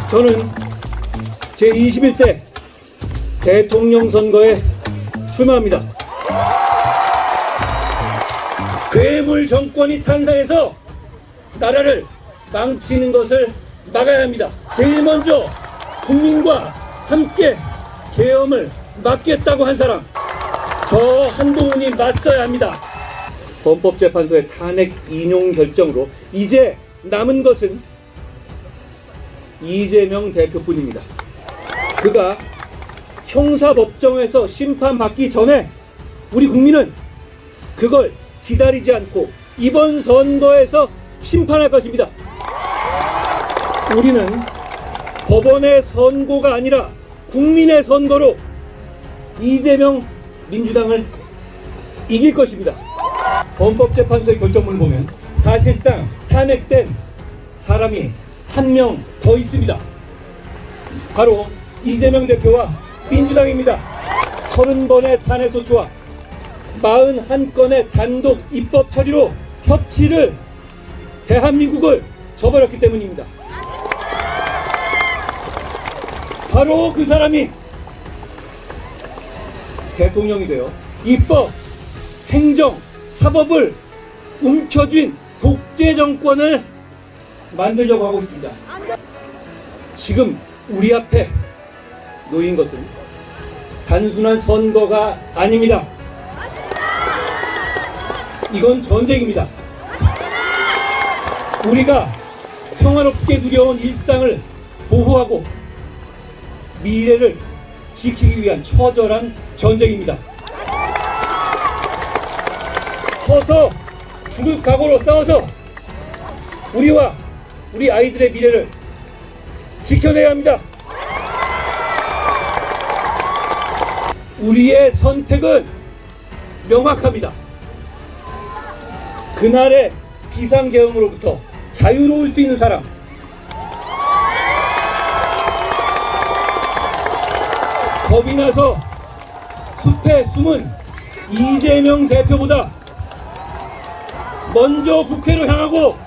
저는 제21대 대통령 선거에 출마합니다. 괴물 정권이 탄생해서 나라를 망치는 것을 막아야 합니다. 제일 먼저 국민과 함께 계엄을 막겠다고 한 사람, 저 한동훈이 맞서야 합니다. 헌법재판소의 탄핵 인용 결정으로 이제 남은 것은 이재명 대표뿐입니다. 그가 형사법정에서 심판받기 전에 우리 국민은 그걸 기다리지 않고 이번 선거에서 심판할 것입니다. 우리는 법원의 선고가 아니라 국민의 선거로 이재명 민주당을 이길 것입니다. 헌법재판소의 결정문을 보면 사실상 탄핵된 사람이 한 명 더 있습니다. 바로 이재명 대표와 민주당입니다. 30번의 탄핵 소추와 41건의 단독 입법 처리로 협치를 대한민국을 저버렸기 때문입니다. 바로 그 사람이 대통령이 되어 입법, 행정, 사법을 움켜쥔 독재 정권을 만들려고 하고 있습니다. 지금 우리 앞에 놓인 것은 단순한 선거가 아닙니다. 이건 전쟁입니다. 우리가 평화롭게 누려온 일상을 보호하고 미래를 지키기 위한 처절한 전쟁입니다. 서서 죽을 각오로 싸워서 우리와 우리 아이들의 미래를 지켜내야 합니다. 우리의 선택은 명확합니다. 그날의 비상계엄으로부터 자유로울 수 있는 사람, 겁이 나서 숲에 숨은 이재명 대표보다 먼저 국회로 향하고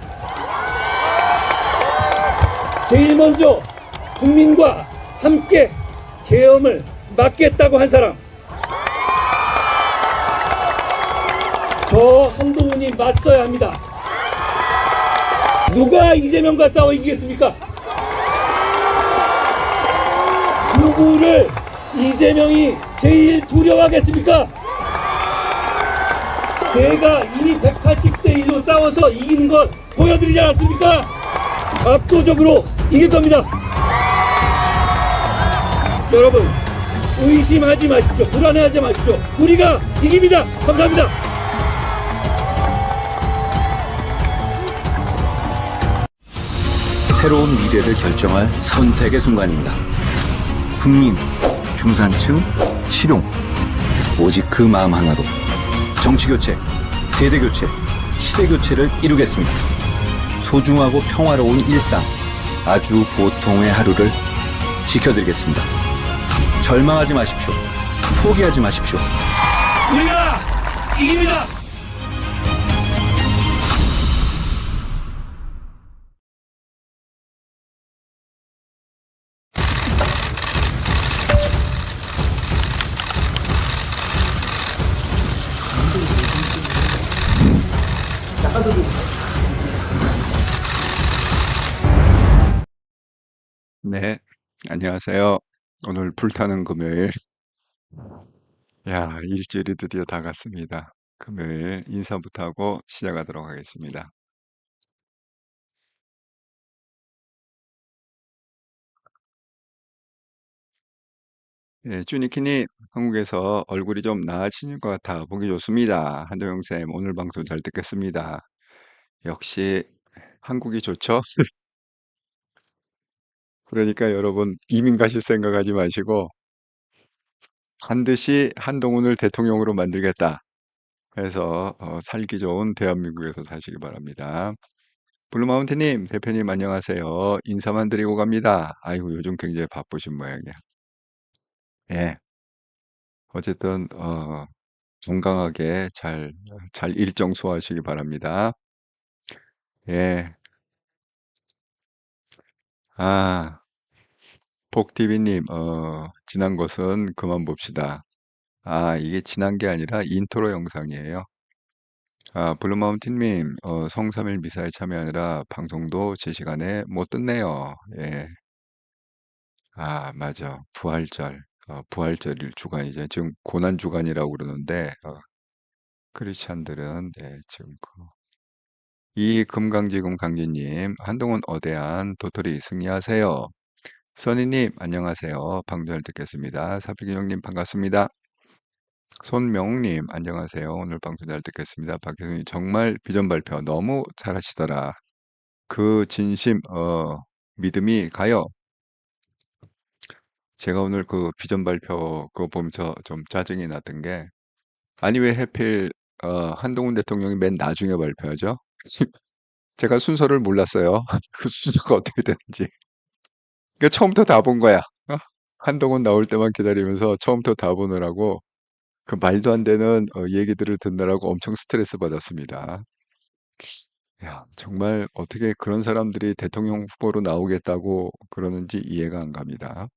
제일 먼저 국민과 함께 계엄을 막겠다고 한 사람, 저 한동훈이 맞서야 합니다. 누가 이재명과 싸워 이기겠습니까? 누구를 이재명이 제일 두려워하겠습니까? 제가 이미 180대 1로 싸워서 이기는 것 보여드리지 않았습니까? 압도적으로 이길 겁니다. 여러분, 의심하지 마십시오. 불안해하지 마십시오. 우리가 이깁니다. 감사합니다. 새로운 미래를 결정할 선택의 순간입니다. 국민, 중산층, 실용, 오직 그 마음 하나로 정치교체, 세대교체, 시대교체를 이루겠습니다. 소중하고 평화로운 일상, 아주 보통의 하루를 지켜드리겠습니다. 절망하지 마십시오. 포기하지 마십시오. 우리가 이깁니다. 네, 안녕하세요. 오늘 불타는 금요일. 일주일이 드디어 다 갔습니다. 금요일 인사부터 하고 시작하도록 하겠습니다. 쭈니키님, 한국에서 얼굴이 좀 나아지는 것 같아 보기 좋습니다. 한도영 쌤, 오늘 방송 잘 듣겠습니다. 역시 한국이 좋죠? 그러니까 여러분 이민 가실 생각하지 마시고 반드시 한동훈을 대통령으로 만들겠다. 그래서 살기 좋은 대한민국에서 사시기 바랍니다. 블루마운틴님, 대표님 안녕하세요. 인사만 드리고 갑니다. 아이고, 요즘 굉장히 바쁘신 모양이야. 예, 어쨌든 건강하게 잘 일정 소화하시기 바랍니다. 예, 아, 복TV님, 지난 것은 그만 봅시다. 아, 이게 지난 게 아니라 인트로 영상이에요. 아, 블루마운틴님, 성삼일 미사에 참여하느라 방송도 제 시간에 못 듣네요. 예. 아, 맞아. 부활절. 부활절일 주간이죠. 지금 고난 주간이라고 그러는데, 크리스찬들은, 네, 지금 이 금강지금 강진님, 한동훈 어대한 도토리 승리하세요. 써니님, 안녕하세요. 방송 잘 듣겠습니다. 사비기형님, 반갑습니다. 손명님, 안녕하세요. 오늘 방송 잘 듣겠습니다. 박혜선님, 정말 비전 발표 너무 잘하시더라. 그 진심, 믿음이 가요. 제가 오늘 그 비전 발표 그거 보면서 좀 짜증이 났던 게, 아니, 왜 하필, 한동훈 대통령이 맨 나중에 발표하죠? 제가 순서를 몰랐어요. 그 순서가 어떻게 되는지. 그러니까 처음부터 다 본 거야. 한동훈 나올 때만 기다리면서 처음부터 다 보느라고 그 말도 안 되는 얘기들을 듣느라고 엄청 스트레스 받았습니다. 야, 정말 어떻게 그런 사람들이 대통령 후보로 나오겠다고 그러는지 이해가 안 갑니다.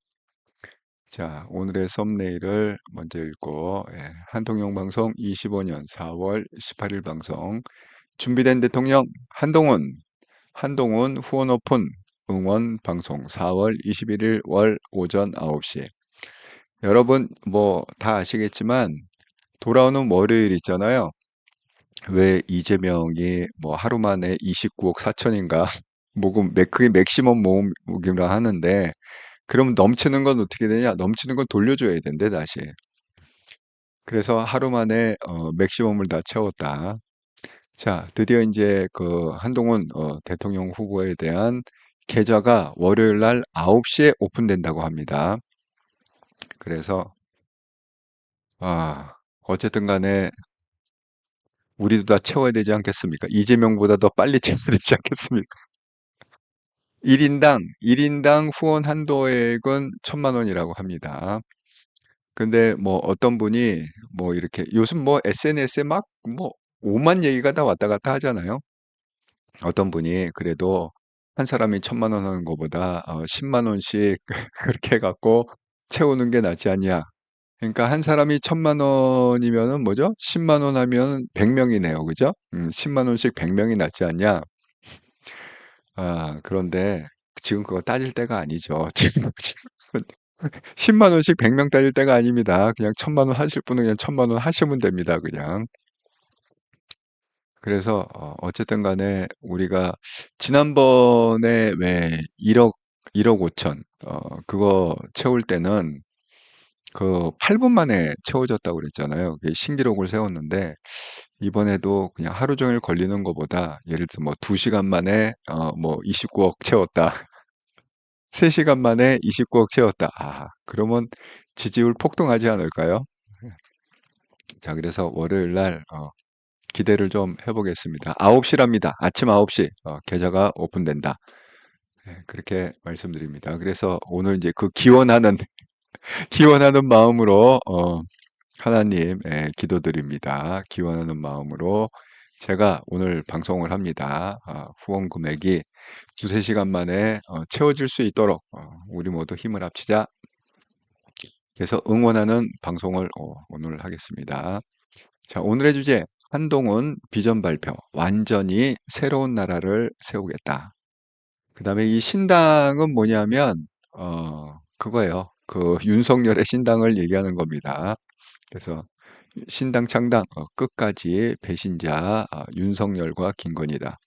자, 오늘의 썸네일을 먼저 읽고, 예, 한통령 방송 25년 4월 18일 방송. 준비된 대통령 한동훈 후원 오픈 응원 방송 4월 21일 월 오전 9시. 여러분 뭐 다 아시겠지만 돌아오는 월요일 있잖아요. 왜 이재명이 뭐 하루 만에 29억 4천인가 모금 그게 맥시멈 모금이라 하는데, 그럼 넘치는 건 어떻게 되냐? 넘치는 건 돌려줘야 된대 다시. 그래서 하루 만에 맥시멈을 다 채웠다. 자, 드디어 이제 그 한동훈 대통령 후보에 대한 계좌가 월요일 날 9시에 오픈된다고 합니다. 그래서 어쨌든 간에 우리도 다 채워야 되지 않겠습니까? 이재명보다 더 빨리 채워야 되지 않겠습니까? 1인당 후원 한도액은 1,000만 원이라고 합니다. 근데 뭐 어떤 분이 뭐 이렇게 요즘 뭐 SNS에 막 뭐 오만 얘기가 다 왔다 갔다 하잖아요. 어떤 분이 그래도 한 사람이 1,000만 원 하는 것보다 10만 원씩 그렇게 해갖고 채우는 게 낫지 않냐. 그러니까 한 사람이 1,000만 원이면은 뭐죠? 10만 원 하면 100명이네요. 그죠? 10만 원씩 100명이 낫지 않냐. 그런데 지금 그거 따질 때가 아니죠. 지금 10만 원씩 100명 따질 때가 아닙니다. 그냥 1,000만 원 하실 분은 그냥 1,000만 원 하시면 됩니다. 그냥. 그래서 어쨌든 간에 우리가 지난번에 왜 1억 5천 그거 채울 때는 그 8분 만에 채워졌다고 그랬잖아요. 그게 신기록을 세웠는데, 이번에도 그냥 하루 종일 걸리는 것보다 예를 들어 뭐 2시간 만에 뭐 29억 채웠다. 3시간 만에 29억 채웠다. 그러면 지지율 폭등하지 않을까요? 자, 그래서 월요일 날 기대를 좀 해보겠습니다. 9시랍니다. 아침 9시 계좌가 오픈된다. 네, 그렇게 말씀드립니다. 그래서 오늘 이제 그 기원하는 마음으로 하나님 기도드립니다. 기원하는 마음으로 제가 오늘 방송을 합니다. 후원 금액이 2-3시간 만에 채워질 수 있도록 우리 모두 힘을 합치자. 그래서 응원하는 방송을 오늘 하겠습니다. 자, 오늘의 주제 한동훈 비전 발표. 완전히 새로운 나라를 세우겠다. 그 다음에 이 신당은 뭐냐면 그거예요. 그 윤석열의 신당을 얘기하는 겁니다. 그래서 신당 창당 끝까지 배신자 윤석열과 김건희다.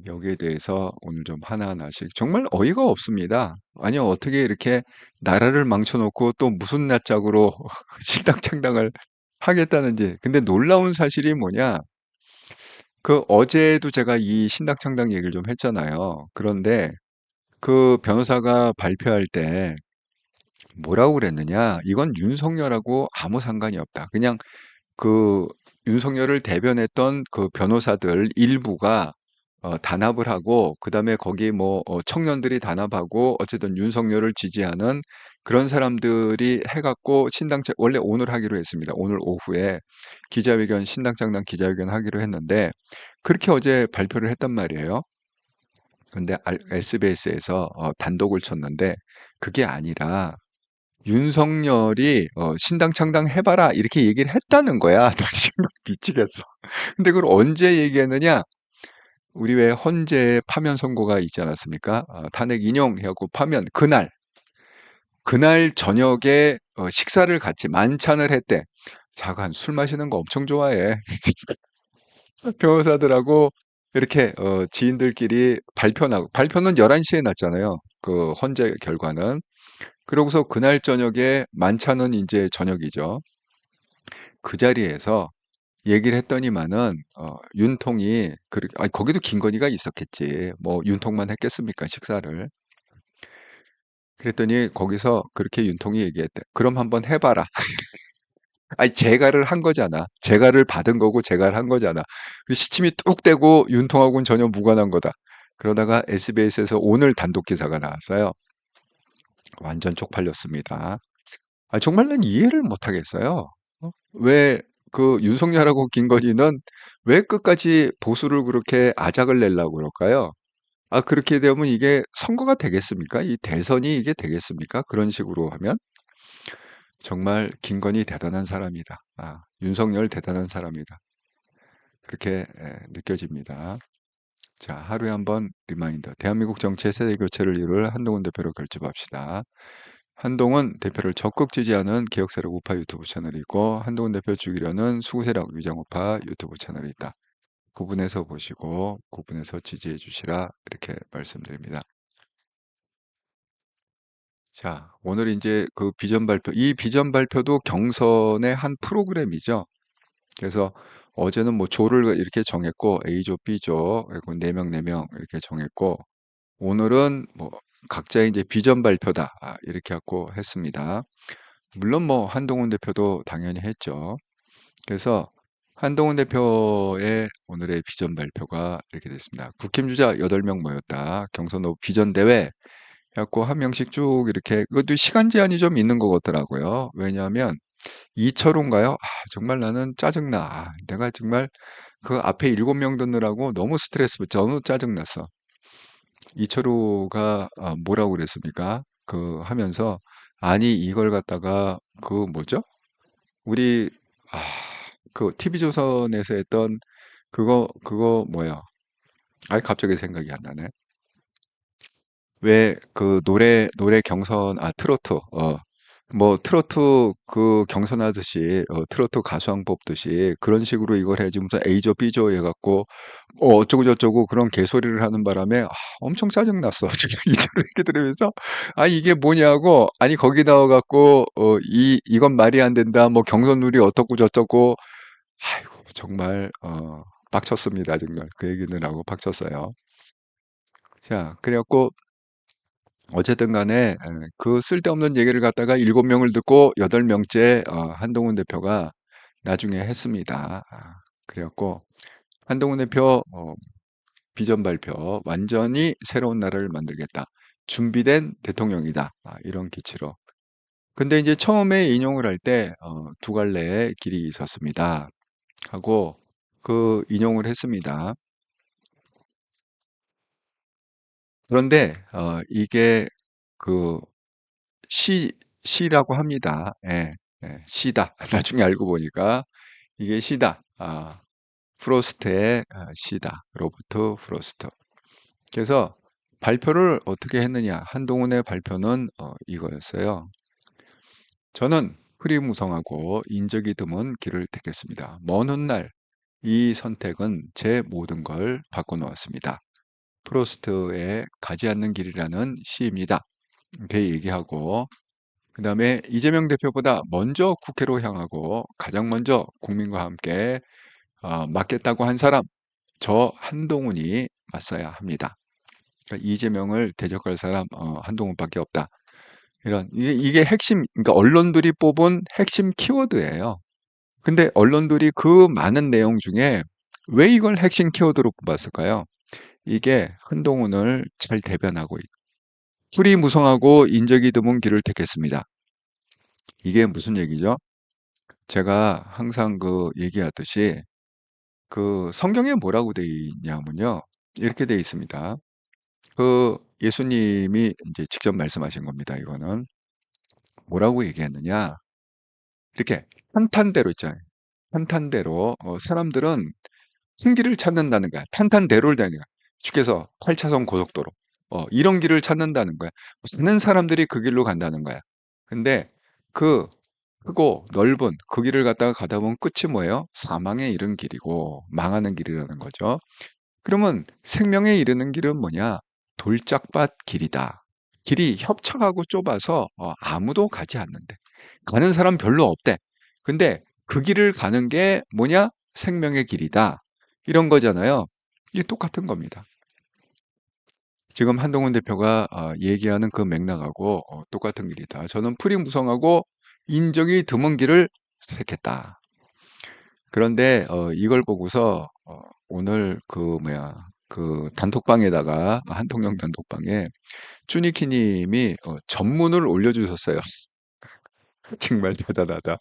여기에 대해서 오늘 좀 하나하나씩 정말 어이가 없습니다. 아니 어떻게 이렇게 나라를 망쳐놓고 또 무슨 낯짝으로 신당 창당을 하겠다는지. 근데 놀라운 사실이 뭐냐? 그 어제도 제가 이 신당 창당 얘기를 좀 했잖아요. 그런데 그 변호사가 발표할 때 뭐라고 그랬느냐? 이건 윤석열하고 아무 상관이 없다. 그냥 그 윤석열을 대변했던 그 변호사들 일부가 단합을 하고 그다음에 거기 뭐 청년들이 단합하고 어쨌든 윤석열을 지지하는 그런 사람들이 해갖고 신당책 원래 오늘 하기로 했습니다. 오늘 오후에 기자회견 신당창당 기자회견 하기로 했는데 그렇게 어제 발표를 했단 말이에요. 근데 SBS에서 단독을 쳤는데 그게 아니라 윤석열이 신당 창당 해봐라 이렇게 얘기를 했다는 거야. 나 지금 미치겠어. 근데 그걸 언제 얘기했느냐? 우리 왜 헌재 파면 선고가 있지 않았습니까? 탄핵 인용해갖고 파면 그날 저녁에 식사를 같이 만찬을 했대. 자관 술 마시는 거 엄청 좋아해. 변호사들하고 이렇게 지인들끼리 발표는 11시에 났잖아요. 그 헌재 결과는. 그러고서 그날 저녁에 만찬은 이제 저녁이죠. 그 자리에서 얘기를 했더니만은 윤통이 거기도 김건희가 있었겠지. 뭐 윤통만 했겠습니까 식사를. 그랬더니 거기서 그렇게 윤통이 얘기했대. 그럼 한번 해봐라. 아니 재가를 한 거잖아. 재가를 받은 거고 재가를 한 거잖아. 그 시침이 뚝 떼고 윤통하고는 전혀 무관한 거다. 그러다가 SBS에서 오늘 단독 기사가 나왔어요. 완전 쪽팔렸습니다. 정말 난 이해를 못 하겠어요. 왜 그 윤석열하고 김건희는 왜 끝까지 보수를 그렇게 아작을 내려고 그럴까요? 그렇게 되면 이게 선거가 되겠습니까? 이 대선이 이게 되겠습니까? 그런 식으로 하면 정말 김건희 대단한 사람이다. 윤석열 대단한 사람이다. 그렇게 느껴집니다. 자, 하루에 한번 리마인더. 대한민국 정치의 세대 교체를 이룰 한동훈 대표를 결집합시다. 한동훈 대표를 적극 지지하는 개혁세력 우파 유튜브 채널이 있고 한동훈 대표 죽이려는 수구세력 위장우파 유튜브 채널이 있다. 구분해서 보시고 구분해서 지지해 주시라 이렇게 말씀드립니다. 자, 오늘 이제 그 비전 발표, 이 비전 발표도 경선의 한 프로그램이죠. 그래서 어제는 뭐 조를 이렇게 정했고 A조, B조, 그리고 4명, 4명 이렇게 정했고 오늘은 뭐 각자의 이제 비전 발표다 이렇게 갖고 했습니다. 물론 뭐 한동훈 대표도 당연히 했죠. 그래서 한동훈 대표의 오늘의 비전 발표가 이렇게 됐습니다. 국힘 주자 8명 모였다. 경선 후 비전 대회 해갖고 한 명씩 쭉 이렇게 그것도 시간 제한이 좀 있는 것 같더라고요. 왜냐하면 이철호인가요? 정말 나는 짜증나. 내가 정말 그 앞에 7명 듣느라고 너무 너무 짜증났어. 이철호가 뭐라고 그랬습니까? 그 하면서 아니 이걸 갖다가 그 뭐죠? 우리 그 TV조선에서 했던 그거 뭐야? 갑자기 생각이 안 나네. 왜 그 노래 경선 트로트 뭐 트로트 그 경선하듯이 트로트 가수왕 뽑듯이 그런 식으로 이걸 해야지 무슨 A조 B조 해갖고 어쩌고 저쩌고 그런 개소리를 하는 바람에 엄청 짜증났어. 지금 이철우 얘기 들으면서 이게 뭐냐고 아니 거기 나와갖고 이건 말이 안 된다 뭐 경선 룰이 어떻고 저쩌고 아이고 정말 빡쳤습니다. 정말 그 얘기는 하고 빡쳤어요. 자 그래갖고 어쨌든 간에 그 쓸데없는 얘기를 갖다가 7명을 듣고 8명째 한동훈 대표가 나중에 했습니다. 그래갖고 한동훈 대표 비전 발표 완전히 새로운 나라를 만들겠다. 준비된 대통령이다. 이런 기치로. 근데 이제 처음에 인용을 할 때 두 갈래의 길이 있었습니다. 하고 그 인용을 했습니다. 그런데 이게 그 시라고 합니다. 예, 시다. 나중에 알고 보니까 이게 시다. 프로스트의 시다. 로버트 프로스트. 그래서 발표를 어떻게 했느냐. 한동훈의 발표는 이거였어요. 저는 흐리무성하고 인적이 드문 길을 택했습니다. 먼 훗날 이 선택은 제 모든 걸 바꿔놓았습니다. 프로스트의 가지 않는 길이라는 시입니다. 이렇게 얘기하고 그 다음에 이재명 대표보다 먼저 국회로 향하고 가장 먼저 국민과 함께 맞겠다고 한 사람 저 한동훈이 맞서야 합니다. 그러니까 이재명을 대적할 사람 한동훈밖에 없다. 이게 핵심, 그러니까 언론들이 뽑은 핵심 키워드예요. 근데 언론들이 그 많은 내용 중에 왜 이걸 핵심 키워드로 뽑았을까요? 이게 한동훈을 잘 대변하고 있고, 풀이 무성하고 인적이 드문 길을 택했습니다. 이게 무슨 얘기죠? 제가 항상 얘기하듯이 성경에 뭐라고 돼 있냐면요. 이렇게 돼 있습니다. 예수님이 이제 직접 말씀하신 겁니다. 이거는 뭐라고 얘기했느냐? 이렇게 탄탄대로 있잖아요. 탄탄대로 사람들은 큰 길을 찾는다는 거야. 탄탄대로를 다니는 거야. 쉽게 해서 8차선 고속도로. 이런 길을 찾는다는 거야. 많은 사람들이 그 길로 간다는 거야. 근데 그 크고 넓은 그 길을 갖다가 가다 보면 끝이 뭐예요? 사망에 이른 길이고 망하는 길이라는 거죠. 그러면 생명에 이르는 길은 뭐냐? 돌짝밭 길이다. 길이 협착하고 좁아서 아무도 가지 않는데. 가는 사람 별로 없대. 근데 그 길을 가는 게 뭐냐? 생명의 길이다. 이런 거잖아요. 이게 똑같은 겁니다. 지금 한동훈 대표가 얘기하는 그 맥락하고 똑같은 길이다. 저는 풀이 무성하고 인적이 드문 길을 택했다. 그런데 이걸 보고서 오늘 단톡방에다가 한통령 단톡방에 쭈니키 님이 전문을 올려주셨어요. 정말 대단하다.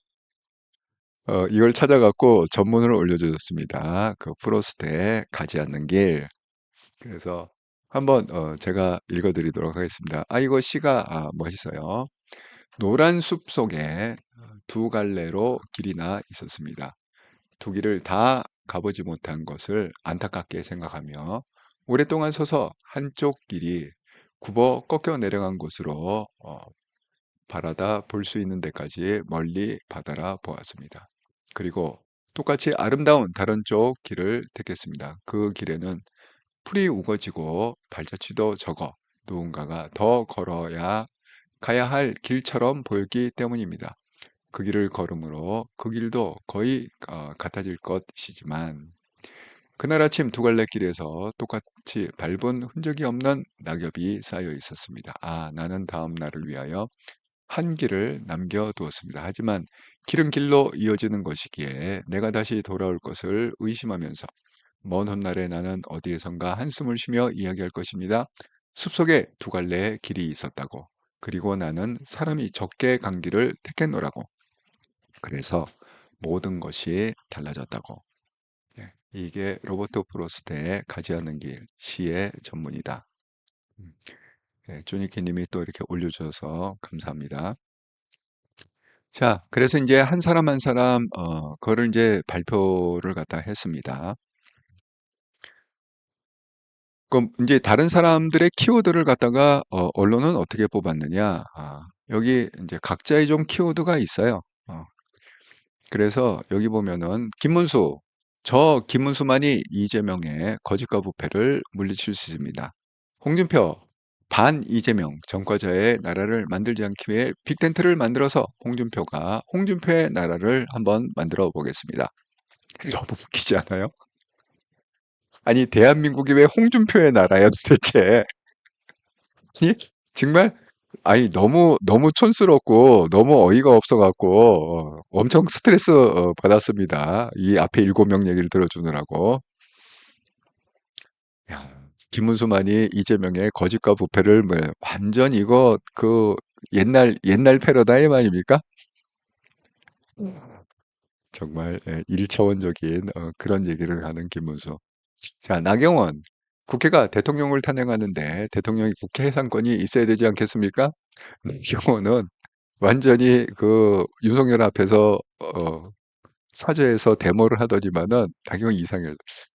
이걸 찾아갖고 전문을 올려주셨습니다. 프로스트에 가지 않는 길. 그래서 한번 제가 읽어드리도록 하겠습니다. 이거 시가 멋있어요. 노란 숲 속에 두 갈래로 길이나 있었습니다. 두 길을 다 가보지 못한 것을 안타깝게 생각하며 오랫동안 서서 한쪽 길이 굽어 꺾여 내려간 곳으로 바라다 볼 수 있는 데까지 멀리 바다라 보았습니다. 그리고 똑같이 아름다운 다른 쪽 길을 택했습니다. 그 길에는 풀이 우거지고 발자취도 적어 누군가가 더 걸어야 가야 할 길처럼 보였기 때문입니다. 그 길을 걸음으로 그 길도 거의 같아질 것이지만 그날 아침 두 갈래 길에서 똑같이 밟은 흔적이 없는 낙엽이 쌓여 있었습니다. 나는 다음 날을 위하여 한 길을 남겨두었습니다. 하지만 길은 길로 이어지는 것이기에 내가 다시 돌아올 것을 의심하면서 먼 훗날에 나는 어디에선가 한숨을 쉬며 이야기할 것입니다. 숲속에 두 갈래의 길이 있었다고. 그리고 나는 사람이 적게 간 길을 택했노라고. 그래서 모든 것이 달라졌다고. 이게 로버트 프로스트의 가지 않는 길 시의 전문이다. 조니키 님이 또 이렇게 올려주셔서 감사합니다. 자, 그래서 이제 한 사람 한 사람, 그거를 이제 발표를 갖다 했습니다. 그럼 이제 다른 사람들의 키워드를 갖다가, 언론은 어떻게 뽑았느냐. 여기 이제 각자의 좀 키워드가 있어요. 그래서 여기 보면은 저 김문수만이 이재명의 거짓과 부패를 물리칠 수 있습니다. 홍준표, 반 이재명 전과자의 나라를 만들지 않기 위해 빅텐트를 만들어서 홍준표의 나라를 한번 만들어 보겠습니다. 너무 웃기지 않아요? 아니, 대한민국이 왜 홍준표의 나라야 도대체? 아니, 정말, 너무 촌스럽고, 너무 어이가 없어갖고, 엄청 스트레스 받았습니다. 이 앞에 7명 얘기를 들어주느라고. 야, 김문수만이 이재명의 거짓과 부패를 완전 이거 옛날 패러다임 아닙니까? 정말 1차원적인 그런 얘기를 하는 김문수. 자, 나경원. 국회가 대통령을 탄핵하는데 대통령이 국회 해산권이 있어야 되지 않겠습니까? 나경원은 완전히 윤석열 앞에서 사죄해서 데모를 하더니만은 나경원 이상해요.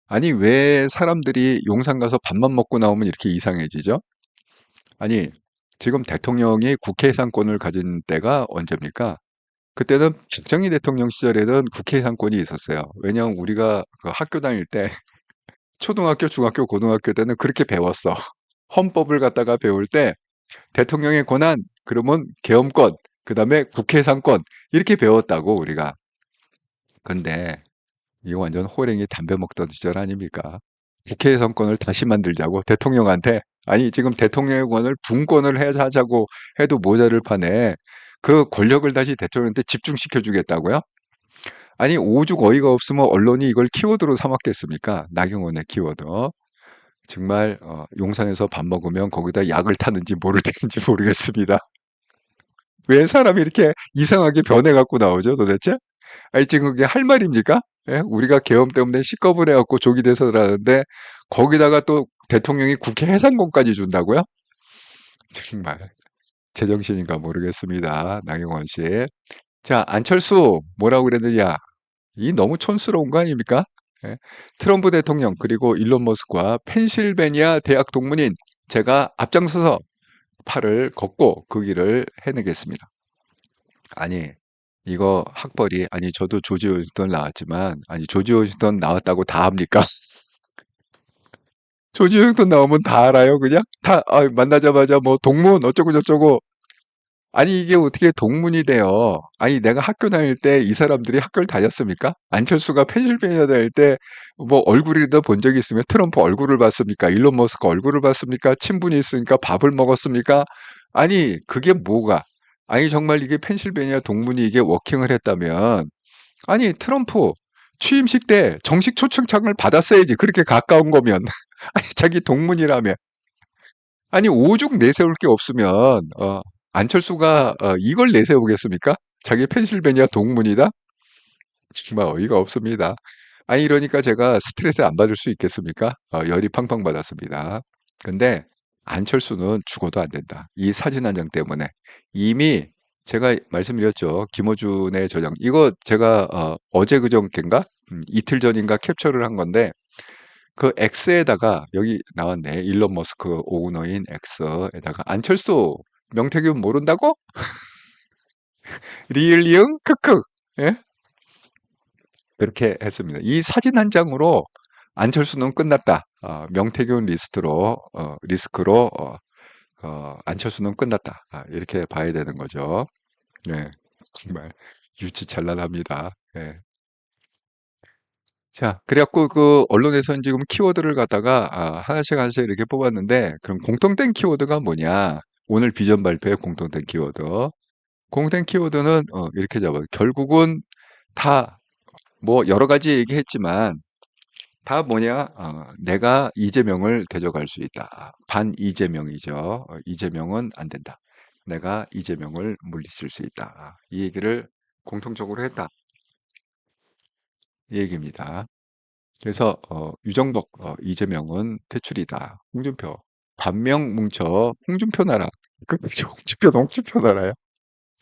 아니, 왜 사람들이 용산 가서 밥만 먹고 나오면 이렇게 이상해지죠? 아니, 지금 대통령이 국회 해산권을 가진 때가 언제입니까? 그때는 박정희 대통령 시절에는 국회 해산권이 있었어요. 왜냐하면 우리가 학교 다닐 때 초등학교, 중학교, 고등학교 때는 그렇게 배웠어. 헌법을 갖다가 배울 때 대통령의 권한, 그러면 계엄권, 그다음에 국회 해산권 이렇게 배웠다고 우리가. 근데 이거 완전 호랭이 담배 먹던 시절 아닙니까? 국회 해산권을 다시 만들자고 대통령한테 아니, 지금 대통령의 권을 분권을 하자고 해도 모자를 파네. 그 권력을 다시 대통령한테 집중시켜 주겠다고요? 아니, 오죽 어이가 없으면 언론이 이걸 키워드로 삼았겠습니까? 나경원의 키워드. 정말 용산에서 밥 먹으면 거기다 약을 타는지 뭐를 타는지 모르겠습니다. 왜 사람이 이렇게 이상하게 변해갖고 나오죠, 도대체? 아니, 지금 그게 할 말입니까? 예? 우리가 계엄 때문에 시꺼번해갖고 족이 돼서라는데 거기다가 또 대통령이 국회 해산권까지 준다고요? 정말 제정신인가 모르겠습니다. 나경원 씨. 자, 안철수 뭐라고 그랬느냐? 이 너무 촌스러운 거 아닙니까? 예? 트럼프 대통령 그리고 일론 머스크와 펜실베니아 대학 동문인 제가 앞장서서 팔을 걷고 그 길을 해내겠습니다. 아니, 이거 학벌이, 아니, 저도 조지 워싱턴 나왔지만, 아니, 조지 워싱턴 나왔다고 다 합니까? 조지 워싱턴 나오면 다 알아요, 그냥? 다, 만나자마자 뭐 동문 어쩌고저쩌고. 아니, 이게 어떻게 동문이 돼요? 아니, 내가 학교 다닐 때 이 사람들이 학교를 다녔습니까? 안철수가 펜실베니아 다닐 때 뭐 얼굴이라도 본 적이 있으면 트럼프 얼굴을 봤습니까? 일론 머스크 얼굴을 봤습니까? 친분이 있으니까 밥을 먹었습니까? 아니, 그게 뭐가? 아니, 정말 이게 펜실베니아 동문이 이게 워킹을 했다면, 아니, 트럼프 취임식 때 정식 초청장을 받았어야지. 그렇게 가까운 거면. 아니, 자기 동문이라며. 아니, 오죽 내세울 게 없으면, 안철수가 이걸 내세우겠습니까? 자기 펜실베니아 동문이다? 정말 어이가 없습니다. 아니, 이러니까 제가 스트레스 안 받을 수 있겠습니까? 열이 팡팡 받았습니다. 근데 안철수는 죽어도 안 된다. 이 사진 한 장 때문에. 이미 제가 말씀드렸죠. 김어준의 저장. 이거 제가 어제 그저께인가? 이틀 전인가 캡처를 한 건데 그 X에다가 여기 나왔네. 일론 머스크 오너인 X에다가 안철수 명태균 모른다고? 리을리응 크크. 예? 그렇게 했습니다. 이 사진 한 장으로 안철수는 끝났다. 명태균 리스크로 안철수는 끝났다. 이렇게 봐야 되는 거죠. 네, 정말 유치찬란합니다. 예. 자, 그래갖고 그 언론에서는 지금 키워드를 갖다가 하나씩 하나씩 이렇게 뽑았는데 그럼 공통된 키워드가 뭐냐? 오늘 비전 발표의 공통된 키워드. 공통된 키워드는 이렇게 잡아요. 결국은 다 뭐 여러 가지 얘기했지만 다 뭐냐? 내가 이재명을 데려갈 수 있다. 반 이재명이죠. 이재명은 안 된다. 내가 이재명을 물리칠 수 있다. 이 얘기를 공통적으로 했다. 이 얘기입니다. 그래서 유정복, 이재명은 퇴출이다. 홍준표, 반명 뭉쳐 홍준표 나라. 그 홍준표 나라요?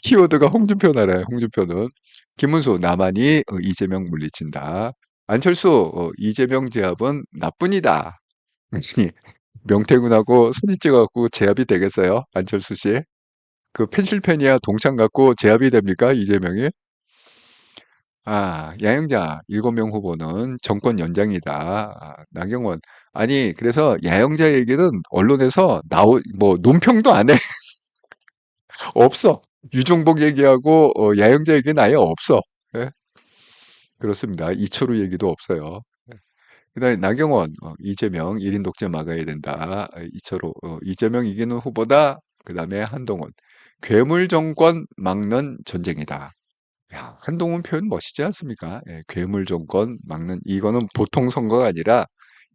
키워드가 홍준표 나라예요. 홍준표는. 김문수, 나만이 이재명 물리친다. 안철수, 이재명 제압은 나뿐이다. 아니, 명태균하고 사진 찍어갖고 제압이 되겠어요? 안철수 씨? 그 펜실베니아 동창 갖고 제압이 됩니까? 이재명이? 야영자 7명 후보는 정권 연장이다. 나경원. 아니, 그래서 야영자 얘기는 언론에서 뭐, 논평도 안 해. 없어. 유종복 얘기하고, 야영자 얘기는 아예 없어. 예? 그렇습니다. 이철우 얘기도 없어요. 그다음에 나경원, 이재명 1인 독재 막아야 된다. 이철우, 이재명 이기는 후보다. 그다음에 한동훈, 괴물 정권 막는 전쟁이다. 야, 한동훈 표현 멋있지 않습니까? 예, 괴물 정권 막는 이거는 보통 선거가 아니라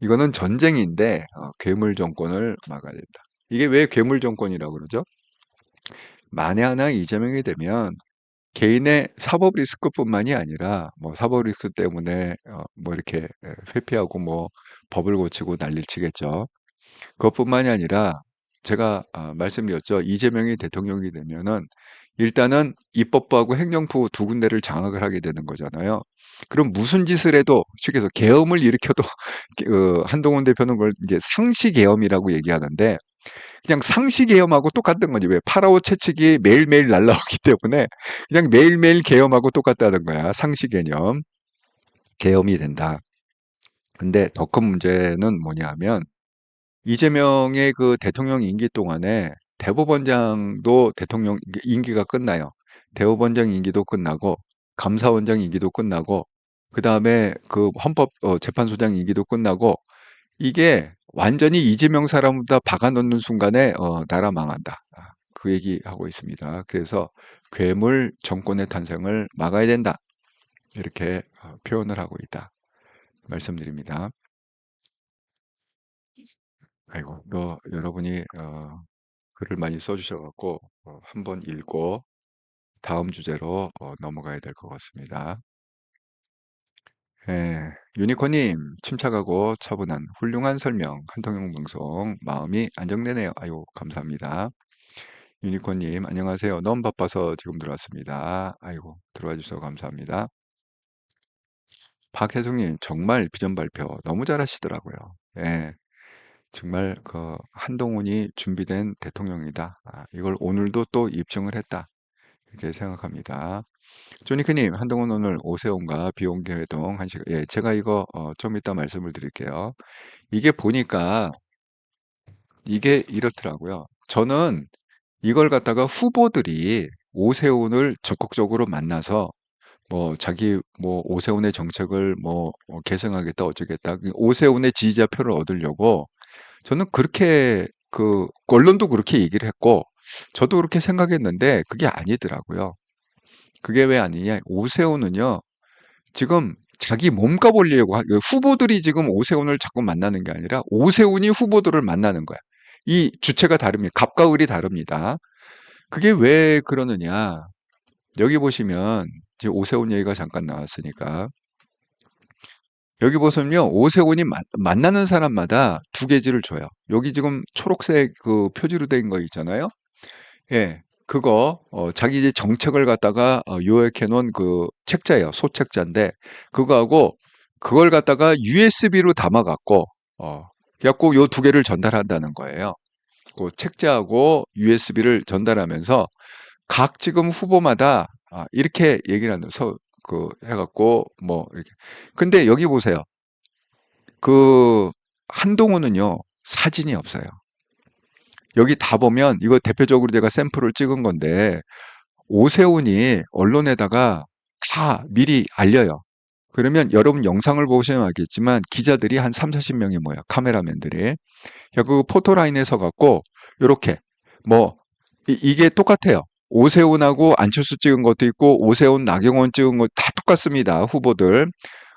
이거는 전쟁인데 괴물 정권을 막아야 된다. 이게 왜 괴물 정권이라고 그러죠? 만에 하나 이재명이 되면 개인의 사법 리스크뿐만이 아니라 뭐 사법 리스크 때문에 뭐 이렇게 회피하고 뭐 법을 고치고 난리를 치겠죠. 그것뿐만이 아니라 제가 말씀드렸죠. 이재명이 대통령이 되면은 일단은 입법부하고 행정부 두 군데를 장악을 하게 되는 거잖아요. 그럼 무슨 짓을 해도 쉽게 해서 계엄을 일으켜도 한동훈 대표는 그걸 이제 상시 계엄이라고 얘기하는데 그냥 상시 계엄하고 똑같은 거지. 왜? 파라오 채찍이 매일매일 날라오기 때문에 그냥 매일매일 계엄하고 똑같다는 거야. 상시 개념. 계엄이 된다. 근데 더 큰 문제는 뭐냐 하면 이재명의 그 대통령 임기 동안에 대법원장도 대통령 임기가 끝나요. 대법원장 임기도 끝나고 감사원장 임기도 끝나고 그다음에 그 헌법 재판소장 임기도 끝나고 이게 완전히 이재명 사람보다 박아넣는 순간에 나라 망한다. 그 얘기하고 있습니다. 그래서 괴물 정권의 탄생을 막아야 된다. 이렇게 표현을 하고 있다. 말씀드립니다. 아이고, 여러분이 글을 많이 써주셔갖고 한번 읽고 다음 주제로 넘어가야 될 것 같습니다. 예, 유니콘님, 침착하고 차분한 훌륭한 설명, 한통용 방송, 마음이 안정되네요. 아유, 감사합니다. 유니콘님, 안녕하세요. 너무 바빠서 지금 들어왔습니다. 아이고, 들어와 주셔서 감사합니다. 박혜숙님, 정말 비전 발표 너무 잘하시더라고요. 예, 정말 한동훈이 준비된 대통령이다. 이걸 오늘도 또 입증을 했다. 이렇게 생각합니다. 조니크님, 한동훈 오늘 오세훈과 비공개 회동 1시간. 예, 제가 이거 좀 이따 말씀을 드릴게요. 이게 보니까 이게 이렇더라고요. 저는 이걸 갖다가 후보들이 오세훈을 적극적으로 만나서 뭐 자기 뭐 오세훈의 정책을 뭐 계승하겠다 어쩌겠다 오세훈의 지지자 표를 얻으려고 저는 그렇게 언론도 그렇게 얘기를 했고 저도 그렇게 생각했는데 그게 아니더라고요. 그게 왜 아니냐? 오세훈은요. 지금 자기 몸값 올리려고 후보들이 지금 오세훈을 자꾸 만나는 게 아니라 오세훈이 후보들을 만나는 거야. 이 주체가 다릅니다. 갑과 을이 다릅니다. 그게 왜 그러느냐? 여기 보시면 이제 오세훈 얘기가 잠깐 나왔으니까 여기 보시면요. 오세훈이 만나는 사람마다 두 개지를 줘요. 여기 지금 초록색 그 표지로 된 거 있잖아요. 예. 그거 자기 이제 정책을 갖다가 요약해 놓은 그 책자예요. 소책자인데 그거하고 그걸 갖다가 USB로 담아 갖고 그래갖고 요 두 개를 전달한다는 거예요. 그 책자하고 USB를 전달하면서 각 지금 후보마다 이렇게 얘기를 하는 해갖고 뭐 이렇게. 근데 여기 보세요. 그 한동훈은요 사진이 없어요. 여기 다 보면 이거 대표적으로 제가 샘플을 찍은 건데 오세훈이 언론에다가 다 미리 알려요. 그러면 여러분 영상을 보시면 알겠지만 기자들이 한 3, 40명이 모여 카메라맨들이. 그 포토라인에 서 갖고 요렇게 뭐 이게 똑같아요. 오세훈하고 안철수 찍은 것도 있고 오세훈 나경원 찍은 거 다 똑같습니다. 후보들.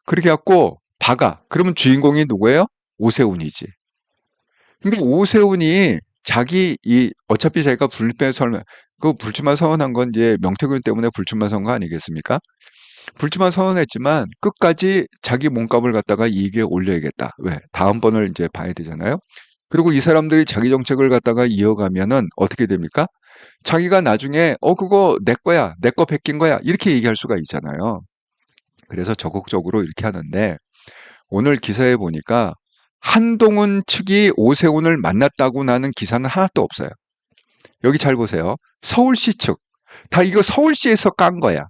그렇게 갖고 박아. 그러면 주인공이 누구예요? 오세훈이지. 그러니까 오세훈이 어차피 자기가 불출마 선언한 건 이제 명태균 때문에 불출마 선언 거 아니겠습니까? 불출마 선언했지만 끝까지 자기 몸값을 갖다가 이익에 올려야겠다. 왜? 다음번을 이제 봐야 되잖아요. 그리고 이 사람들이 자기 정책을 갖다가 이어가면은 어떻게 됩니까? 자기가 나중에 그거 내 거야, 내 거 베낀 거야 이렇게 얘기할 수가 있잖아요. 그래서 적극적으로 이렇게 하는데 오늘 기사에 보니까 한동훈 측이 오세훈을 만났다고 나는 기사는 하나도 없어요. 여기 잘 보세요. 서울시 측. 다 이거 서울시에서 깐 거야.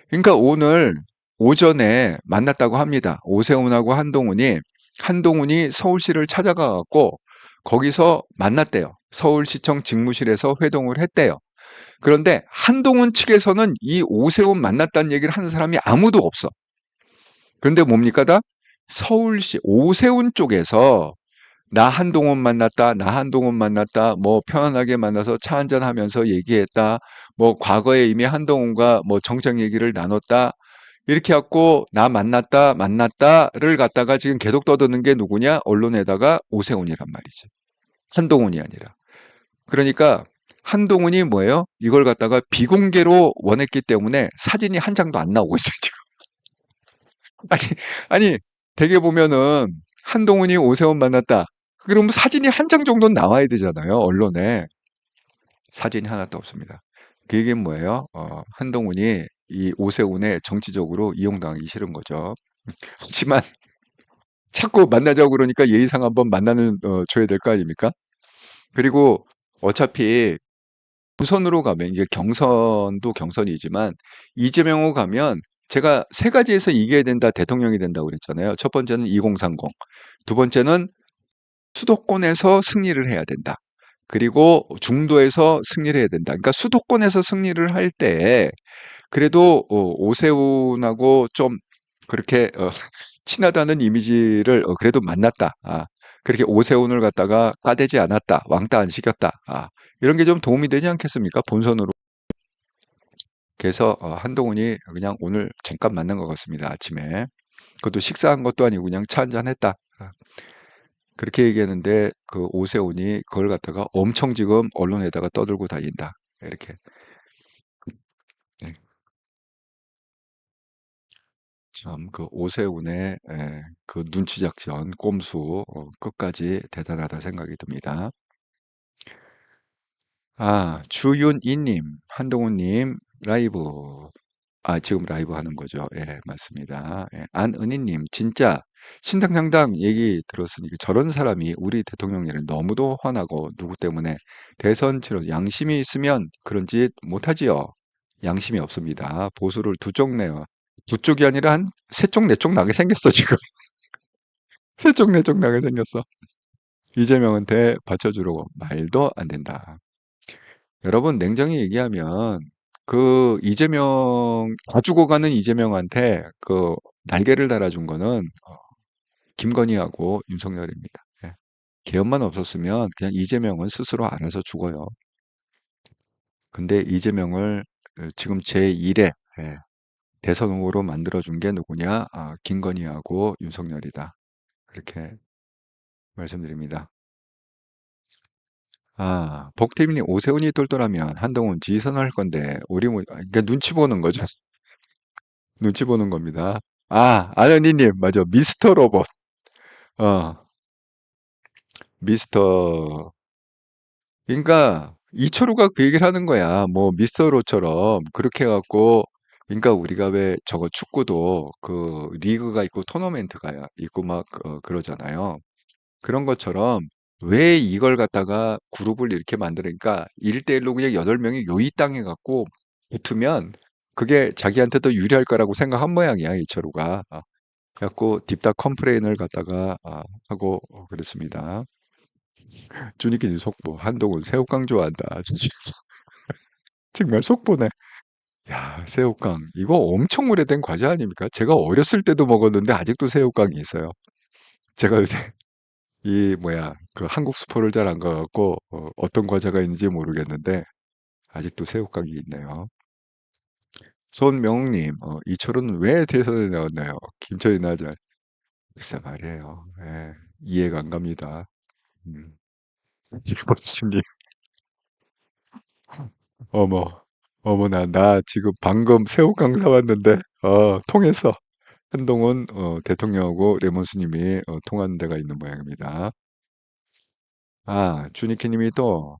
그러니까 오늘 오전에 만났다고 합니다. 오세훈하고 한동훈이 서울시를 찾아가 갖고 거기서 만났대요. 서울시청 직무실에서 회동을 했대요. 그런데 한동훈 측에서는 이 오세훈 만났다는 얘기를 하는 사람이 아무도 없어. 그런데 뭡니까 다? 서울시 오세훈 쪽에서 나 한동훈 만났다, 뭐 편안하게 만나서 차 한잔 하면서 얘기했다, 뭐 과거에 이미 한동훈과 뭐 정책 얘기를 나눴다, 이렇게 갖고 나 만났다를 갖다가 지금 계속 떠드는 게 누구냐? 언론에다가 오세훈이란 말이지. 한동훈이 아니라. 그러니까 한동훈이 뭐예요? 이걸 갖다가 비공개로 원했기 때문에 사진이 한 장도 안 나오고 있어요, 지금. 아니, 되게 보면은 한동훈이 오세훈 만났다. 그러면 사진이 한 장 정도는 나와야 되잖아요, 언론에. 사진이 하나도 없습니다. 그 얘기는 뭐예요? 한동훈이 이 오세훈에 정치적으로 이용당하기 싫은 거죠. 하지만 자꾸 만나자고 그러니까 예의상 한번 줘야 될 거 아닙니까? 그리고 어차피 우선으로 가면 이게 경선도 경선이지만 이재명으로 가면 제가 세 가지에서 이겨야 된다, 대통령이 된다고 그랬잖아요. 첫 번째는 2030, 두 번째는 수도권에서 승리를 해야 된다. 그리고 중도에서 승리를 해야 된다. 그러니까 수도권에서 승리를 할 때 그래도 오세훈하고 좀 그렇게 친하다는 이미지를 그래도 만났다. 그렇게 오세훈을 갖다가 까대지 않았다, 왕따 안 시켰다. 이런 게 좀 도움이 되지 않겠습니까? 본선으로. 그래서 한동훈이 그냥 오늘 잠깐 만난 것 같습니다. 아침에. 그것도 식사한 것도 아니고 그냥 차 한잔 했다. 그렇게 얘기했는데 그 오세훈이 그걸 갖다가 엄청 지금 언론에다가 떠들고 다닌다. 이렇게. 네. 참 그 오세훈의 그 눈치 작전, 꼼수 끝까지 대단하다 생각이 듭니다. 주윤이님, 한동훈님 라이브. 지금 라이브 하는 거죠. 예, 맞습니다. 예, 안은희님, 진짜 신당장당 얘기 들었으니 저런 사람이 우리 대통령에는 너무도 화나고 누구 때문에 대선 치러 양심이 있으면 그런 짓 못하지요. 양심이 없습니다. 보수를 두 쪽 내요. 두 쪽이 아니라 한 세 쪽, 네 쪽 나게 생겼어, 지금. 세 쪽, 네 쪽 나게 생겼어. 이재명한테 받쳐주려고 말도 안 된다. 여러분, 냉정히 얘기하면 그 이재명, 다 죽어가는 이재명한테 그 날개를 달아준 거는 김건희하고 윤석열입니다. 예. 개헌만 없었으면 그냥 이재명은 스스로 알아서 죽어요. 근데 이재명을 지금 제1의 대선 후보로 만들어준 게 누구냐? 김건희하고 윤석열이다. 그렇게 말씀드립니다. 복태민이 오세훈이 똘똘하면 한동훈 지선할 건데 우리 그러니까 눈치 보는 거죠. 눈치 보는 겁니다. 아연이님 맞아. 미스터 로봇. 어, 미스터. 그러니까 이철우가 그 얘기를 하는 거야. 뭐 미스터 로처럼 그렇게 해갖고 그러니까 우리가 왜 저거 축구도 그 리그가 있고 토너멘트가 있고 막 그러잖아요. 그런 것처럼 왜 이걸 갖다가 그룹을 이렇게 만들으니까 1대1로 그냥 8명이 요이땅해 갖고 붙으면 그게 자기한테 더 유리할 거라고 생각한 모양이야, 이철우가. 그래갖고 딥다 컴플레인을 갖다가 하고 그랬습니다. 주니키니 속보, 한동훈 새우깡 좋아한다. 진짜 정말 속보네. 야, 새우깡. 이거 엄청 오래된 과자 아닙니까? 제가 어렸을 때도 먹었는데 아직도 새우깡이 있어요. 제가 요새 이 뭐야 그 한국 수포를 잘 안 가갖고 어떤 과자가 있는지 모르겠는데 아직도 새우깡이 있네요. 손명님, 이철은 왜 대선에 나왔나요? 김철이 나잘 글쎄 말이에요. 예, 이해가 안 갑니다. 음. 이번수님, 어머, 어머나, 나 지금 방금 새우깡 사왔는데, 통했어. 한동훈 대통령하고 레몬스님이 통하는 데가 있는 모양입니다. 주니키님이 또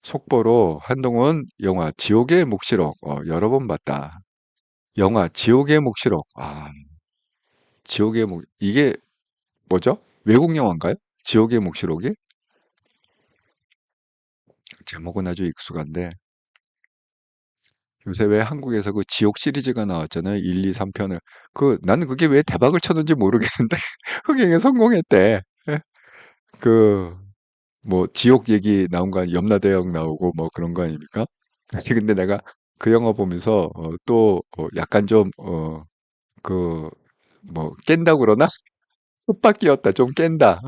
속보로 한동훈 영화 지옥의 묵시록 여러 번 봤다. 영화 지옥의 묵시록. 지옥의 이게 뭐죠? 외국 영화인가요? 지옥의 묵시록이? 제목은 아주 익숙한데 요새 왜 한국에서 그 지옥 시리즈가 나왔잖아요. 1, 2, 3편을. 나는 그게 왜 대박을 쳤는지 모르겠는데 흥행에 성공했대. 예? 그 뭐 지옥 얘기 나온 거 염라대왕 나오고 뭐 그런 거 아닙니까? 근데 내가 그 영화 보면서 또 약간 좀 뭐 깬다고 그러나? 뜻밖이었다. 좀 깬다.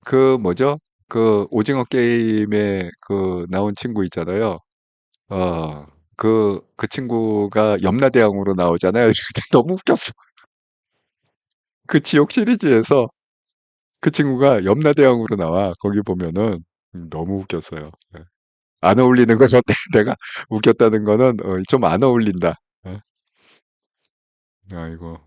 그 뭐죠? 그 오징어 게임에 그 나온 친구 있잖아요. 그 친구가 염라대왕으로 나오잖아요. 근데 너무 웃겼어. 그 지옥 시리즈에서 그 친구가 염라대왕으로 나와. 거기 보면은 너무 웃겼어요. 예. 안 어울리는 건 어때? 내가 웃겼다는 거는 좀 안 어울린다. 어? 아이고.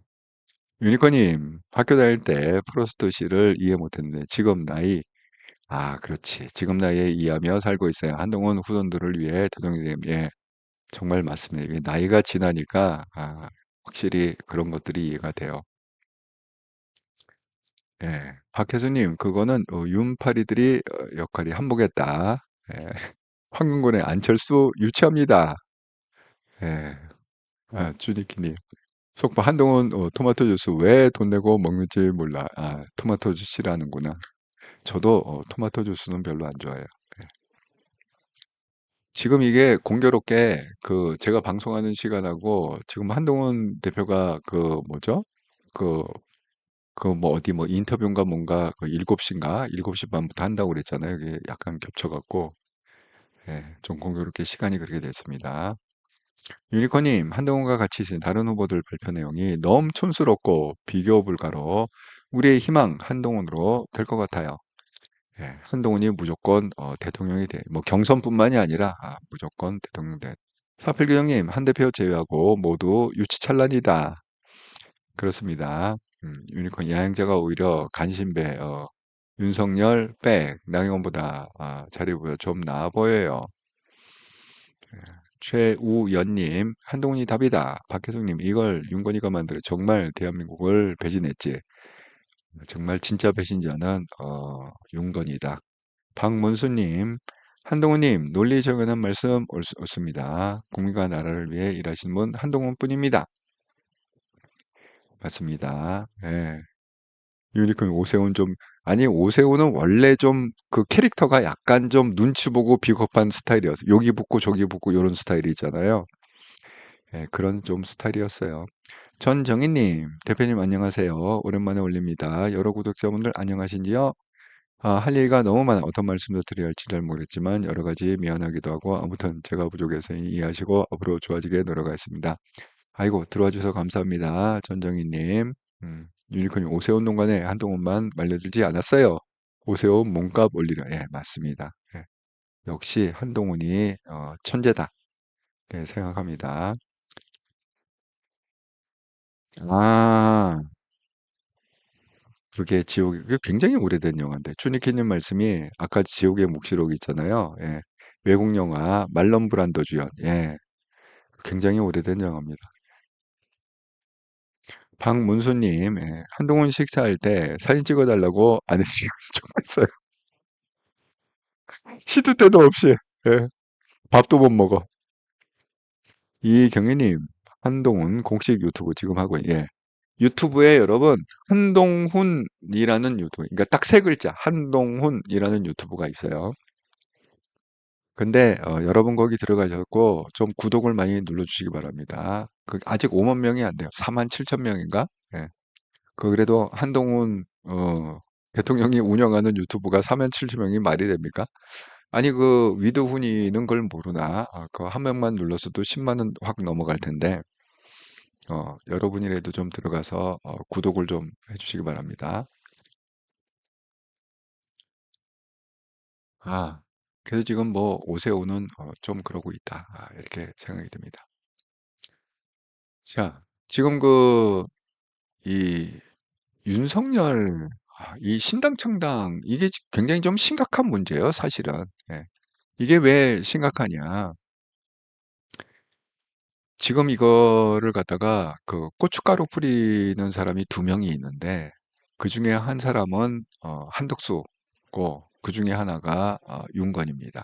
유니코님, 학교 다닐 때 프로스트시를 이해 못했는데 지금 나이 그렇지. 지금 나이에 이해하며 살고 있어요. 한동훈 후손들을 위해 대통령님, 예, 정말 맞습니다. 이게 나이가 지나니까 확실히 그런 것들이 이해가 돼요. 예, 박혜수님, 그거는 윤파리들이 역할이 한몫했다. 예, 황금군의 안철수 유치합니다. 예, 주니키님. 속보 한동훈 토마토 주스 왜 돈 내고 먹는지 몰라. 토마토 주스 싫어하는구나. 저도 토마토 주스는 별로 안 좋아해요. 예. 지금 이게 공교롭게 제가 방송하는 시간하고 지금 한동훈 대표가 뭐죠? 그 그 뭐 어디 뭐 인터뷰인가 뭔가 그 7시인가 7시 반부터 한다고 그랬잖아요. 이게 약간 겹쳐갖고 예, 좀 공교롭게 시간이 그렇게 됐습니다. 유니콘님, 한동훈과 같이 있은 다른 후보들 발표 내용이 너무 촌스럽고 비교 불가로 우리의 희망 한동훈으로 될 것 같아요. 예, 한동훈이 무조건 대통령이 돼. 뭐 경선뿐만이 아니라 무조건 대통령 돼. 사필규형님, 한 대표 제외하고 모두 유치찬란이다. 그렇습니다. 유니콘 야행자가 오히려 간신배, 윤석열 백, 나경원보다 자리보다 좀 나아 보여요. 최우연님, 한동훈이 답이다. 박혜숙님, 이걸 윤건이가 만들어 정말 대한민국을 배신했지. 정말 진짜 배신자는 윤건이다. 박문수님, 한동훈님, 논리 정연한 말씀 옳습니다. 국민과 나라를 위해 일하신 분 한동훈뿐입니다. 맞습니다. 예. 유니콘 오세훈 좀, 아니, 오세훈은 원래 좀 그 캐릭터가 약간 좀 눈치 보고 비겁한 스타일이었어요. 여기 붙고 저기 붙고 이런 스타일이 있잖아요. 예, 그런 좀 스타일이었어요. 전정희님, 대표님 안녕하세요. 오랜만에 올립니다. 여러 구독자분들 안녕하신지요? 할 얘기가 너무 많아. 어떤 말씀도 드려야 할지 잘 모르겠지만 여러 가지 미안하기도 하고 아무튼 제가 부족해서 이해하시고 앞으로 좋아지게 노력하겠습니다. 아이고 들어와 주셔서 감사합니다. 전정희님. 유니콘님 오세훈 농간에 한동훈만 말려들지 않았어요. 오세훈 몸값 올리려. 예, 맞습니다. 예, 역시 한동훈이 천재다. 예, 생각합니다. 아, 그게 굉장히 오래된 영화인데 추니키님 말씀이 아까 지옥의 묵시록 있잖아요. 예, 외국 영화 말론 브란도 주연. 예, 굉장히 오래된 영화입니다. 박문수님, 예, 한동훈 식사할 때 사진 찍어달라고 아내씨가 요청했어요. 시도 때도 없이. 예, 밥도 못 먹어. 이경희님, 한동훈 공식 유튜브 지금 하고, 예. 유튜브에 여러분, 한동훈이라는 유튜브, 그러니까 딱 세 글자, 한동훈이라는 유튜브가 있어요. 근데, 여러분 거기 들어가셨고, 좀 구독을 많이 눌러주시기 바랍니다. 아직 5만 명이 안 돼요. 4만 7천 명인가? 예. 그래도 한동훈, 대통령이 운영하는 유튜브가 4만 7천 명이 말이 됩니까? 아니, 그, 위드훈이는 걸 모르나? 그 한 명만 눌렀어도 10만 원 확 넘어갈 텐데, 여러분이라도 좀 들어가서 구독을 좀 해주시기 바랍니다. 아, 그래서 지금 뭐 오세훈은 좀 그러고 있다. 이렇게 생각이 듭니다. 자, 지금 이 윤석열, 이 신당 창당, 이게 굉장히 좀 심각한 문제예요, 사실은. 예. 이게 왜 심각하냐. 지금 이거를 갖다가 그 고춧가루 뿌리는 사람이 두 명이 있는데 그 중에 한 사람은 한덕수고 그 중에 하나가 윤건입니다.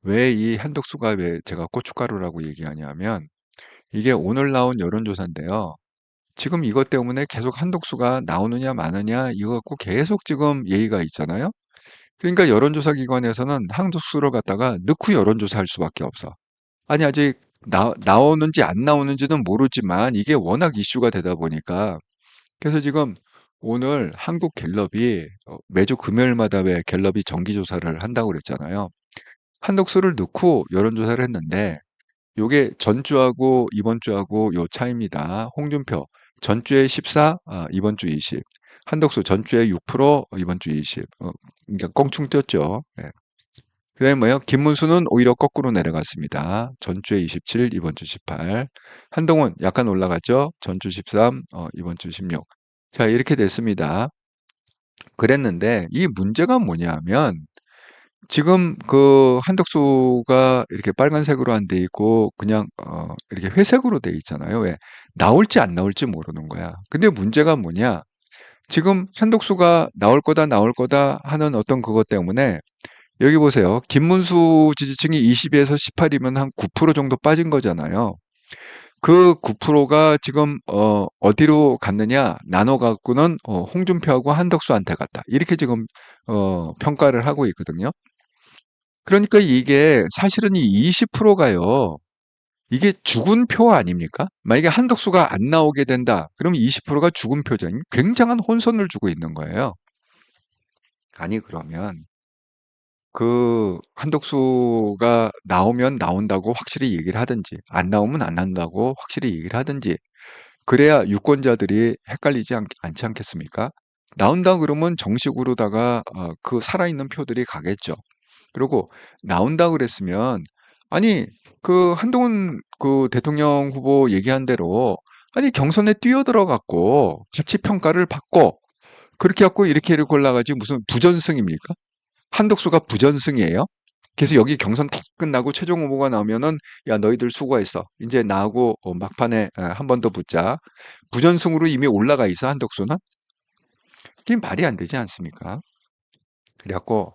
왜 이 한덕수가 왜 제가 고춧가루라고 얘기하냐면 이게 오늘 나온 여론조사인데요. 지금 이것 때문에 계속 한덕수가 나오느냐 마느냐 이거 갖고 계속 지금 얘기가 있잖아요. 그러니까 여론조사 기관에서는 한덕수를 갖다가 넣고 여론조사할 수밖에 없어. 아니 아직 나오는지 안 나오는지는 모르지만 이게 워낙 이슈가 되다 보니까 그래서 지금 오늘 한국 갤럽이 매주 금요일마다 왜 갤럽이 정기조사를 한다고 그랬잖아요. 한독수를 넣고 여론조사를 했는데 요게 전주하고 이번 주하고 요 차이입니다. 홍준표 전주에 14, 이번 주 20. 한덕수 전주에 6%, 이번 주 20. 그러니까 껑충 뛰었죠. 예. 그다음에 뭐요? 김문수는 오히려 거꾸로 내려갔습니다. 전주에 27, 이번 주 18. 한동훈 약간 올라갔죠? 전주 13, 이번 주 16. 자, 이렇게 됐습니다. 그랬는데 이 문제가 뭐냐면 지금 그 한덕수가 이렇게 빨간색으로 안 돼 있고 그냥 이렇게 회색으로 돼 있잖아요. 왜? 나올지 안 나올지 모르는 거야. 근데 문제가 뭐냐? 지금 한덕수가 나올 거다 하는 어떤 그것 때문에 여기 보세요. 김문수 지지층이 20에서 18이면 한 9% 정도 빠진 거잖아요. 그 9%가 지금 어디로 갔느냐 나눠 갖고는 홍준표하고 한덕수한테 갔다. 이렇게 지금 평가를 하고 있거든요. 그러니까 이게 사실은 이 20%가요. 이게 죽은 표 아닙니까? 만약에 한덕수가 안 나오게 된다. 그럼 20%가 죽은 표죠. 굉장한 혼선을 주고 있는 거예요. 아니, 그러면 그 한덕수가 나오면 나온다고 확실히 얘기를 하든지, 안 나오면 안 한다고 확실히 얘기를 하든지, 그래야 유권자들이 헷갈리지 않지 않겠습니까? 나온다 그러면 정식으로다가 그 살아있는 표들이 가겠죠. 그리고 나온다 그랬으면, 아니 그 한동훈 그 대통령 후보 얘기한 대로, 아니 경선에 뛰어들어갔고 같이 평가를 받고 그렇게 갖고 이렇게 올라가지 무슨 부전승입니까? 한덕수가 부전승이에요? 그래서 여기 경선 다 끝나고 최종 후보가 나오면은, 야 너희들 수고했어, 이제 나하고 막판에 한 번 더 붙자. 부전승으로 이미 올라가 있어 한덕수는. 그게 말이 안 되지 않습니까? 그래갖고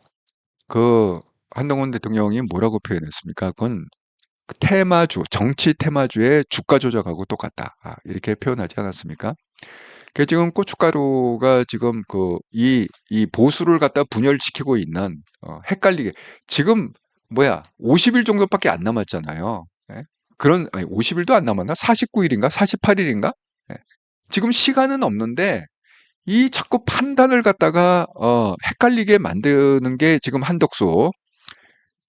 그 한동훈 대통령이 뭐라고 표현했습니까? 그건 그 테마주, 정치 테마주의 주가 조작하고 똑같다. 이렇게 표현하지 않았습니까? 그 지금 고춧가루가 지금 이 보수를 갖다 분열시키고 있는, 헷갈리게 지금 뭐야 50일 정도밖에 안 남았잖아요. 예? 아니 50일도 안 남았나? 49일인가? 48일인가? 지금 시간은 없는데 이 자꾸 판단을 갖다가 헷갈리게 만드는 게 지금 한덕수.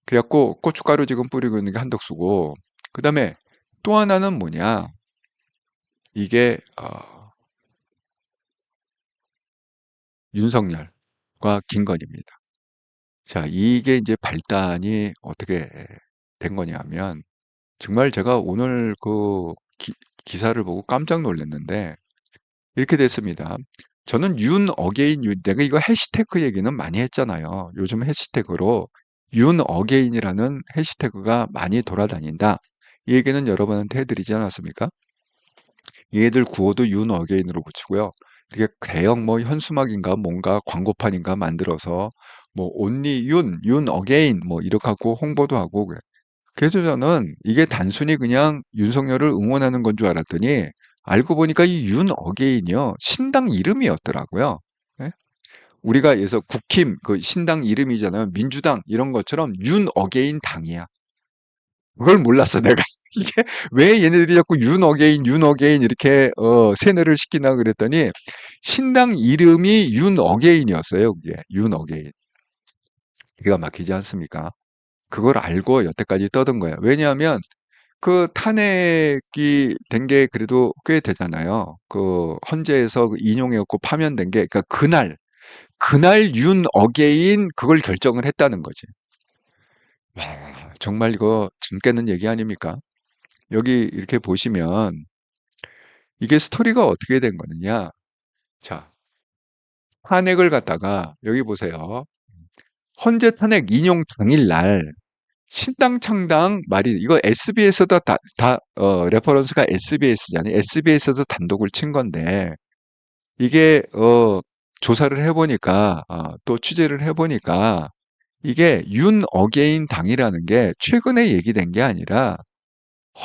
그래갖고 고춧가루 지금 뿌리고 있는 게 한덕수고, 그 다음에 또 하나는 뭐냐, 이게 윤석열과 김건희입니다. 자, 이게 이제 발단이 어떻게 된 거냐면, 정말 제가 오늘 그 기사를 보고 깜짝 놀랐는데 이렇게 됐습니다. 저는 어게인 내가 이거 해시태그 얘기는 많이 했잖아요. 요즘 해시태그로 어게인이라는 해시태그가 많이 돌아다닌다. 이 얘기는 여러분한테 해드리지 않았습니까? 얘들 구호도 어게인으로 붙이고요. 이렇게 대형 뭐 현수막인가 뭔가 광고판인가 만들어서 뭐 온리 어게인 뭐 이렇게 하고 홍보도 하고 그래. 그래서 저는 이게 단순히 그냥 윤석열을 응원하는 건 줄 알았더니, 알고 보니까 이 어게인이요, 신당 이름이었더라고요. 예? 우리가 예서 국힘 그 신당 이름이잖아요. 민주당 이런 것처럼 어게인 당이야. 그걸 몰랐어 내가. 이게 왜 얘네들이 자꾸 어게인 이렇게 세뇌를 시키나 그랬더니, 신당 이름이 어게인이었어요. 그게 어게인. 기가 막히지 않습니까? 그걸 알고 여태까지 떠든 거야. 왜냐하면 그 탄핵이 된 게 그래도 꽤 되잖아요. 그 헌재에서 인용해갖고 파면된 게, 그러니까 그날 어게인 그걸 결정을 했다는 거지. 와, 정말 이거 잠 깨는 얘기 아닙니까? 여기 이렇게 보시면 이게 스토리가 어떻게 된 거느냐. 자, 탄핵을 갖다가 여기 보세요. 헌재 탄핵 인용 당일날 신당 창당 말이, 이거 SBS도 레퍼런스가 SBS잖아요. SBS에서 단독을 친 건데, 이게 조사를 해보니까, 또 취재를 해보니까, 이게 어게인 당이라는 게 최근에 얘기된 게 아니라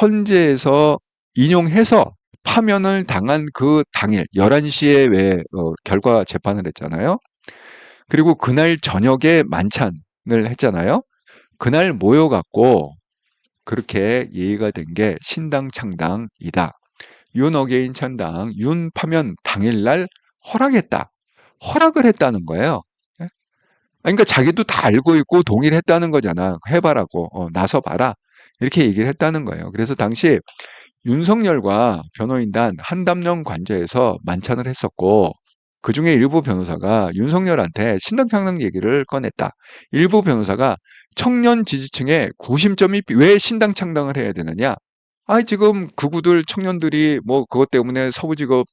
헌재에서 인용해서 파면을 당한 그 당일 11시에 왜 결과 재판을 했잖아요. 그리고 그날 저녁에 만찬을 했잖아요. 그날 모여갖고 그렇게 얘기가 된 게 신당 창당이다. 어게인 창당, 파면 당일날 허락을 했다는 거예요. 예? 그러니까 자기도 다 알고 있고 동의를 했다는 거잖아. 해봐라고, 나서봐라. 이렇게 얘기를 했다는 거예요. 그래서 당시 윤석열과 변호인단 한담령 관저에서 만찬을 했었고, 그 중에 일부 변호사가 윤석열한테 신당 창당 얘기를 꺼냈다. 일부 변호사가 청년 지지층의 구심점이 왜 신당 창당을 해야 되느냐? 지금 극우들 청년들이 뭐 그것 때문에 서부지법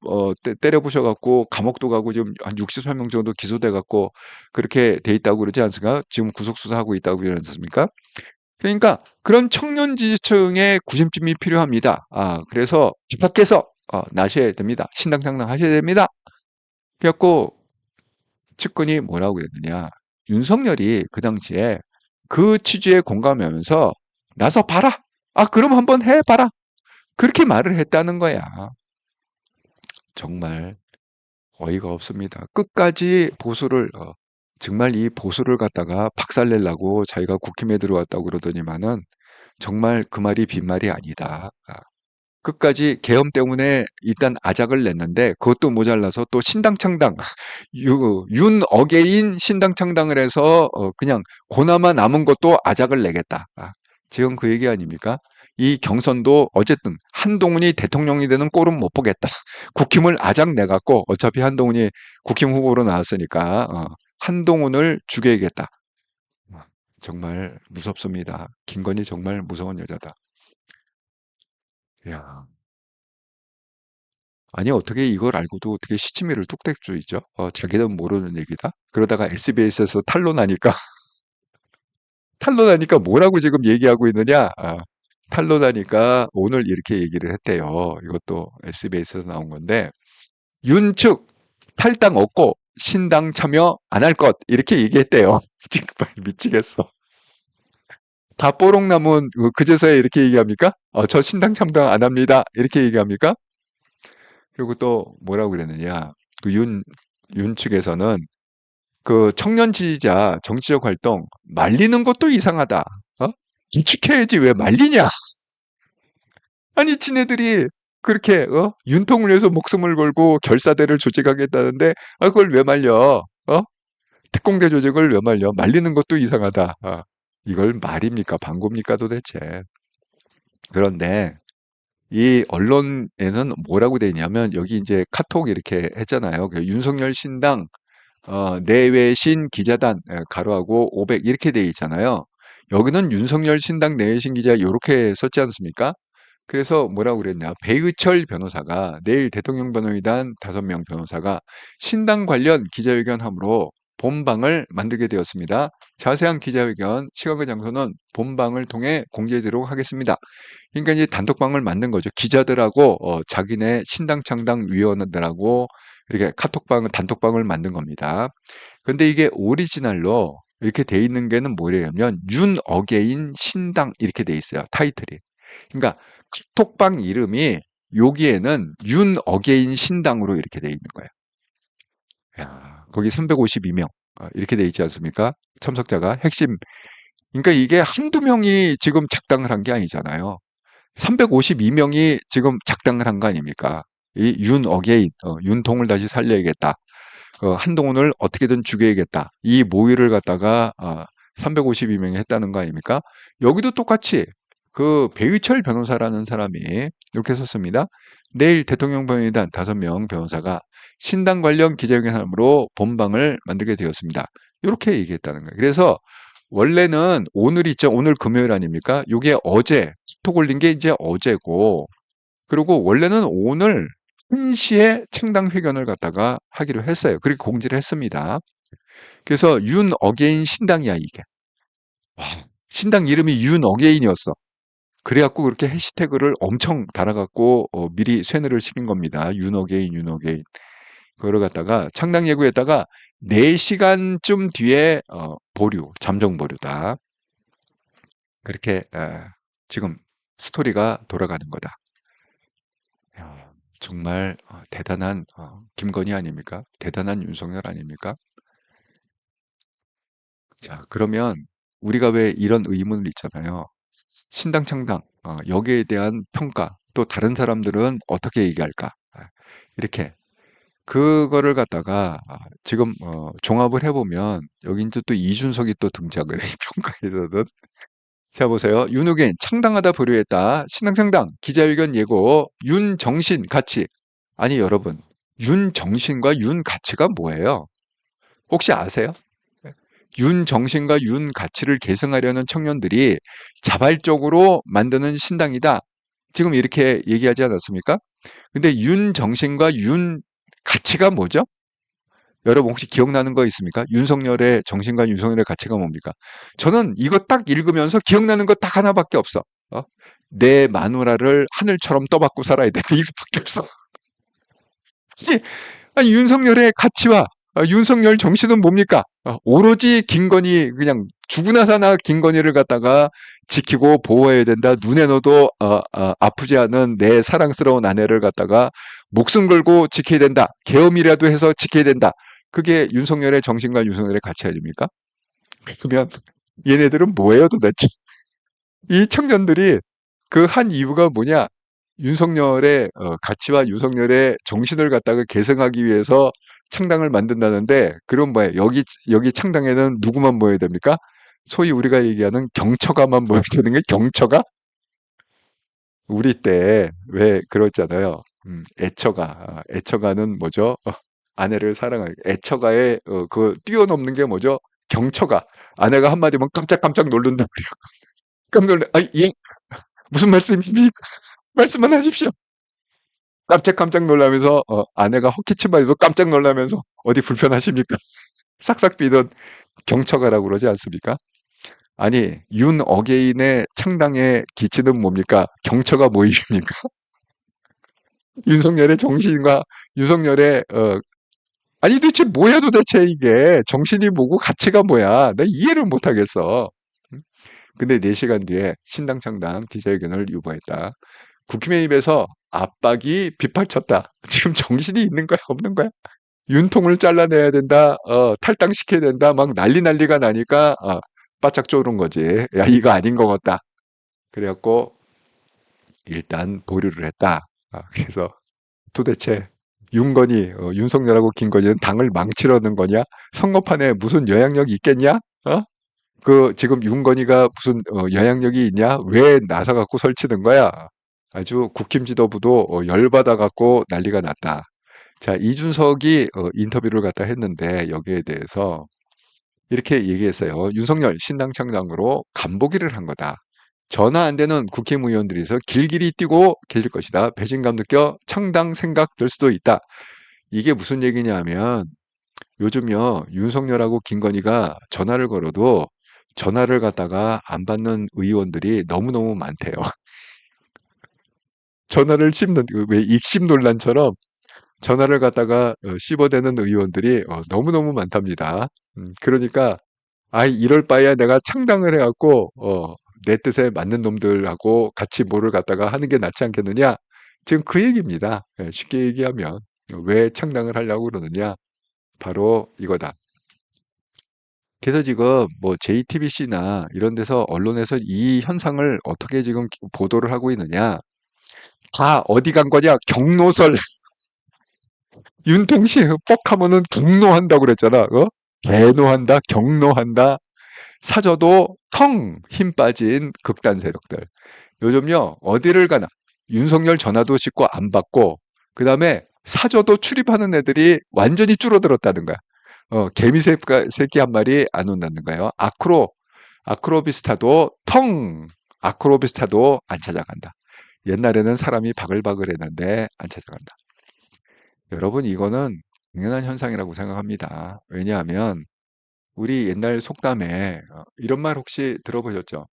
때려부셔갖고 감옥도 가고 지금 한 63명 정도 기소돼갖고 그렇게 돼 있다고 그러지 않습니까? 지금 구속수사하고 있다고 그러지 않습니까? 그러니까 그런 청년 지지층의 구심점이 필요합니다. 그래서 밖에서 나셔야 됩니다. 신당 창당하셔야 됩니다. 그래갖고 측근이 뭐라고 그랬느냐. 윤석열이 그 당시에 그 취지에 공감하면서 나서 봐라. 그럼 한번 해봐라. 그렇게 말을 했다는 거야. 정말 어이가 없습니다. 끝까지 보수를, 정말 이 보수를 갖다가 박살내려고 자기가 국힘에 들어왔다고 그러더니만은 정말 그 말이 빈말이 아니다. 끝까지 계엄 때문에 일단 아작을 냈는데 그것도 모자라서 또 신당창당 윤 어게인 신당창당을 해서 그냥 고나마 남은 것도 아작을 내겠다. 지금 그 얘기 아닙니까? 이 경선도 어쨌든 한동훈이 대통령이 되는 꼴은 못 보겠다. 국힘을 아작 내갖고 어차피 한동훈이 국힘 후보로 나왔으니까 한동훈을 죽여야겠다. 정말 무섭습니다. 김건희 정말 무서운 여자다. 야. 아니 어떻게 이걸 알고도 어떻게 시치미를 뚝딱 조이죠? 자기는 모르는 얘기다. 그러다가 SBS에서 탄론하니까 탄론하니까 뭐라고 지금 얘기하고 있느냐? 탄론하니까 오늘 이렇게 얘기를 했대요. 이것도 SBS에서 나온 건데 윤측 탈당 없고 신당 참여 안 할 것 이렇게 얘기했대요. 정말 미치겠어. 다 뽀록 남은 그제서야 이렇게 얘기합니까? 저 신당 참당 안 합니다. 이렇게 얘기합니까? 그리고 또 뭐라고 그랬느냐. 윤 측에서는 그 청년 지지자 정치적 활동 말리는 것도 이상하다. 규칙해야지 왜 말리냐? 아니 지네들이 그렇게 윤통을 위해서 목숨을 걸고 결사대를 조직하겠다는데 그걸 왜 말려? 특공대 조직을 왜 말려? 말리는 것도 이상하다. 이걸 말입니까? 방구입니까 도대체? 그런데 이 언론에는 뭐라고 돼 있냐면 여기 이제 카톡 이렇게 했잖아요. 그 윤석열 신당 내외신 기자단 가로하고 500 이렇게 돼 있잖아요. 여기는 윤석열 신당 내외신 기자 이렇게 썼지 않습니까? 그래서 뭐라고 그랬냐. 배의철 변호사가 내일 대통령 변호인단 5명 변호사가 신당 관련 기자회견함으로 본방을 만들게 되었습니다. 자세한 기자회견 시각과 장소는 본방을 통해 공개되도록 하겠습니다. 그러니까 이제 단톡방을 만든 거죠. 기자들하고 자기네 신당 창당 위원들하고 이렇게 단톡방을 만든 겁니다. 근데 이게 오리지널로 이렇게 돼 있는 게는 뭐냐면 윤 어게인 신당 이렇게 돼 있어요. 타이틀이. 그러니까 카톡방 이름이 여기에는 윤 어게인 신당으로 이렇게 돼 있는 거예요. 야, 거기 352명 이렇게 돼 있지 않습니까? 참석자가 핵심. 그러니까 이게 한두 명이 지금 작당을 한 게 아니잖아요. 352명이 지금 작당을 한 거 아닙니까? 이 윤 어게인, 윤통을 다시 살려야겠다. 한동훈을 어떻게든 죽여야겠다. 이 모의를 갖다가 352명이 했다는 거 아닙니까? 여기도 똑같이 그 배의철 변호사라는 사람이 이렇게 썼습니다. 내일 대통령 변호인단 5명 변호사가 신당 관련 기자회견함으로 본방을 만들게 되었습니다. 이렇게 얘기했다는 거예요. 그래서 원래는 오늘 있죠. 오늘 금요일 아닙니까? 이게 어제 톡 올린 게 이제 어제고 그리고 원래는 오늘 1시에 창당 회견을 갖다가 하기로 했어요. 그렇게 공지를 했습니다. 그래서 윤 어게인 신당이야 이게. 와, 신당 이름이 윤 어게인이었어. 그래갖고 그렇게 해시태그를 엄청 달아갖고 미리 쇠뇌를 시킨 겁니다. 윤 어게인, 윤 어게인. 그걸 갖다가 창당 예고에다가 4시간쯤 뒤에 보류, 잠정 보류다. 그렇게 지금 스토리가 돌아가는 거다. 야, 정말 대단한 김건희 아닙니까? 대단한 윤석열 아닙니까? 자, 그러면 우리가 왜 이런 의문을 있잖아요. 신당 창당 여기에 대한 평가 또 다른 사람들은 어떻게 얘기할까? 이렇게 그거를 갖다가 지금 종합을 해보면 여기 이제 또 이준석이 또 등장을 해 평가에서는 자 보세요. 윤호겐 창당하다 보류했다. 신당창당 기자회견 예고 윤정신 가치 아니 여러분 윤정신과 윤가치가 뭐예요? 혹시 아세요? 윤정신과 윤가치를 계승하려는 청년들이 자발적으로 만드는 신당이다. 지금 이렇게 얘기하지 않았습니까? 근데 윤정신과 윤가치가 뭐죠? 여러분 혹시 기억나는 거 있습니까? 윤석열의 정신과 윤석열의 가치가 뭡니까? 저는 이거 딱 읽으면서 기억나는 거 딱 하나밖에 없어. 내 마누라를 하늘처럼 떠받고 살아야 돼. 이거밖에 없어. 아니, 윤석열의 가치와 윤석열 정신은 뭡니까? 오로지 김건희 그냥 죽으나 사나 김건희를 갖다가 지키고 보호해야 된다. 눈에 넣어도 아프지 않은 내 사랑스러운 아내를 갖다가 목숨 걸고 지켜야 된다. 계엄이라도 해서 지켜야 된다. 그게 윤석열의 정신과 윤석열의 가치 아닙니까? 그러면 얘네들은 뭐예요 도대체? 이 청년들이 그 한 이유가 뭐냐? 윤석열의 가치와 윤석열의 정신을 갖다가 계승하기 위해서 창당을 만든다는데, 그럼 뭐예요? 여기 창당에는 누구만 모여야 됩니까? 소위 우리가 얘기하는 경처가만 모여야 되는 게 경처가? 우리 때 왜 그랬잖아요. 애처가는 뭐죠? 아내를 사랑하는 애처가에 그 뛰어넘는 게 뭐죠? 경처가. 아내가 한마디면 깜짝깜짝 놀란다. 깜짝 놀래. 아, 예, 무슨 말씀입니까? 말씀만 하십시오. 깜짝깜짝 놀라면서 아내가 헛기침만 해도 깜짝 놀라면서 어디 불편하십니까? 싹싹 비던 경처가라고 그러지 않습니까? 아니, 윤 어게인의 창당의 기치는 뭡니까? 경처가 모임입니까? 윤석열의 정신과 윤석열의 아니 도대체 뭐야 도대체 이게 정신이 뭐고 가치가 뭐야? 나 이해를 못 하겠어. 근데 4시간 뒤에 신당 창당 기자회견을 유보했다. 국힘의 입에서 압박이 빗발쳤다. 지금 정신이 있는 거야 없는 거야? 윤통을 잘라내야 된다. 탈당시켜야 된다. 막 난리가 나니까 바짝 쪼는 거지. 야 이거 아닌 것 같다. 그래갖고 일단 보류를 했다. 그래서 도대체 윤건이 윤석열하고 김건희는 당을 망치려는 거냐? 선거판에 무슨 영향력이 있겠냐? 그 지금 윤건희가 무슨 영향력이 있냐? 왜 나서 갖고 설치는 거야? 아주 국힘 지도부도 열받아 갖고 난리가 났다. 자, 이준석이 인터뷰를 갖다 했는데 여기에 대해서 이렇게 얘기했어요. 윤석열 신당 창당으로 간보기를 한 거다. 전화 안 되는 국힘 의원들이서 길길이 뛰고 계실 것이다. 배신감 느껴 창당 생각 들 수도 있다. 이게 무슨 얘기냐면 요즘요 윤석열하고 김건희가 전화를 걸어도 전화를 갖다가 안 받는 의원들이 너무너무 많대요. 전화를 씹는 왜 익심 논란처럼 전화를 갖다가 씹어대는 의원들이 너무너무 많답니다. 그러니까 이럴 바에야 내가 창당을 해갖고 내 뜻에 맞는 놈들하고 같이 뭐를 갖다가 하는 게 낫지 않겠느냐? 지금 그 얘기입니다. 쉽게 얘기하면 왜 창당을 하려고 그러느냐? 바로 이거다. 그래서 지금 뭐 JTBC나 이런 데서 언론에서 이 현상을 어떻게 지금 보도를 하고 있느냐? 다 어디 간 거냐? 경로설. 윤통시 뻑하면은 경로한다고 그랬잖아. 개노한다, 경로한다. 사저도 텅 힘 빠진 극단 세력들. 요즘요, 어디를 가나 윤석열 전화도 씻고 안 받고, 그 다음에 사저도 출입하는 애들이 완전히 줄어들었다는 거야. 개미 새끼 한 마리 안 온다는 거예요. 아크로비스타도 아크로비스타도 안 찾아간다. 옛날에는 사람이 바글바글 했는데 안 찾아간다. 여러분, 이거는 당연한 현상이라고 생각합니다. 왜냐하면 우리 옛날 속담에 이런 말 혹시 들어보셨죠?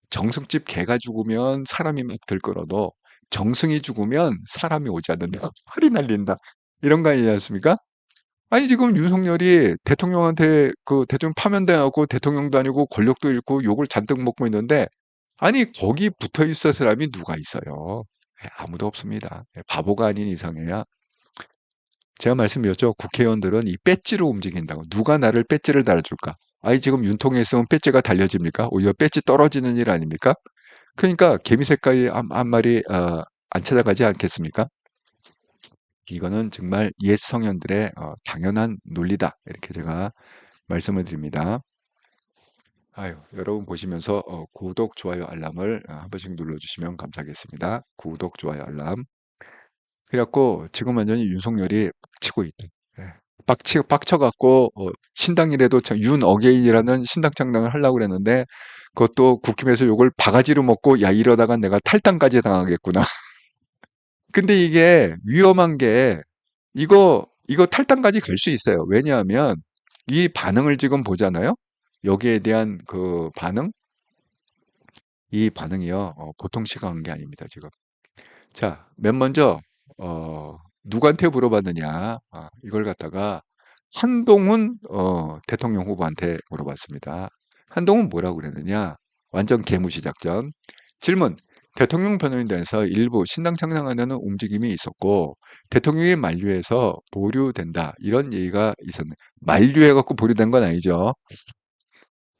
정승집 개가 죽으면 사람이 막 들끓어도 정승이 죽으면 사람이 오지 않는다. 팔이 날린다. 이런 거 아니지 않습니까? 아니 지금 윤석열이 대통령한테 그 대통령 파면당하고 대통령도 아니고 권력도 잃고 욕을 잔뜩 먹고 있는데 아니 거기 붙어 있을 사람이 누가 있어요? 아무도 없습니다. 바보가 아닌 이상해야 제가 말씀드렸죠. 국회의원들은 이 배지로 움직인다고. 누가 나를 배지를 달아줄까? 아니 지금 윤통에 있으면 배지가 달려집니까? 오히려 배지 떨어지는 일 아닙니까? 그러니까 개미 색깔이 한 마리 안 찾아가지 않겠습니까? 이거는 정말 옛 성현들의 당연한 논리다. 이렇게 제가 말씀을 드립니다. 아유, 여러분 보시면서 구독, 좋아요, 알람을 한 번씩 눌러주시면 감사하겠습니다. 구독, 좋아요, 알람. 그래갖고 지금 완전히 윤석열이 빡치고 있다. 예. 빡쳐갖고 신당이라도 윤 어게인이라는 신당 창당을 하려고 그랬는데 그것도 국힘에서 욕을 바가지로 먹고 야 이러다가 내가 탈당까지 당하겠구나. 근데 이게 위험한 게 이거 탈당까지 갈 수 있어요. 왜냐하면 이 반응을 지금 보잖아요. 여기에 대한 그 반응, 이 반응이요 보통 시각한 게 아닙니다. 지금. 자, 맨 먼저 누구한테 물어봤느냐? 이걸 갖다가 한동훈 대통령 후보한테 물어봤습니다. 한동훈 뭐라고 그랬느냐? 완전 개무시 작전. 질문. 대통령 변호인단에서 일부 신당 창당하려는 움직임이 있었고 대통령이 만류해서 보류된다. 이런 얘기가 있었네. 만류해갖고 보류된 건 아니죠.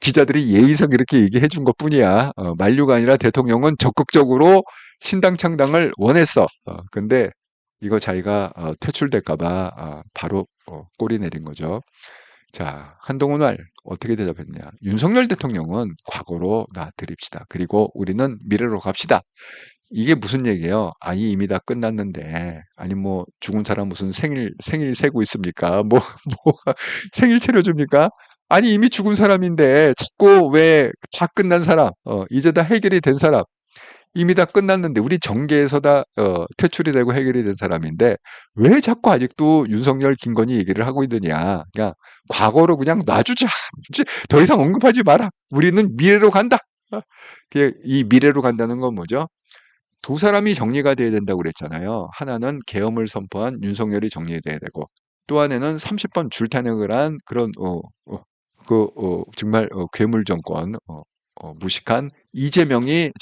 기자들이 예의상 이렇게 얘기해 준 것뿐이야. 만류가 아니라 대통령은 적극적으로 신당 창당을 원했어. 근데 이거 자기가 퇴출될까 봐 바로 꼬리 내린 거죠. 자, 한동훈 말 어떻게 대답했냐? 윤석열 대통령은 과거로 놔드립시다. 그리고 우리는 미래로 갑시다. 이게 무슨 얘기예요? 아니, 이미 다 끝났는데, 아니, 뭐, 죽은 사람 무슨 생일 세고 있습니까? 뭐, 생일 차려줍니까? 아니, 이미 죽은 사람인데, 자꾸 왜 다 끝난 사람, 이제 다 해결이 된 사람, 이미 다 끝났는데, 우리 정계에서 다, 퇴출이 되고 해결이 된 사람인데, 왜 자꾸 아직도 윤석열, 김건희 얘기를 하고 있느냐. 그냥, 과거로 그냥 놔주자. 더 이상 언급하지 마라. 우리는 미래로 간다. 이 미래로 간다는 건 뭐죠? 두 사람이 정리가 돼야 된다고 그랬잖아요. 하나는 계엄을 선포한 윤석열이 정리돼야 되고, 또 하나는 30번 줄타력을 한 그런 정말 괴물 정권, 무식한 이재명이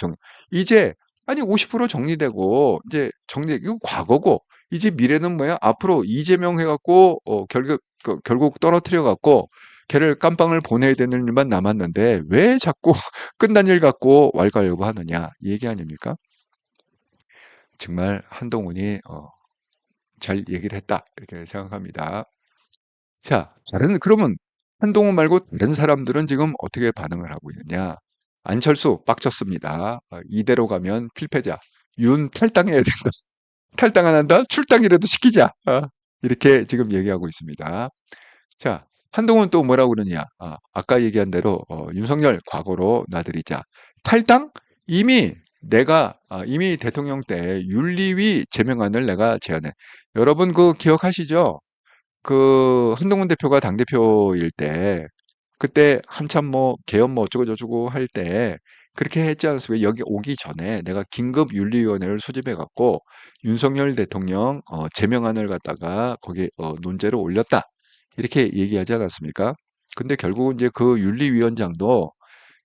이제 아니 50% 정리되고 이제 이거 과거고 이제 미래는 뭐야? 앞으로 이재명 해갖고 결국 떨어뜨려 갖고 걔를 깜빵을 보내야 되는 일만 남았는데 왜 자꾸 끝난 일 갖고 왈가왈부 하느냐 이 얘기 아닙니까? 정말 한동훈이 잘 얘기를 했다 이렇게 생각합니다. 자, 그러면 한동훈 말고 다른 사람들은 지금 어떻게 반응을 하고 있느냐? 안철수 빡쳤습니다. 이대로 가면 필패자. 윤 탈당해야 된다. 탈당 안 한다? 출당이라도 시키자. 이렇게 지금 얘기하고 있습니다. 자, 한동훈 또 뭐라고 그러냐? 아까 얘기한 대로 윤석열 과거로 놔드리자. 탈당? 이미 대통령 때 윤리위 제명안을 내가 제안해. 여러분 그 기억하시죠? 그 한동훈 대표가 당대표일 때 그때 한참 뭐 개헌 뭐 어쩌고 저쩌고 할 때 그렇게 했지 않습니까? 여기 오기 전에 내가 긴급 윤리위원회를 소집해 갖고 윤석열 대통령 제명안을 갖다가 거기에 논제로 올렸다. 이렇게 얘기하지 않았습니까? 근데 결국은 이제 그 윤리위원장도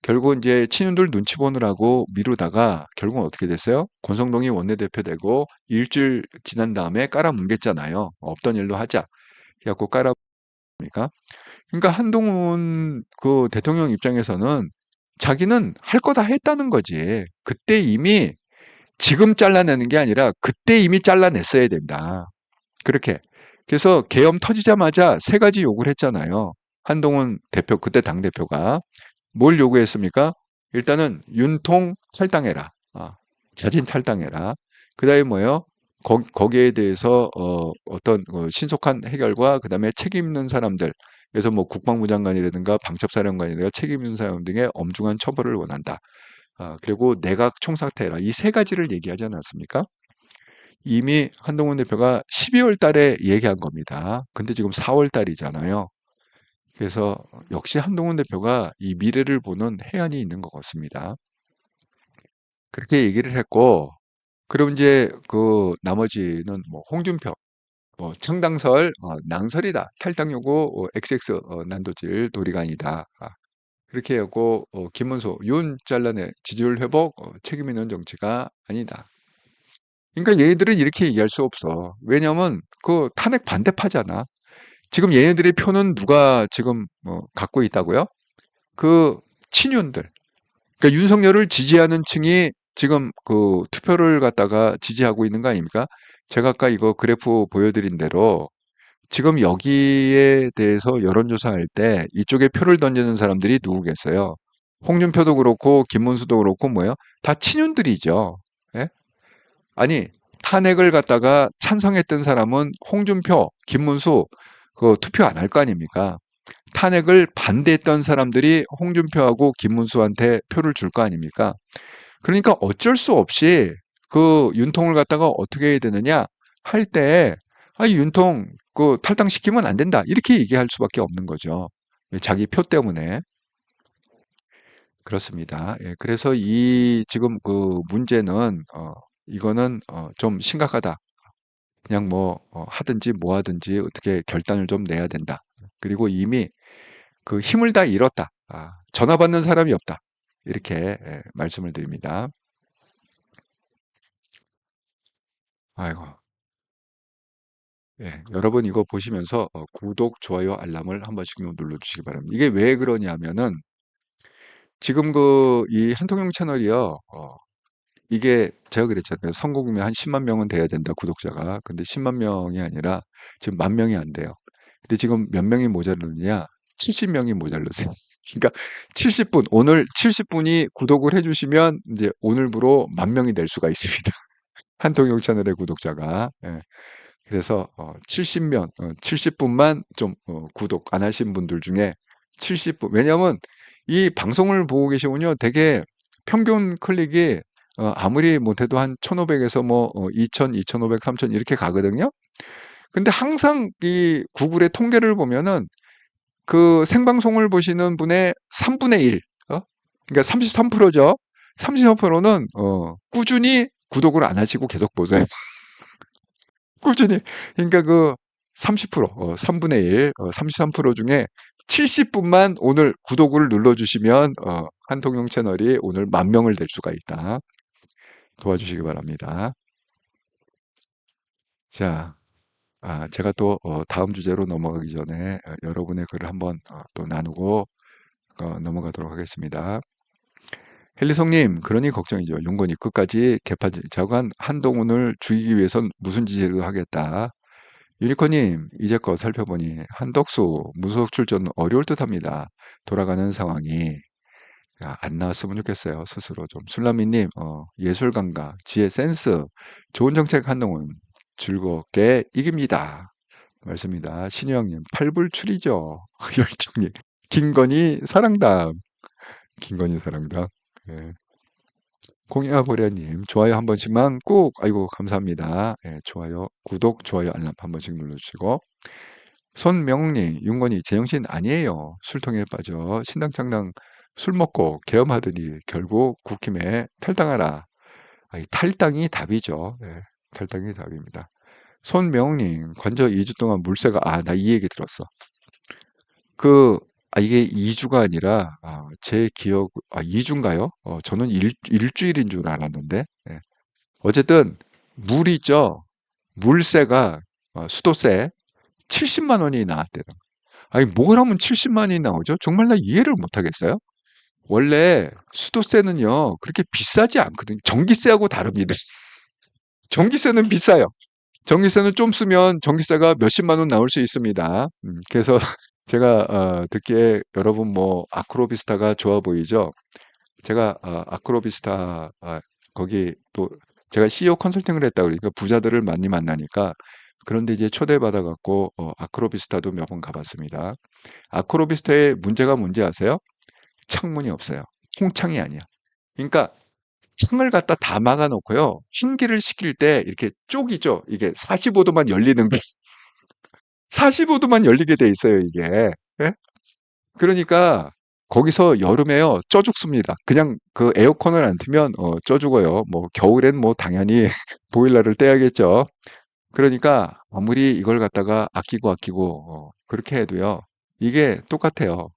결국은 이제 친윤들 눈치 보느라고 미루다가 결국은 어떻게 됐어요? 권성동이 원내대표 되고 일주일 지난 다음에 깔아뭉갰잖아요. 없던 일로 하자. 그래갖고 깔아뭉니까 그러니까 한동훈 그 대통령 입장에서는 자기는 할 거 다 했다는 거지. 그때 이미 지금 잘라내는 게 아니라 그때 이미 잘라냈어야 된다. 그렇게. 그래서 계엄 터지자마자 세 가지 요구를 했잖아요. 한동훈 대표, 그때 당대표가. 뭘 요구했습니까? 일단은 윤통 탈당해라. 자진 탈당해라. 그 다음에 뭐예요? 거기에 대해서 어떤 신속한 해결과 그 다음에 책임 있는 사람들, 그래서 뭐 국방부 장관이라든가 방첩사령관이라든가 책임 있는 사람 등의 엄중한 처벌을 원한다. 그리고 내각 총사퇴해라. 이 세 가지를 얘기하지 않았습니까? 이미 한동훈 대표가 12월 달에 얘기한 겁니다. 근데 지금 4월 달이잖아요. 그래서 역시 한동훈 대표가 이 미래를 보는 해안이 있는 것 같습니다. 그렇게 얘기를 했고, 그럼 이제 그 나머지는 뭐 홍준표, 뭐 창당설 낭설이다. 탈당 요구 XX 난도질 도리가 아니다. 그렇게 하고 김문수 윤 잘라내 지지율 회복 책임 있는 정치가 아니다. 그러니까 얘네들은 이렇게 얘기할 수 없어. 왜냐하면 그 탄핵 반대파잖아. 지금 얘네들의 표는 누가 지금 갖고 있다고요? 그 친윤들. 그러니까 윤석열을 지지하는 층이 지금 그 투표를 갖다가 지지하고 있는 거 아닙니까? 제가 아까 이거 그래프 보여드린 대로 지금 여기에 대해서 여론조사할 때 이쪽에 표를 던지는 사람들이 누구겠어요? 홍준표도 그렇고 김문수도 그렇고 뭐예요? 다 친윤들이죠. 예? 아니 탄핵을 갖다가 찬성했던 사람은 홍준표, 김문수 그 투표 안 할 거 아닙니까? 탄핵을 반대했던 사람들이 홍준표하고 김문수한테 표를 줄 거 아닙니까? 그러니까 어쩔 수 없이 그 윤통을 갖다가 어떻게 해야 되느냐 할 때, 윤통 그 탈당시키면 안 된다. 이렇게 얘기할 수밖에 없는 거죠. 자기 표 때문에. 그렇습니다. 예, 그래서 이 지금 그 문제는, 이거는 좀 심각하다. 그냥 뭐 하든지 뭐 하든지 어떻게 결단을 좀 내야 된다. 그리고 이미 그 힘을 다 잃었다. 전화 받는 사람이 없다. 이렇게 말씀을 드립니다. 아이고. 예, 여러분 이거 보시면서 구독, 좋아요, 알람을 한 번씩 눌러주시기 바랍니다. 이게 왜 그러냐면은 지금 이 한통용 채널이요. 이게 제가 그랬잖아요. 선거구매 한 10만 명은 돼야 된다, 구독자가. 근데 10만 명이 아니라 지금 10,000명이 안 돼요. 근데 지금 몇 명이 모자르느냐? 70명이 모자르세요. 그러니까 70분, 오늘 70분이 구독을 해주시면 이제 오늘부로 10,000명이 될 수가 있습니다. 한통용 채널의 구독자가. 예. 그래서 70명, 70분만 좀 구독 안 하신 분들 중에 70분. 왜냐하면 이 방송을 보고 계시면요, 되게 평균 클릭이 아무리 못해도 한 1,500에서 뭐 2,000, 2,500, 3,000 이렇게 가거든요. 근데 항상 이 구글의 통계를 보면은 그 생방송을 보시는 분의 3분의 1, 그러니까 33%죠. 33%는 꾸준히 구독을 안 하시고 계속 보세요. 꾸준히. 그러니까 그 30%, 3분의 1, 33% 중에 70분만 오늘 구독을 눌러주시면 한통용 채널이 오늘 10,000명을 될 수가 있다. 도와주시기 바랍니다. 자, 제가 또 다음 주제로 넘어가기 전에 여러분의 글을 한번 또 나누고 넘어가도록 하겠습니다. 헬리송님, 그러니 걱정이죠. 용건이 끝까지 개파자관 한동훈을 죽이기 위해선 무슨 짓이라도 하겠다. 유니콘님, 이제껏 살펴보니 한덕수 무소속 출전 어려울 듯합니다. 돌아가는 상황이 안 나왔으면 좋겠어요. 스스로 좀. 술라미님, 예술 감각, 지혜 센스, 좋은 정책 한동훈 즐겁게 이깁니다. 말씀입니다. 신유영님, 팔불출이죠. 열정님, 김건희 사랑담. 김건희 사랑담. 예. 공야보려님, 좋아요 한 번씩만 꼭, 아이고, 감사합니다. 예, 좋아요, 구독, 좋아요, 알람 한 번씩 눌러주시고. 손명리, 윤건이 제정신 아니에요. 술통에 빠져 신당창당 술 먹고 계엄하더니 결국 국힘에 탈당하라. 이 탈당이 답이죠. 예, 탈당이 답입니다. 손명님, 관저 2주 동안 물세가, 나 이 얘기 들었어. 이게 2주가 아니라, 제 기억, 2주인가요? 저는 일주일인 줄 알았는데, 예. 어쨌든, 물이죠. 물세가, 수도세 70만 원이 나왔대요. 아니, 뭘 하면 70만 원이 나오죠? 정말 나 이해를 못 하겠어요? 원래 수도세는요, 그렇게 비싸지 않거든요. 전기세하고 다릅니다. 전기세는 비싸요. 전기세는 좀 쓰면 전기세가 몇십만 원 나올 수 있습니다. 그래서 제가 듣기에 여러분 뭐 아크로비스타가 좋아 보이죠? 제가 아크로비스타 거기 또 제가 CEO 컨설팅을 했다 그러니까 부자들을 많이 만나니까 그런데 이제 초대받아 갖고 아크로비스타도 몇 번 가봤습니다. 아크로비스타의 문제가 뭔지 아세요? 창문이 없어요. 통창이 아니야. 그러니까 창을 갖다 다 막아 놓고요. 환기를 시킬 때 이렇게 쪽이죠. 이게 45도만 열리는 거. 45도만 열리게 돼 있어요, 이게. 예? 그러니까 거기서 여름에요. 쪄 죽습니다. 그냥 그 에어컨을 안 틀면 쪄 죽어요. 뭐 겨울엔 뭐 당연히 보일러를 떼야겠죠. 그러니까 아무리 이걸 갖다가 아끼고 그렇게 해도요. 이게 똑같아요.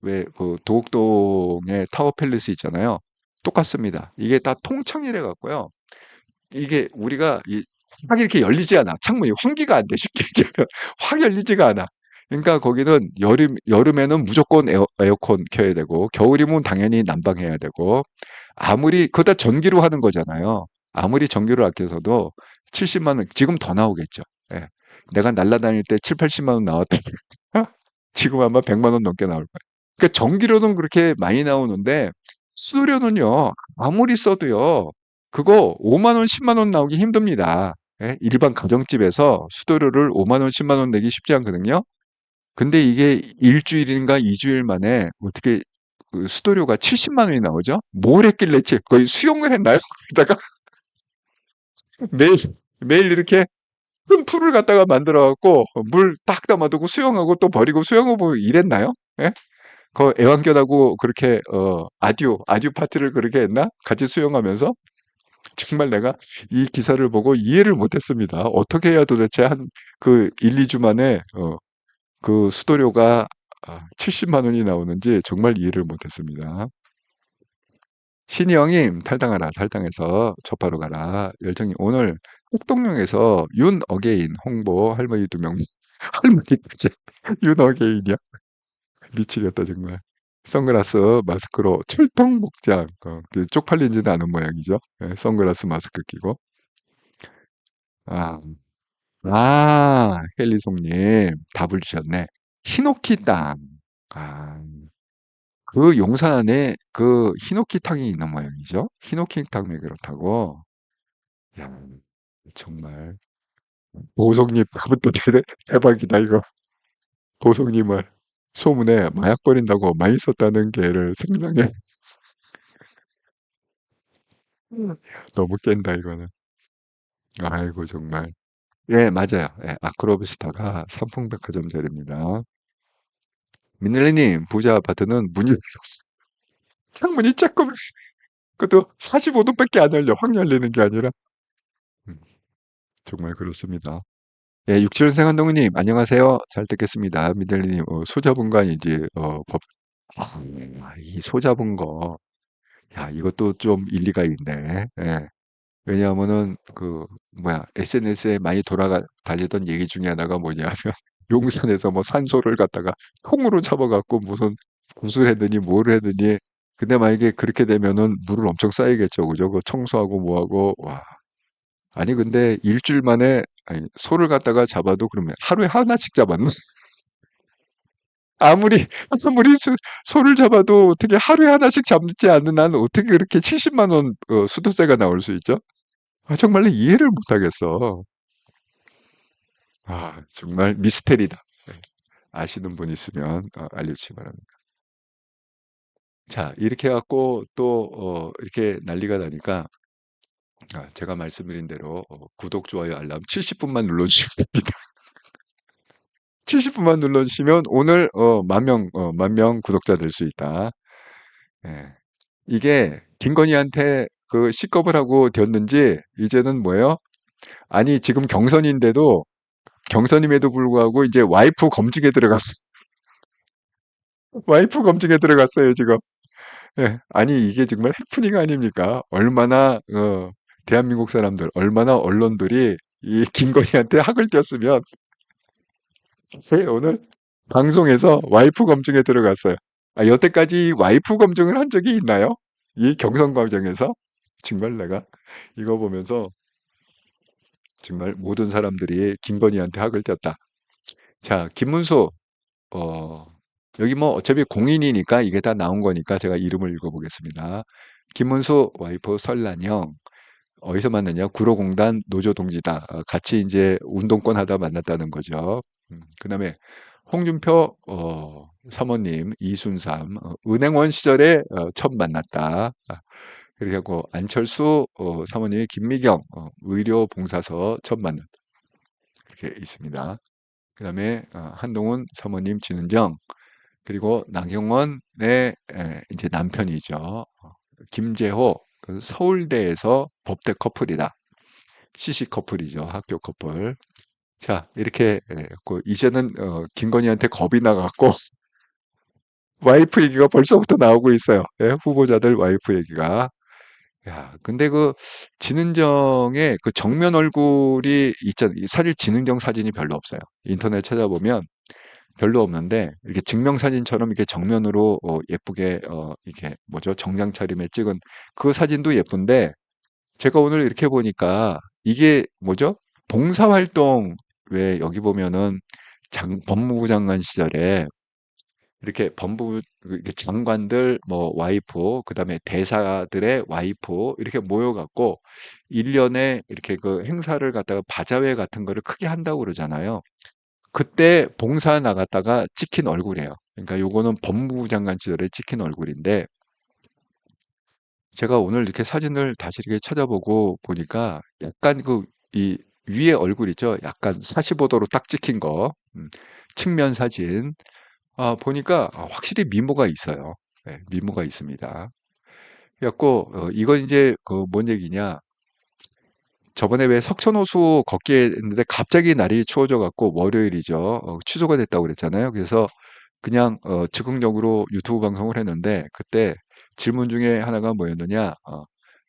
왜 도곡동에 타워 팰리스 있잖아요. 똑같습니다. 이게 다 통창이래 갖고요. 이게 우리가 확 이렇게 열리지 않아. 창문이 환기가 안 돼. 쉽게 얘기하면 확 열리지가 않아. 그러니까 거기는 여름에는 무조건 에어컨 켜야 되고 겨울이면 당연히 난방해야 되고 그거 다 전기로 하는 거잖아요. 아무리 전기를 아껴서도 70만 원 지금 더 나오겠죠. 예. 내가 날라다닐 때 7, 80만 원 나왔던 지금 아마 100만 원 넘게 나올 거예요. 그러니까 전기료는 그렇게 많이 나오는데 수도료는요. 아무리 써도요. 그거 5만 원, 10만 원 나오기 힘듭니다. 예? 일반 가정집에서 수도료를 5만 원, 10만 원 내기 쉽지 않거든요. 근데 이게 일주일인가 2주일 만에 어떻게 그 수도료가 70만 원이 나오죠? 뭘 했길래 거의 수영을 했나요? 그러다가 매일 매일 이렇게 큰 풀을 갖다가 만들어 갖고 물 딱 담아두고 수영하고 또 버리고 수영하고 이랬나요? 예? 그 애완견하고 그렇게 아듀 파티를 그렇게 했나? 같이 수영하면서 정말 내가 이 기사를 보고 이해를 못했습니다. 어떻게 해야 도대체 한 1, 2주 만에 그 수도료가 70만 원이 나오는지 정말 이해를 못했습니다. 신희영님 탈당하라. 탈당해서 접하러 가라. 열정님 오늘 폭동령에서 윤 어게인 홍보 할머니 2명 할머니까지 윤 어게인이야. 미치겠다 정말. 선글라스 마스크로 철통 목장, 쪽팔리지는 않은 모양이죠. 예, 선글라스 마스크 끼고. 아, 헬리송님 답을 주셨네. 히노키 땅. 아, 그 용산 안에 그 히노키 탕이 있는 모양이죠. 히노키 탕이 그렇다고. 야, 정말 보성님 답은 또 대박이다 이거. 보성님을 소문에 마약 버린다고 많이 썼다는 게를 상상해. 너무 깬다 이거는. 아이고 정말. 예, 맞아요. 예, 아크로비스타가 삼풍백화점짜리입니다. 민들레님 부자 아파트는 문이 없어. 창문이 조금 그것도 45도밖에 안 열려. 확 열리는 게 아니라. 음, 정말 그렇습니다. 예, 67년생 한동훈님 안녕하세요. 잘 듣겠습니다. 민들레님 소자본관이지 이 소자본 거. 야, 이것도 좀 일리가 있네. 예. 왜냐하면은 그 뭐야 SNS에 많이 다니던 얘기 중에 하나가 뭐냐면 용산에서 뭐 산소를 갖다가 통으로 잡아갖고 무슨 구슬했더니 뭐를 했더니 근데 만약에 그렇게 되면은 물을 엄청 쌓이겠죠, 그죠? 그 청소하고 뭐하고 와 아니 근데 일주일 만에 아니, 소를 갖다가 잡아도 그러면 하루에 하나씩 잡았나? 아무리 소를 잡아도 어떻게 하루에 하나씩 잡지 않는 한 어떻게 그렇게 70만 원 수도세가 나올 수 있죠? 정말로 이해를 못하겠어. 정말 미스테리다. 네. 아시는 분 있으면 알려주시기 바랍니다. 자, 이렇게 해갖고 또 이렇게 난리가 나니까 제가 말씀드린 대로 구독, 좋아요, 알람 70분만 눌러주시면 됩니다. 70분만 눌러주시면 오늘 만 명 구독자 될 수 있다. 예. 이게 김건희한테 그 C컵을 하고 되었는지 이제는 뭐예요? 아니 지금 경선임에도 불구하고 이제 와이프 검증에 들어갔어. 와이프 검증에 들어갔어요, 지금. 예. 아니, 이게 정말 해프닝 아닙니까? 얼마나, 대한민국 사람들, 얼마나 언론들이 이 김건희한테 학을 띄었으면, 오늘 방송에서 와이프 검증에 들어갔어요. 여태까지 와이프 검증을 한 적이 있나요? 이 경선 과정에서? 정말 내가 이거 보면서 정말 모든 사람들이 김건희한테 학을 띄었다. 자, 김문수, 어, 여기 뭐 어차피 공인이니까 이게 다 나온 거니까 제가 이름을 읽어보겠습니다. 김문수 와이프 설란영 어디서 만났냐? 구로공단 노조동지다. 같이 이제 운동권 하다 만났다는 거죠. 그다음에 홍준표 사모님 이순삼 은행원 시절에 처음 만났다. 그렇게 하고 안철수 사모님 김미경 의료봉사서 처음 만났다. 이렇게 있습니다. 그다음에 한동훈 사모님 진은정 그리고 나경원의 이제 남편이죠. 김재호 그 서울대에서 법대 커플이다. CC 커플이죠. 학교 커플. 자 이렇게 이제는 김건희한테 겁이 나갖고 와이프 얘기가 벌써부터 나오고 있어요. 예, 후보자들 와이프 얘기가. 야, 근데 그 진은정의 그 정면 얼굴이 있잖아요. 사실 진은정 사진이 별로 없어요. 인터넷 찾아보면 별로 없는데 이렇게 증명사진처럼 이렇게 정면으로 예쁘게 이렇게 뭐죠? 정장 차림에 찍은 그 사진도 예쁜데 제가 오늘 이렇게 보니까 이게 뭐죠? 봉사활동 왜 여기 보면은 법무부 장관 시절에 이렇게 이렇게 장관들 뭐 와이프 그다음에 대사들의 와이프 이렇게 모여갖고 1년에 이렇게 그 행사를 갖다가 바자회 같은 거를 크게 한다고 그러잖아요. 그때 봉사 나갔다가 찍힌 얼굴이에요. 그러니까 요거는 법무부 장관 시절에 찍힌 얼굴인데 제가 오늘 이렇게 사진을 다시 이렇게 찾아보고 보니까 약간 그 이 위에 얼굴 있죠? 약간 45도로 딱 찍힌 거 측면 사진 보니까 확실히 미모가 있어요. 네, 미모가 있습니다. 그래갖고 이건 이제 그 뭔 얘기냐? 저번에 왜 석촌호수 걷기 했는데 갑자기 날이 추워져 갖고 월요일이죠. 취소가 됐다고 그랬잖아요. 그래서 그냥 즉흥적으로 유튜브 방송을 했는데 그때 질문 중에 하나가 뭐였느냐?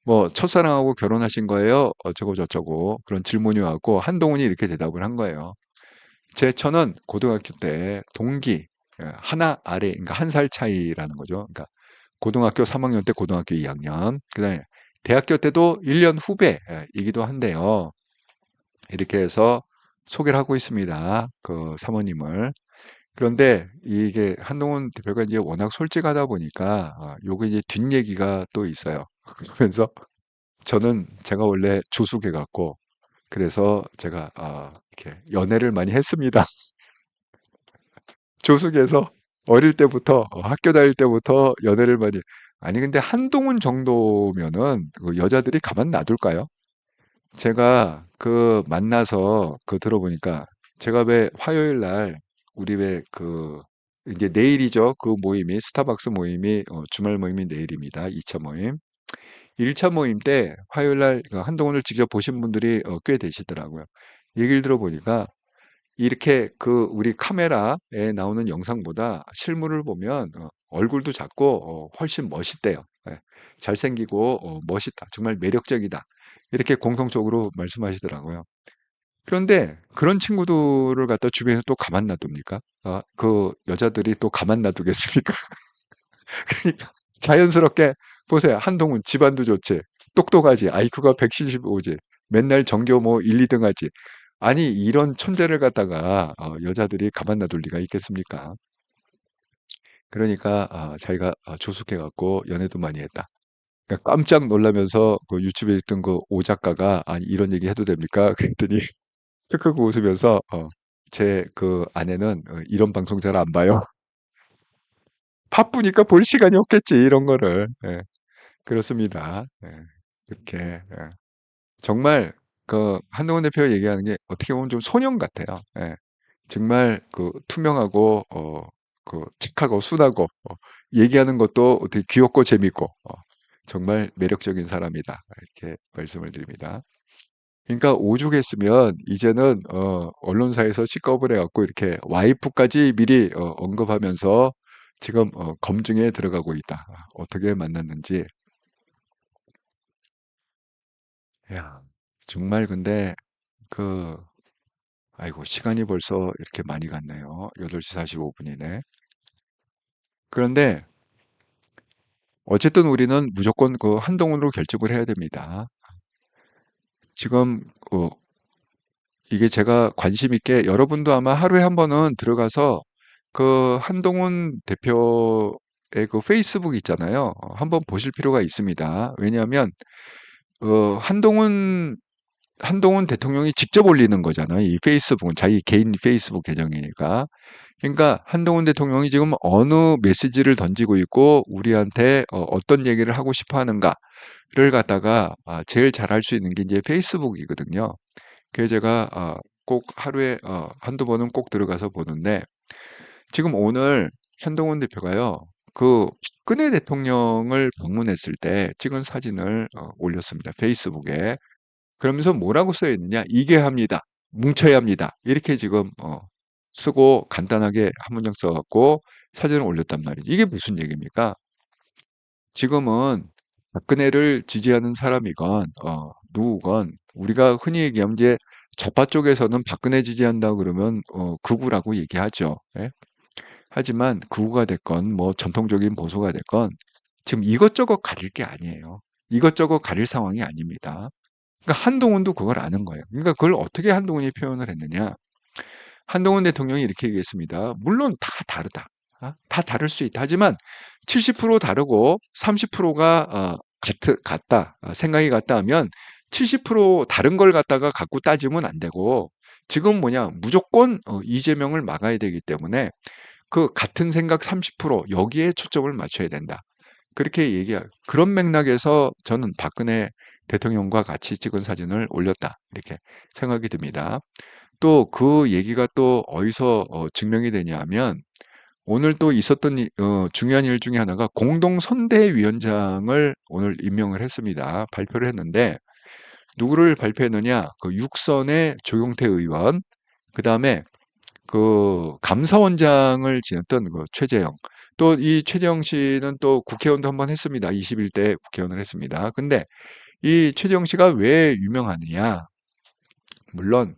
뭐 첫사랑하고 결혼하신 거예요? 어쩌고 저쩌고 그런 질문이 왔고 한동훈이 이렇게 대답을 한 거예요. 제 처는 고등학교 때 동기 하나 아래, 그러니까 한 살 차이라는 거죠. 그러니까 고등학교 3학년 때 고등학교 2학년, 그다음에 대학교 때도 1년 후배이기도 한데요. 이렇게 해서 소개를 하고 있습니다. 그 사모님을. 그런데 이게 한동훈 대표가 이제 워낙 솔직하다 보니까 요게 이제 뒷얘기가 또 있어요. 그러면서 저는 제가 원래 조숙해 갖고 그래서 제가 이렇게 연애를 많이 했습니다. 조숙해서 어릴 때부터 학교 다닐 때부터 연애를 많이 아니 근데 한동훈 정도면은 그 여자들이 가만 놔둘까요? 제가 그 만나서 그 들어보니까 제가 왜 화요일 날 우리 왜 그 이제 내일이죠. 그 모임이 스타벅스 모임이 주말 모임이 내일입니다. 2차 모임. 1차 모임 때 화요일 날그 한동훈을 직접 보신 분들이 꽤 되시더라고요. 얘기를 들어보니까 이렇게 그 우리 카메라에 나오는 영상보다 실물을 보면 얼굴도 작고 훨씬 멋있대요. 예. 잘생기고 멋있다. 정말 매력적이다. 이렇게 공통적으로 말씀하시더라고요. 그런데 그런 친구들을 갖다 주변에서 또 가만 놔둡니까? 그 여자들이 또 가만 놔두겠습니까? 그러니까 자연스럽게 보세요. 한동훈 집안도 좋지. 똑똑하지. IQ가 175지. 맨날 전교 뭐 1, 2등 하지. 아니 이런 천재를 갖다가 여자들이 가만 놔둘 리가 있겠습니까? 그러니까 자기가 조숙해 갖고 연애도 많이 했다. 그러니까 깜짝 놀라면서 그 유튜브에 있던 그 오 작가가 아니 이런 얘기 해도 됩니까? 그랬더니 크크크 웃으면서 제 그 아내는 이런 방송 잘 안 봐요. 바쁘니까 볼 시간이 없겠지 이런 거를. 예, 그렇습니다. 예, 그렇게 정말 그 한동훈 대표가 얘기하는 게 어떻게 보면 좀 소년 같아요. 예. 정말 그 투명하고 그 착하고 순하고 얘기하는 것도 되게 귀엽고 재밌고 정말 매력적인 사람이다. 이렇게 말씀을 드립니다. 그러니까 오죽했으면 이제는 언론사에서 식겁을 해갖고 이렇게 와이프까지 미리 언급하면서 지금 검증에 들어가고 있다. 어떻게 만났는지. 야, 정말 근데 그 아이고 시간이 벌써 이렇게 많이 갔네요. 8시 45분이네. 그런데 어쨌든 우리는 무조건 그 한동훈으로 결정을 해야 됩니다. 지금 이게 제가 관심 있게 여러분도 아마 하루에 한 번은 들어가서 그 한동훈 대표의 그 페이스북 있잖아요. 한번 보실 필요가 있습니다. 왜냐하면 한동훈 대통령이 직접 올리는 거잖아요. 이 페이스북은 자기 개인 페이스북 계정이니까. 그러니까 한동훈 대통령이 지금 어느 메시지를 던지고 있고 우리한테 어떤 얘기를 하고 싶어 하는가를 갖다가 제일 잘할 수 있는 게 이제 페이스북이거든요. 그래서 제가 꼭 하루에 한두 번은 꼭 들어가서 보는데 지금 오늘 한동훈 대표가요. 그 박근혜 대통령을 방문했을 때 찍은 사진을 올렸습니다. 페이스북에. 그러면서 뭐라고 써 있느냐? 이게 합니다. 뭉쳐야 합니다. 이렇게 지금 쓰고 간단하게 한 문장 써갖고 사진을 올렸단 말이죠. 이게 무슨 얘기입니까? 지금은 박근혜를 지지하는 사람이건 누구건 우리가 흔히 얘기하면 이제 좌파 쪽에서는 박근혜 지지한다 그러면 극우라고 얘기하죠. 예? 하지만 극우가 됐건 뭐 전통적인 보수가 됐건 지금 이것저것 가릴 게 아니에요. 이것저것 가릴 상황이 아닙니다. 그러니까 한동훈도 그걸 아는 거예요. 그러니까 그걸 어떻게 한동훈이 표현을 했느냐? 한동훈 대통령이 이렇게 얘기했습니다. 물론 다 다르다. 다 다를 수 있다. 하지만 70% 다르고 30%가 같다. 생각이 같다 하면 70% 다른 걸 갖다가 갖고 따지면 안 되고 지금 뭐냐 무조건 이재명을 막아야 되기 때문에 그 같은 생각 30% 여기에 초점을 맞춰야 된다. 그렇게 얘기할 그런 맥락에서 저는 박근혜 대통령과 같이 찍은 사진을 올렸다. 이렇게 생각이 듭니다. 또 그 얘기가 또 어디서 증명이 되냐면 오늘 또 있었던 중요한 일 중에 하나가 공동선대위원장을 오늘 임명을 했습니다. 발표를 했는데 누구를 발표했느냐? 그 육선의 조용태 의원, 그 다음에 그 감사원장을 지냈던 그 최재형. 또 이 최재형 씨는 또 국회의원도 한번 했습니다. 21대 국회의원을 했습니다. 근데 이 최재형 씨가 왜 유명하느냐? 물론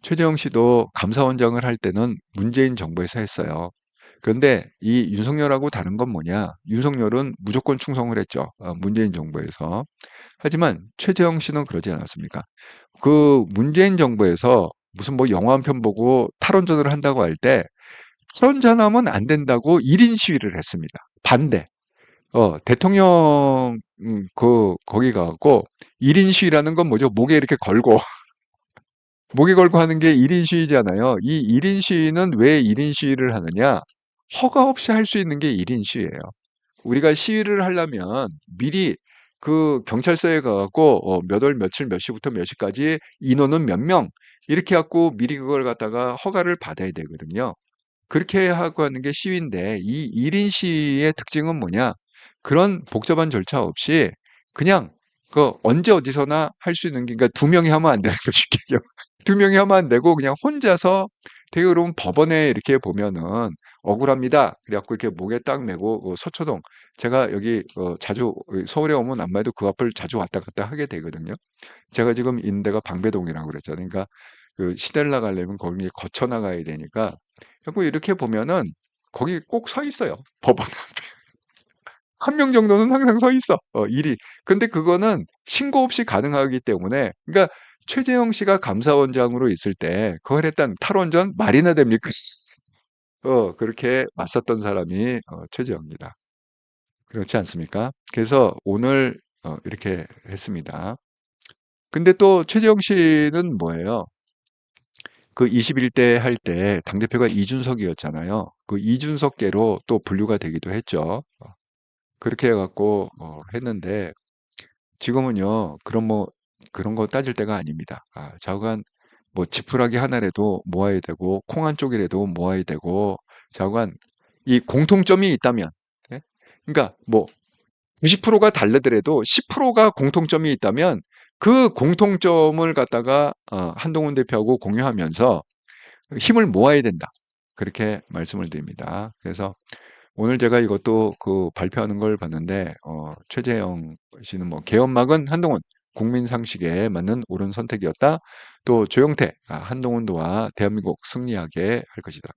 최재형 씨도 감사원장을 할 때는 문재인 정부에서 했어요. 그런데 이 윤석열하고 다른 건 뭐냐? 윤석열은 무조건 충성을 했죠. 문재인 정부에서. 하지만 최재형 씨는 그러지 않았습니까? 그 문재인 정부에서 무슨 뭐 영화 한 편 보고 탈원전을 한다고 할 때 탈원전하면 안 된다고 1인 시위를 했습니다. 반대. 대통령 거기 가고 1인 시위라는 건 뭐죠? 목에 이렇게 걸고 목에 걸고 하는 게 1인 시위잖아요. 이 1인 시위는 왜 1인 시위를 하느냐? 허가 없이 할 수 있는 게 1인 시위예요. 우리가 시위를 하려면 미리 그 경찰서에 가갖고 몇 월 며칠 몇 시부터 몇 시까지 인원은 몇 명 이렇게 갖고 미리 그걸 갖다가 허가를 받아야 되거든요. 그렇게 하고 하는 게 시위인데 이 1인 시위의 특징은 뭐냐? 그런 복잡한 절차 없이 그냥 그 언제 어디서나 할 수 있는 게 그러니까 두 명이 하면 안 되는 거 쉽게 얘기하면 두 명이 하면 안 되고 그냥 혼자서 되게 그러면 법원에 이렇게 보면은 억울합니다. 그래갖고 이렇게 목에 딱 메고 서초동 제가 여기 자주 서울에 오면 안 말도 그 앞을 자주 왔다 갔다 하게 되거든요. 제가 지금 있는 데가 방배동이라고 그랬잖아요. 그러니까 그 시대를 나가려면 거기 거쳐 나가야 되니까 자꾸 이렇게 보면은 거기 꼭 서 있어요. 법원 앞에. 한 명 정도는 항상 서 있어. 일이. 근데 그거는 신고 없이 가능하기 때문에 그러니까 최재형 씨가 감사원장으로 있을 때 그걸 했던 탈원전 말이나 됩니까? 그렇게 맞섰던 사람이 최재형입니다. 그렇지 않습니까? 그래서 오늘 이렇게 했습니다. 근데 또 최재형 씨는 뭐예요? 그 21대 할 때 당대표가 이준석이었잖아요. 그 이준석계로 또 분류가 되기도 했죠. 그렇게 해갖고 했는데 지금은요 그런 거 따질 때가 아닙니다. 좌우간 뭐 지푸라기 하나라도 모아야 되고 콩 한 쪽이라도 모아야 되고 좌우간 이 공통점이 있다면 예? 그러니까 뭐 90%가 다르더라도 10%가 공통점이 있다면 그 공통점을 갖다가 한동훈 대표하고 공유하면서 힘을 모아야 된다. 그렇게 말씀을 드립니다. 그래서 오늘 제가 이것도 그 발표하는 걸 봤는데 최재형 씨는 뭐 개헌막은 한동훈 국민 상식에 맞는 옳은 선택이었다. 또 조영태 한동훈도와 대한민국 승리하게 할 것이다.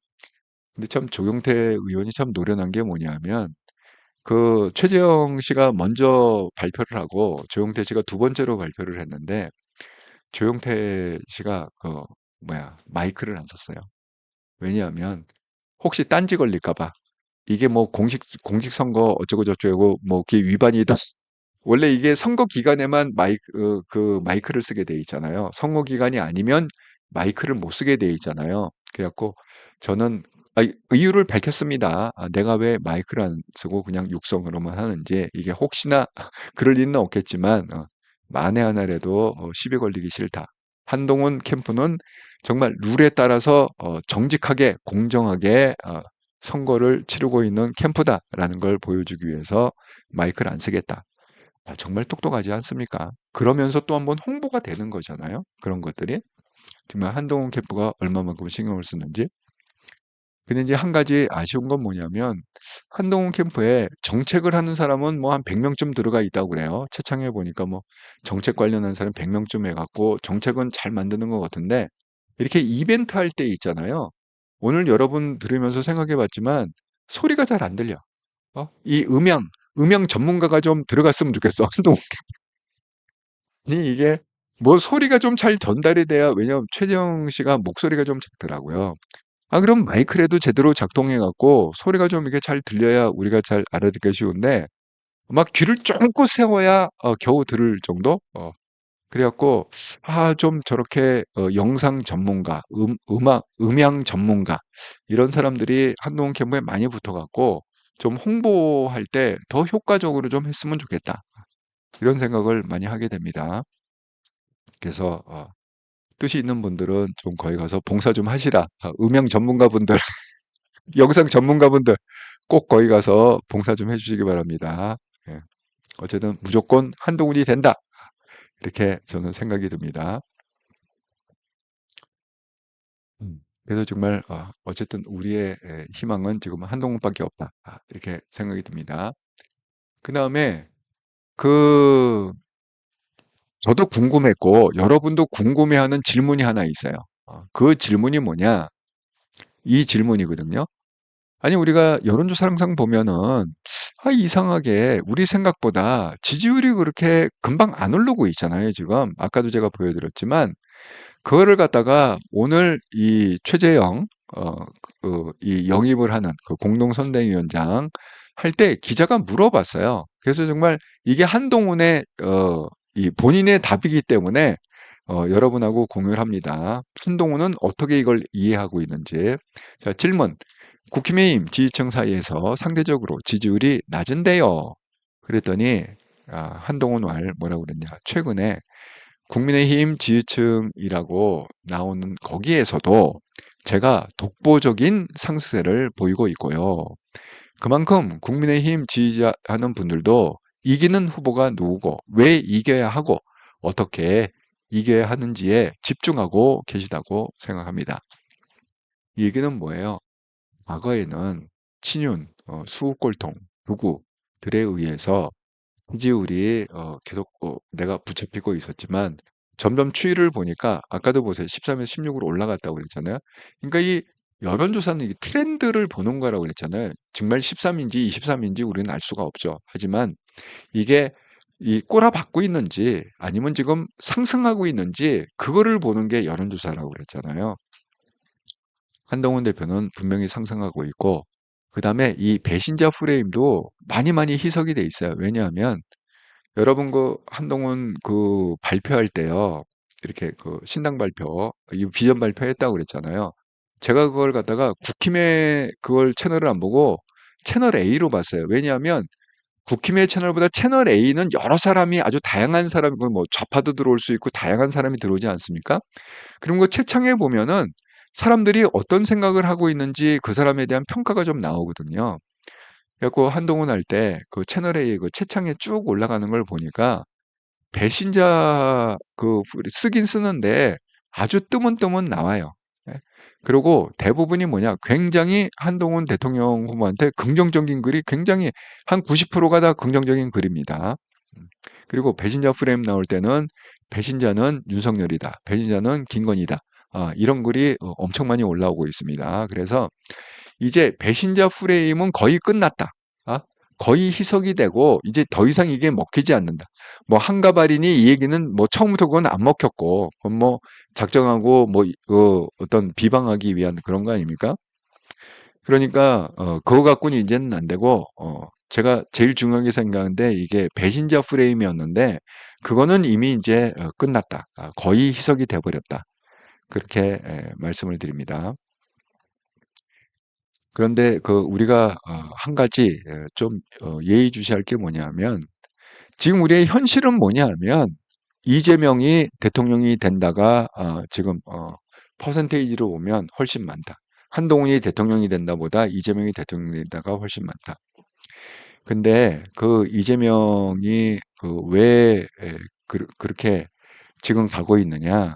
근데 참 조영태 의원이 참 노련한 게 뭐냐면 그 최재형 씨가 먼저 발표를 하고 조영태 씨가 두 번째로 발표를 했는데 조영태 씨가 그 뭐야 마이크를 안 썼어요. 왜냐하면 혹시 딴지 걸릴까 봐. 이게 뭐 공직선거 어쩌고 저쩌고 뭐 그게 위반이다. 원래 이게 선거 기간에만 그 마이크를 쓰게 돼 있잖아요. 선거 기간이 아니면 마이크를 못 쓰게 돼 있잖아요. 그래갖고 저는 이유를 밝혔습니다. 내가 왜 마이크를 안 쓰고 그냥 육성으로만 하는지 이게 혹시나 그럴 리는 없겠지만 만에 하나라도 시비 걸리기 싫다. 한동훈 캠프는 정말 룰에 따라서 정직하게 공정하게 선거를 치르고 있는 캠프다라는 걸 보여주기 위해서 마이크를 안 쓰겠다. 정말 똑똑하지 않습니까? 그러면서 또 한번 홍보가 되는 거잖아요. 그런 것들이. 정말 한동훈 캠프가 얼마만큼 신경을 쓰는지. 근데 이제 한 가지 아쉬운 건 뭐냐면 한동훈 캠프에 정책을 하는 사람은 뭐 한 100명쯤 들어가 있다고 그래요. 채창해 보니까 뭐 정책 관련한 사람 100명쯤 해갖고 정책은 잘 만드는 것 같은데 이렇게 이벤트 할 때 있잖아요. 오늘 여러분 들으면서 생각해 봤지만 소리가 잘 안 들려. 이 음향 전문가가 좀 들어갔으면 좋겠어. 한동훈 캠프. 이게 뭐 소리가 좀 잘 전달이 돼야 왜냐면 최재형 씨가 목소리가 좀 작더라고요. 그럼 마이크라도 제대로 작동해 갖고 소리가 좀 이렇게 잘 들려야 우리가 잘 알아듣기 쉬운데 막 귀를 쫑긋 세워야 겨우 들을 정도? 그래 갖고 좀 저렇게 영상 전문가, 음향 전문가 이런 사람들이 한동훈 캠프에 많이 붙어 갖고 좀 홍보할 때 더 효과적으로 좀 했으면 좋겠다. 이런 생각을 많이 하게 됩니다. 그래서 뜻이 있는 분들은 좀 거기 가서 봉사 좀 하시라. 음향 전문가분들, 영상 전문가분들 꼭 거기 가서 봉사 좀 해주시기 바랍니다. 예. 어쨌든 무조건 한동훈이 된다. 이렇게 저는 생각이 듭니다. 그래서 정말 어쨌든 우리의 희망은 지금 한동훈밖에 없다. 이렇게 생각이 듭니다. 그 다음에 저도 궁금했고 여러분도 궁금해하는 질문이 하나 있어요. 그 질문이 뭐냐? 이 질문이거든요. 아니, 우리가 여론조사 항상 보면은, 이상하게 우리 생각보다 지지율이 그렇게 금방 안 오르고 있잖아요, 지금. 아까도 제가 보여드렸지만, 그거를 갖다가 오늘 이 최재형, 이 영입을 하는 그 공동선대위원장 할 때 기자가 물어봤어요. 그래서 정말 이게 한동훈의, 이 본인의 답이기 때문에, 여러분하고 공유를 합니다. 한동훈은 어떻게 이걸 이해하고 있는지. 자, 질문. 국힘의힘 지지층 사이에서 상대적으로 지지율이 낮은데요. 그랬더니, 한동훈 말 뭐라고 그랬냐. 최근에 국민의힘 지지층이라고 나오는 거기에서도 제가 독보적인 상승세를 보이고 있고요. 그만큼 국민의힘 지지하는 분들도 이기는 후보가 누구고 왜 이겨야 하고 어떻게 이겨야 하는지에 집중하고 계시다고 생각합니다. 이 얘기는 뭐예요? 과거에는 친윤, 수국골통, 극우들에 의해서 지지율이 계속 내가 붙잡히고 있었지만 점점 추이를 보니까 아까도 보세요. 13에서 16으로 올라갔다고 그랬잖아요. 그러니까 이 여론조사는 이 트렌드를 보는 거라고 그랬잖아요. 정말 13인지 23인지 우리는 알 수가 없죠. 하지만 이게 이 꼬라박고 있는지 아니면 지금 상승하고 있는지 그거를 보는 게 여론조사라고 그랬잖아요. 한동훈 대표는 분명히 상승하고 있고 그다음에 이 배신자 프레임도 많이 많이 희석이 돼 있어요. 왜냐하면 여러분 그 한동훈 그 발표할 때요. 이렇게 그 신당 발표, 이 비전 발표했다고 그랬잖아요. 제가 그걸 갖다가 국힘의 그걸 채널을 안 보고 채널 A로 봤어요. 왜냐하면 국힘의 채널보다 채널 A는 여러 사람이 아주 다양한 사람이 뭐 좌파도 들어올 수 있고 다양한 사람이 들어오지 않습니까? 그런 거 채창해 보면은 사람들이 어떤 생각을 하고 있는지 그 사람에 대한 평가가 좀 나오거든요. 그래갖고 한동훈 할 때 그 채널 A 그 채창에 쭉 올라가는 걸 보니까 배신자 그 쓰긴 쓰는데 아주 뜨문뜨문 나와요. 예. 그리고 대부분이 뭐냐, 굉장히 한동훈 대통령 후보한테 긍정적인 글이 굉장히 한 90%가 다 긍정적인 글입니다. 그리고 배신자 프레임 나올 때는 배신자는 윤석열이다. 배신자는 김건희다. 이런 글이 엄청 많이 올라오고 있습니다. 그래서 이제 배신자 프레임은 거의 끝났다. 아, 거의 희석이 되고 이제 더 이상 이게 먹히지 않는다. 뭐 한가발이니 이 얘기는 뭐 처음부터 그건 안 먹혔고 그건 뭐 작정하고 뭐 어떤 비방하기 위한 그런 거 아닙니까? 그러니까 그거 갖고는 이제는 안 되고 제가 제일 중요하게 생각하는데 이게 배신자 프레임이었는데 그거는 이미 이제 끝났다. 거의 희석이 돼 버렸다. 그렇게 말씀을 드립니다. 그런데 그 우리가 한 가지 좀 예의주시할 게 뭐냐면 지금 우리의 현실은 뭐냐면 이재명이 대통령이 된다가 지금 퍼센테이지로 보면 훨씬 많다. 한동훈이 대통령이 된다보다 이재명이 대통령이 된다가 훨씬 많다. 근데 그 이재명이 그 왜 그렇게 지금 가고 있느냐?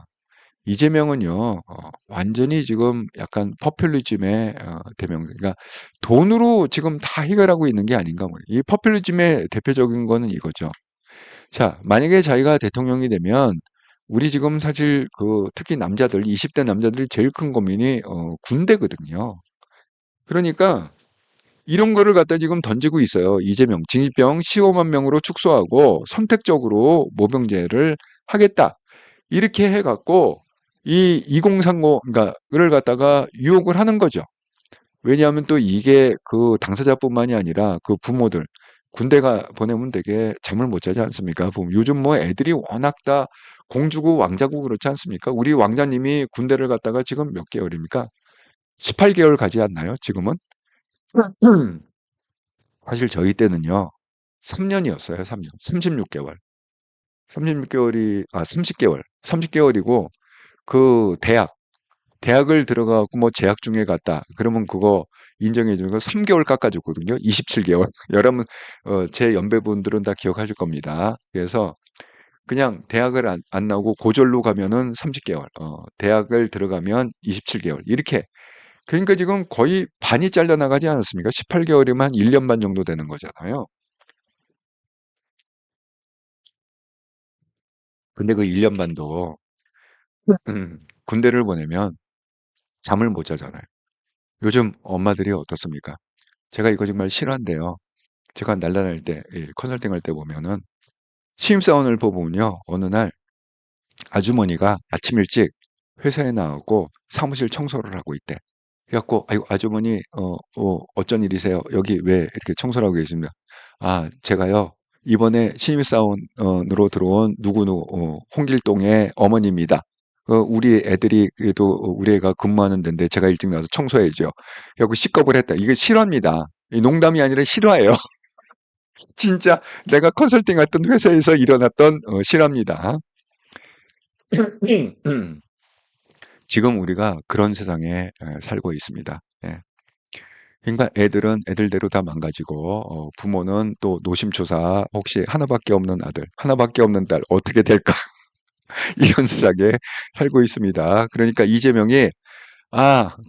이재명은요, 완전히 지금 약간 퍼퓰리즘의 대명, 그러니까 돈으로 지금 다 해결하고 있는 게 아닌가. 이 퍼퓰리즘의 대표적인 거는 이거죠. 자, 만약에 자기가 대통령이 되면 우리 지금 사실 그 특히 남자들, 20대 남자들이 제일 큰 고민이 군대거든요. 그러니까 이런 거를 갖다 지금 던지고 있어요. 이재명, 징집병 15만 명으로 축소하고 선택적으로 모병제를 하겠다. 이렇게 해갖고 이 2030, 그러니까,를 갖다가 유혹을 하는 거죠. 왜냐하면 또 이게 그 당사자뿐만이 아니라 그 부모들, 군대가 보내면 되게 잠을 못 자지 않습니까? 요즘 뭐 애들이 워낙 다 공주고 왕자고 그렇지 않습니까? 우리 왕자님이 군대를 갔다가 지금 몇 개월입니까? 18개월 가지 않나요? 지금은? 사실 저희 때는요, 3년이었어요, 3년. 36개월. 36개월이, 30개월. 30개월이고, 그 대학을 들어가고 뭐 재학 중에 갔다. 그러면 그거 인정해 주는 거 3개월 깎아줬거든요. 27개월. 여러분, 제 연배분들은 다 기억하실 겁니다. 그래서 그냥 대학을 안 나오고 고졸로 가면은 30개월, 대학을 들어가면 27개월. 이렇게. 그러니까 지금 거의 반이 잘려나가지 않았습니까? 18개월이면 한 1년 반 정도 되는 거잖아요. 근데 그 1년 반도 군대를 보내면 잠을 못 자잖아요. 요즘 엄마들이 어떻습니까? 제가 이거 정말 싫어한데요. 제가 날라날 때, 컨설팅 할 때 보면은 신입사원을 보면요. 어느 날 아주머니가 아침 일찍 회사에 나가고 사무실 청소를 하고 있대. 그래갖고, 아이고, 아주머니, 어쩐 일이세요? 여기 왜 이렇게 청소를 하고 계십니까? 아, 제가요, 이번에 신입사원으로 들어온 누구누구, 홍길동의 어머니입니다. 우리 애들이, 그래도 우리 애가 근무하는 데인데 제가 일찍 나와서 청소해야죠. 그래갖고 식겁을 했다. 이게 실화입니다. 이 농담이 아니라 실화예요. 진짜 내가 컨설팅 했던 회사에서 일어났던 실화입니다. 지금 우리가 그런 세상에 살고 있습니다. 예. 그러니까 애들은 애들대로 다 망가지고 부모는 또 노심초사 혹시 하나밖에 없는 아들, 하나밖에 없는 딸 어떻게 될까 이런 세상에 살고 있습니다. 그러니까 이재명이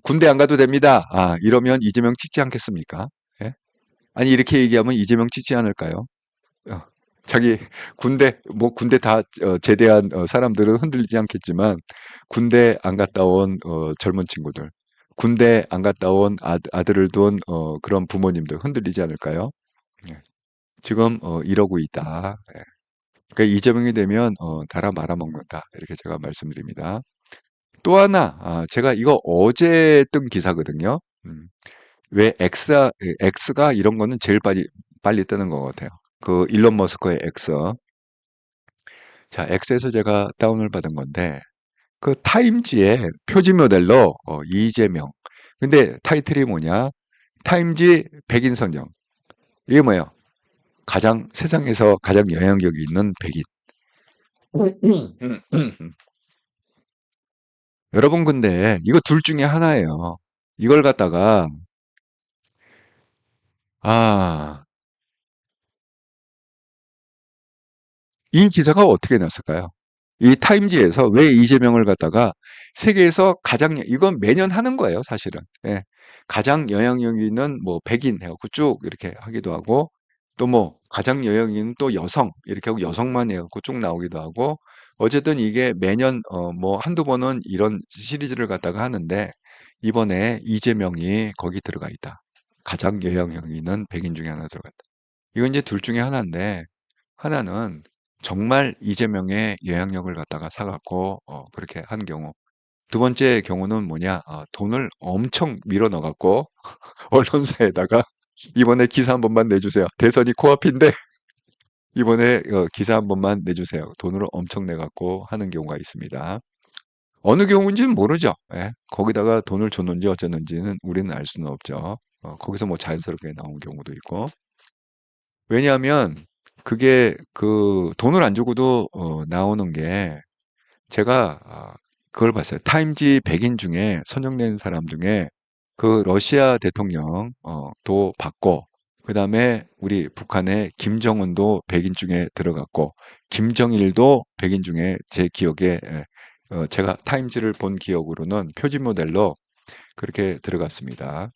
군대 안 가도 됩니다. 이러면 이재명 찍지 않겠습니까? 예? 아니 이렇게 얘기하면 이재명 찍지 않을까요? 어, 자기 군대 다 제대한 사람들은 흔들리지 않겠지만 군대 안 갔다 온 젊은 친구들, 군대 안 갔다 온 아들을 둔 그런 부모님들 흔들리지 않을까요? 예. 지금 이러고 있다. 예. 그러니까 이재명이 되면 달아 말아먹는다. 이렇게 제가 말씀드립니다. 또 하나, 제가 이거 어제 뜬 기사거든요. 왜 X가 이런 거는 제일 빨리 뜨는 것 같아요. 그 일론 머스크의 X. 자, X에서 제가 다운을 받은 건데, 그 타임지의 표지 모델로 이재명. 근데 타이틀이 뭐냐? 타임지 백인 선정. 이게 뭐예요? 세상에서 가장 영향력이 있는 백인. 여러분, 근데 이거 둘 중에 하나예요. 이걸 갖다가, 아, 이 기사가 어떻게 났을까요? 이 타임지에서 왜 이재명을 갖다가 세계에서 이건 매년 하는 거예요, 사실은. 예. 가장 영향력 있는 뭐 백인 해갖고 쭉 이렇게 하기도 하고, 또 뭐 가장 영향력 있는 또 여성, 이렇게 하고 여성만 해갖고 쭉 나오기도 하고, 어쨌든 이게 매년 뭐 한두 번은 이런 시리즈를 갖다가 하는데, 이번에 이재명이 거기 들어가 있다. 가장 영향력 있는 백인 중에 하나 들어갔다. 이건 이제 둘 중에 하나인데, 하나는 정말 이재명의 영향력을 갖다가 사갖고 그렇게 한 경우. 두 번째 경우는 뭐냐? 돈을 엄청 밀어 넣어갖고 언론사에다가 이번에 기사 한 번만 내주세요. 대선이 코앞인데 이번에 기사 한 번만 내주세요. 돈을 엄청 내갖고 하는 경우가 있습니다. 어느 경우인지는 모르죠. 예. 거기다가 돈을 줬는지 어쨌는지는 우리는 알 수는 없죠. 거기서 뭐 자연스럽게 나온 경우도 있고. 왜냐하면 그게 그 돈을 안 주고도 나오는 게 제가 그걸 봤어요. 타임지 백인 중에 선정된 사람 중에 그 러시아 대통령 도 받고 그다음에 우리 북한의 김정은도 백인 중에 들어갔고 김정일도 백인 중에 제 기억에 제가 타임지를 본 기억으로는 표지 모델로 그렇게 들어갔습니다.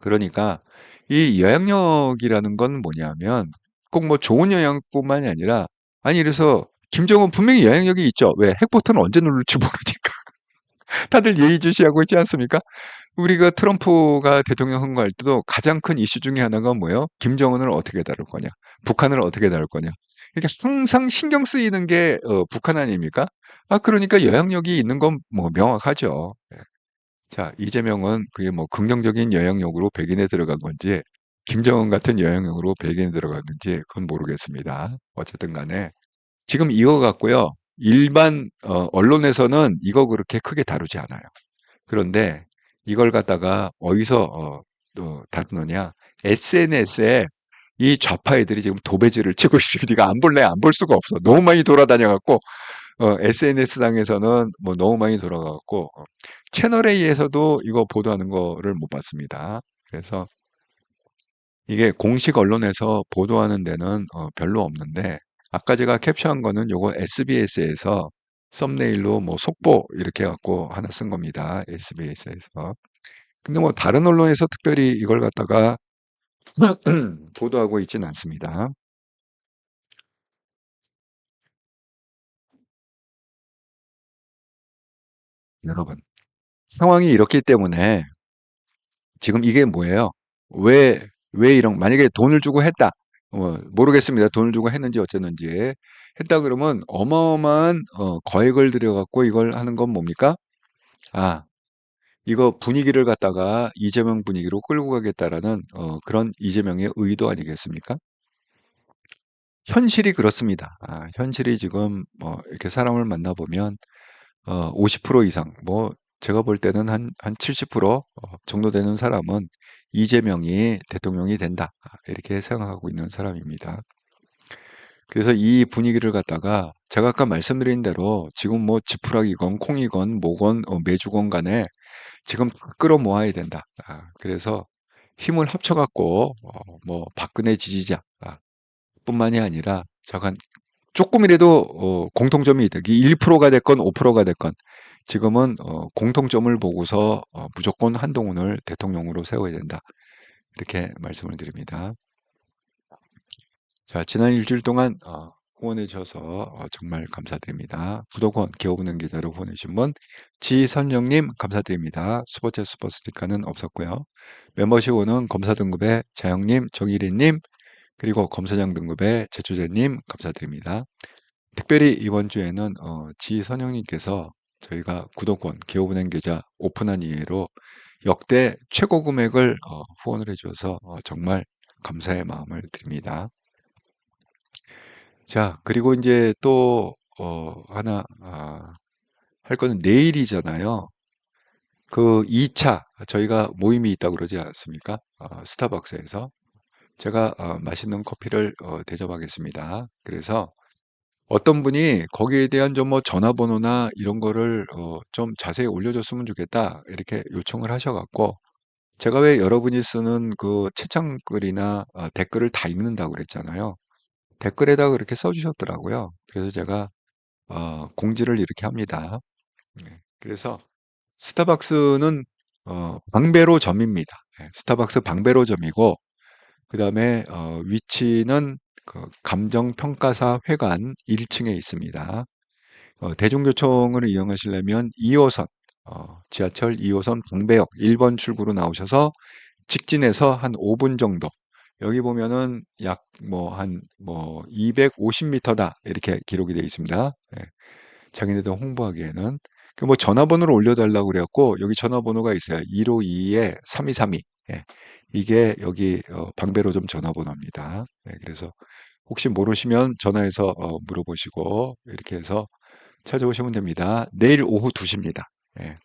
그러니까 이 영향력이라는 건 뭐냐면 꼭 뭐 좋은 영향뿐만이 아니라 아니 이래서 김정은 분명히 영향력이 있죠. 왜 핵버튼 언제 누를지 모르니까 다들 예의주시하고 있지 않습니까? 우리가 트럼프가 대통령 선거할 때도 가장 큰 이슈 중에 하나가 뭐예요? 김정은을 어떻게 다룰 거냐, 북한을 어떻게 다룰 거냐. 이렇게 항상 신경 쓰이는 게 북한 아닙니까? 그러니까 영향력이 있는 건 뭐 명확하죠. 예. 자, 이재명은 그게 뭐 긍정적인 영향력으로 백인에 들어간 건지, 김정은 같은 영향력으로 백인에 들어갔는지, 그건 모르겠습니다. 어쨌든 간에. 지금 이거 갖고요, 일반, 언론에서는 이거 그렇게 크게 다루지 않아요. 그런데 이걸 갖다가 어디서, 또 다루느냐. SNS에 이 좌파 애들이 지금 도배질을 치고 있어요. 네가 안 볼래? 안 볼 수가 없어. 너무 많이 돌아다녀갖고, SNS상에서는 뭐 너무 많이 돌아가고 채널 A에서도 이거 보도하는 거를 못 봤습니다. 그래서 이게 공식 언론에서 보도하는 데는 별로 없는데 아까 제가 캡처한 거는 요거 SBS에서 썸네일로 뭐 속보 이렇게 갖고 하나 쓴 겁니다. SBS에서. 근데 뭐 다른 언론에서 특별히 이걸 갖다가 보도하고 있지는 않습니다. 여러분, 상황이 이렇기 때문에 지금 이게 뭐예요? 왜 만약에 돈을 주고 했다. 모르겠습니다. 돈을 주고 했는지 어쨌는지. 했다 그러면 어마어마한 거액을 들여갖고 이걸 하는 건 뭡니까? 아, 이거 분위기를 갖다가 이재명 분위기로 끌고 가겠다라는 그런 이재명의 의도 아니겠습니까? 현실이 그렇습니다. 현실이 지금 이렇게 사람을 만나보면 50% 이상, 제가 볼 때는 한 70% 정도 되는 사람은 이재명이 대통령이 된다. 이렇게 생각하고 있는 사람입니다. 그래서 이 분위기를 갖다가 제가 아까 말씀드린 대로 지금 뭐 지푸라기건 콩이건 뭐건 메주건 간에 지금 다 끌어모아야 된다. 그래서 힘을 합쳐갖고 박근혜 지지자 뿐만이 아니라 잠깐 조금이라도 공통점이 있다. 1%가 됐건 5%가 됐건 지금은 공통점을 보고서 무조건 한동훈을 대통령으로 세워야 된다. 이렇게 말씀을 드립니다. 자, 지난 일주일 동안 후원해 주셔서 정말 감사드립니다. 구독원 기업은행 계좌로 후원해 주신 분 지선영님 감사드립니다. 슈퍼챗 슈퍼스티커는 없었고요. 멤버십 후원은 검사 등급의 자영님, 정일희님, 그리고 검사장 등급의 제초재님 감사드립니다. 특별히 이번 주에는 지선영님께서 저희가 구독원 기업은행 계좌 오픈한 이후로 역대 최고 금액을 후원을 해주셔서 정말 감사의 마음을 드립니다. 자, 그리고 이제 또 하나 할 거는 내일이잖아요. 그 2차 저희가 모임이 있다고 그러지 않습니까? 스타벅스에서 제가 맛있는 커피를 대접하겠습니다. 그래서 어떤 분이 거기에 대한 좀 전화번호나 이런 거를 좀 자세히 올려줬으면 좋겠다 이렇게 요청을 하셔갖고 제가 왜 여러분이 쓰는 그 채창글이나 댓글을 다 읽는다고 그랬잖아요. 댓글에다가 그렇게 써주셨더라고요. 그래서 제가 공지를 이렇게 합니다. 네, 그래서 스타벅스는 방배로점입니다. 네, 스타벅스 방배로점이고 그 다음에 위치는 그 감정평가사 회관 1층에 있습니다. 대중교통을 이용하시려면 2호선 지하철 2호선 방배역 1번 출구로 나오셔서 직진해서 한 5분 정도 여기 보면은 약 한 250m다 이렇게 기록이 되어 있습니다. 예, 자기네들 홍보하기에는 그 전화번호를 올려달라고 그래갖고 여기 전화번호가 있어요. 152-3232. 예, 이게 여기 방배로점 전화번호입니다. 예, 그래서 혹시 모르시면 전화해서 물어보시고 이렇게 해서 찾아오시면 됩니다. 내일 오후 2시입니다. 예,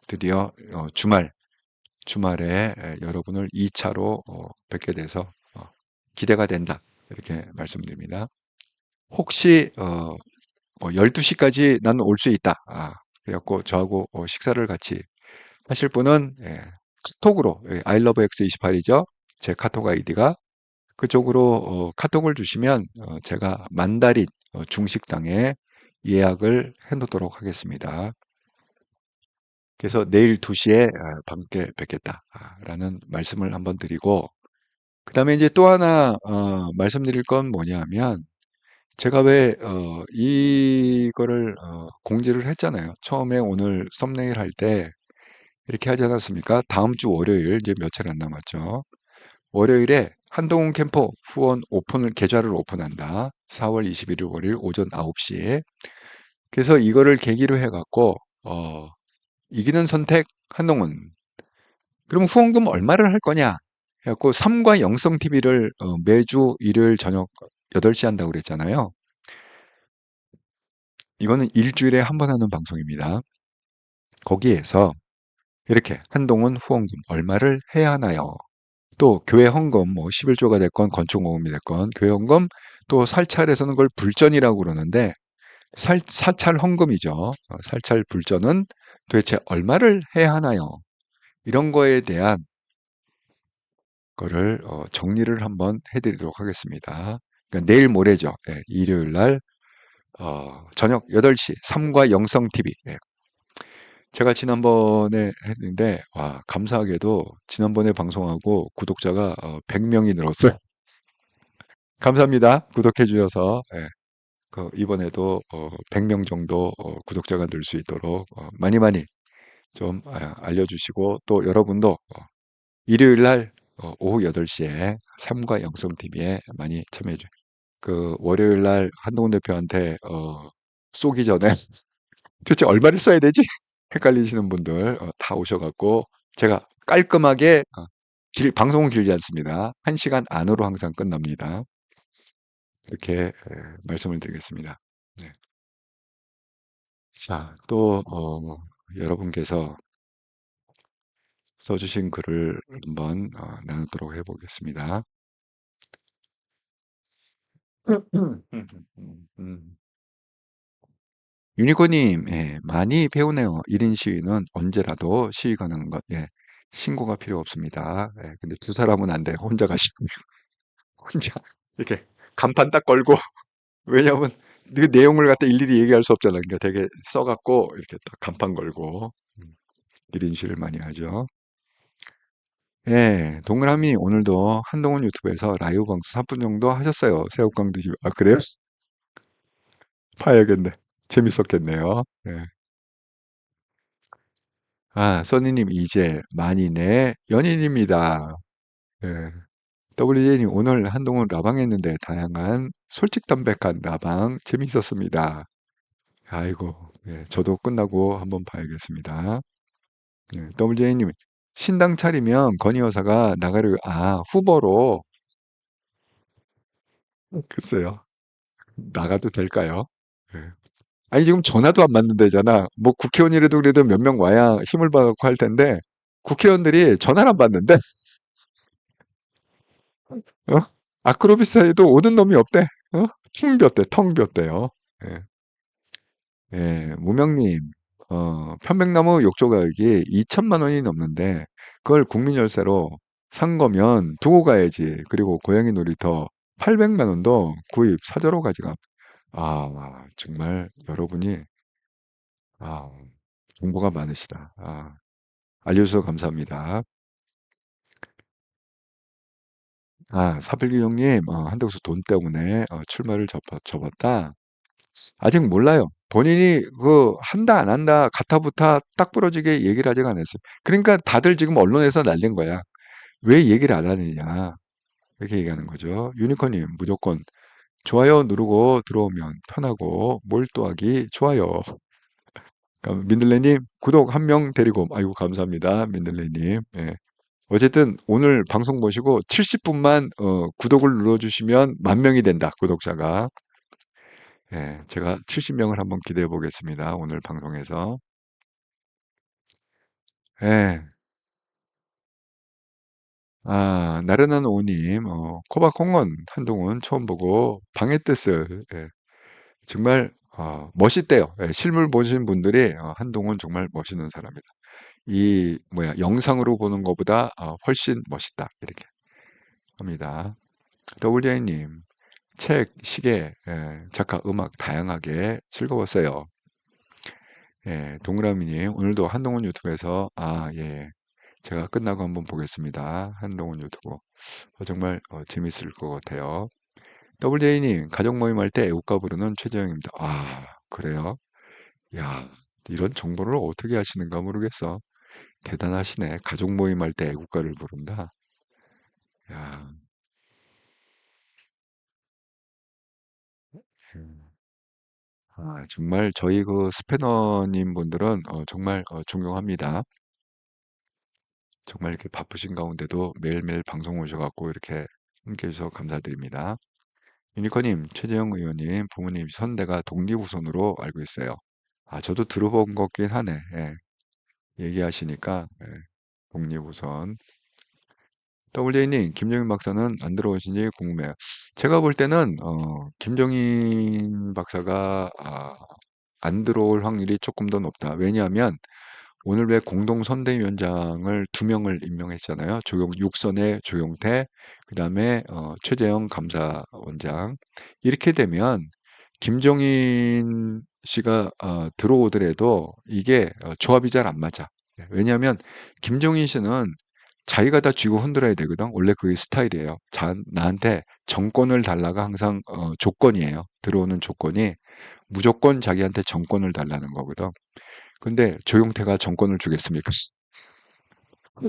드디어 주말에 여러분을 2차로 뵙게 돼서 기대가 된다. 이렇게 말씀드립니다. 혹시 12시까지 나는 올 수 있다. 그래갖고 저하고 식사를 같이 하실 분은 카톡으로 ilovex28이죠. 제 카톡 아이디가 그쪽으로 카톡을 주시면 제가 만다린 중식당에 예약을 해놓도록 하겠습니다. 그래서 내일 2시에 함께 뵙겠다라는 말씀을 한번 드리고 그 다음에 이제 또 하나 말씀드릴 건 뭐냐면 제가 왜 이거를 공지를 했잖아요. 처음에 오늘 썸네일 할 때 이렇게 하지 않았습니까? 다음 주 월요일 이제 며칠 안 남았죠. 월요일에 한동훈 캠프 후원 계좌를 오픈한다. 4월 21일 월요일 오전 9시에. 그래서 이거를 계기로 해갖고 이기는 선택 한동훈. 그럼 후원금 얼마를 할 거냐? 해갖고 삼과 영성 TV를 매주 일요일 저녁 8시 한다고 그랬잖아요. 이거는 일주일에 한 번 하는 방송입니다. 거기에서 이렇게 한동훈 후원금 얼마를 해야 하나요? 또 교회 헌금 11조가 됐건 건축모금이 됐건 교회 헌금 또 살찰에서는 그걸 불전이라고 그러는데 사찰 헌금이죠. 살찰 불전은 도대체 얼마를 해야 하나요? 이런 거에 대한 거를 정리를 한번 해드리도록 하겠습니다. 그러니까 내일 모레죠. 예, 일요일 날 저녁 8시 3과 영성 TV. 예. 제가 지난번에 했는데 와 감사하게도 지난번에 방송하고 구독자가 100명이 늘었어요. 감사합니다. 구독해 주셔서 예, 이번에도 100명 정도 구독자가 늘 수 있도록 많이 좀 알려주시고 또 여러분도 일요일 날 오후 8시에 삼과 영성 TV에 많이 참여해 주세요. 그 월요일 날 한동훈 대표한테 쏘기 전에 도대체 얼마를 써야 되지? 헷갈리시는 분들 다 오셔갖고 제가 깔끔하게 방송은 길지 않습니다. 1시간 안으로 항상 끝납니다. 이렇게 말씀을 드리겠습니다. 네. 자, 또 여러분께서 써주신 글을 한번 나누도록 해보겠습니다. 유니코님, 예, 많이 배우네요. 1인 시위는 언제라도 시위 가능한 것, 예, 신고가 필요 없습니다. 예, 근데 두 사람은 안 돼요. 혼자 가시면 혼자 이렇게 간판 딱 걸고 왜냐하면 그 내용을 갖다 일일이 얘기할 수 없잖아. 그러니까 되게 써갖고 이렇게 딱 간판 걸고 1인 시위를 많이 하죠. 예, 동그라미 오늘도 한동훈 유튜브에서 라이브 방송 3분 정도 하셨어요. 새우깡 드시고. 아, 그래요? 봐야겠네. 재밌었겠네요. 예. 아, 써니님 이제 만인의 연인입니다. 예. WJ님 오늘 한동훈 라방 했는데 다양한 솔직담백한 라방 재밌었습니다. 아이고, 예, 저도 끝나고 한번 봐야겠습니다. 예, WJ님 신당 차리면 건희 여사가 나가려 후보로 글쎄요. 나가도 될까요? 예. 아니 지금 전화도 안 받는다잖아. 뭐 국회의원이라도 그래도 몇 명 와야 힘을 받고 할 텐데 국회의원들이 전화를 안 받는데 어? 아크로비스에도 오는 놈이 없대. 텅 비었대, 텅 비었대요. 예. 예, 무명님, 편백나무 욕조 가격이 2천만 원이 넘는데 그걸 국민 열세로 산 거면 두고 가야지. 그리고 고양이 놀이터 800만 원도 구입 사저로 가져가. 정말 여러분이 아, 정보가 많으시다. 알려주셔서 감사합니다. 사빌리 형님, 한덕수 돈 때문에 출마를 접었다. 아직 몰라요. 본인이 한다 안 한다 가타부타 딱 부러지게 얘기를 아직 안 했어요. 그러니까 다들 지금 언론에서 날린 거야. 왜 얘기를 안 하느냐 이렇게 얘기하는 거죠. 유니콘님 무조건 좋아요 누르고 들어오면 편하고 몰두하기 좋아요. 민들레님 구독 한 명 데리고 아이고 감사합니다. 민들레님. 예. 어쨌든 오늘 방송 보시고 70분만 구독을 눌러주시면 10,000명이 된다 구독자가. 예, 제가 70명을 한번 기대해 보겠습니다. 오늘 방송에서. 예. 나른한 오님, 코박홍원 한동훈 처음 보고 방해 뜻을, 예, 정말, 멋있대요. 예, 실물 보신 분들이, 한동훈 정말 멋있는 사람이다. 영상으로 보는 것보다, 훨씬 멋있다. 이렇게 합니다. WJ님, 책, 시계, 작가, 음악 다양하게 즐거웠어요. 예, 동그라미님, 오늘도 한동훈 유튜브에서, 예, 제가 끝나고 한번 보겠습니다. 한동훈 유튜브. 정말 재밌을 것 같아요. WJ님, 가족 모임 할 때 애국가 부르는 최재형입니다. 그래요? 야, 이런 정보를 어떻게 하시는가 모르겠어. 대단하시네. 가족 모임 할 때 애국가를 부른다. 야, 음. 정말 저희 그 스패너님 분들은 정말 존경합니다. 정말 이렇게 바쁘신 가운데도 매일매일 방송 오셔갖고 이렇게 함께 해주셔서 감사드립니다. 유니커님, 최재형 의원님, 부모님 선대가 독립우선으로 알고 있어요. 저도 들어본 것 같긴 하네. 예, 얘기하시니까 독립우선. WJ님, 김정인 박사는 안 들어오신지 궁금해요. 제가 볼 때는 김정인 박사가 안 들어올 확률이 조금 더 높다. 왜냐하면 오늘 왜 공동선대위원장을 2명을 임명했잖아요. 육선의 조용태, 그 다음에 최재형 감사원장. 이렇게 되면 김종인 씨가 들어오더라도 이게 조합이 잘 안 맞아. 왜냐하면 김종인 씨는 자기가 다 쥐고 흔들어야 되거든. 원래 그게 스타일이에요. 나한테 정권을 달라가 항상 조건이에요. 들어오는 조건이 무조건 자기한테 정권을 달라는 거거든. 근데 조용태가 정권을 주겠습니까?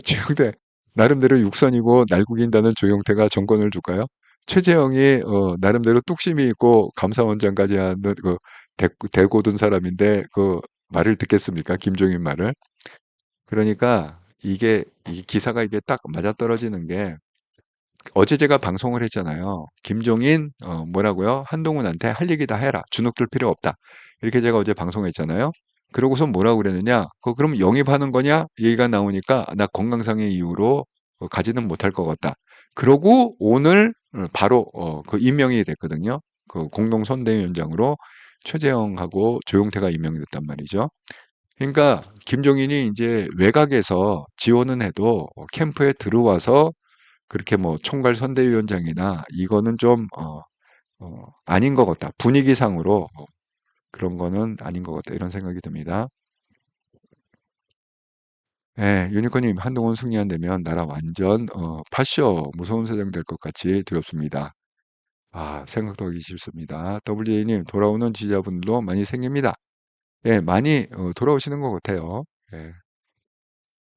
조용태 나름대로 육선이고 날국인다는 조용태가 정권을 줄까요? 최재형이 나름대로 뚝심이 있고 감사원장까지 하는 그 대고든 사람인데 그 말을 듣겠습니까? 김종인 말을. 그러니까 이 기사가 이게 딱 맞아떨어지는 게 어제 제가 방송을 했잖아요. 김종인 뭐라고요? 한동훈한테 할 얘기 다 해라. 주눅 들 필요 없다. 이렇게 제가 어제 방송했잖아요. 그러고서 뭐라고 그랬느냐? 그럼 영입하는 거냐? 얘기가 나오니까 나 건강상의 이유로 가지는 못할 것 같다. 그러고 오늘 바로 그 임명이 됐거든요. 그 공동선대위원장으로 최재형하고 조용태가 임명이 됐단 말이죠. 그러니까 김종인이 이제 외곽에서 지원은 해도 캠프에 들어와서 그렇게 뭐 총괄 선대위원장이나 이거는 좀 아닌 것 같다. 분위기상으로 그런 거는 아닌 것 같다. 이런 생각이 듭니다. 예, 유니콘님 한동훈 승리 안 되면 나라 완전 파쇼 무서운 세상 될 것 같이 두렵습니다. 아, 생각도 하기 싫습니다. WA님 돌아오는 지지자분들도 많이 생깁니다. 예, 많이 돌아오시는 것 같아요. 예.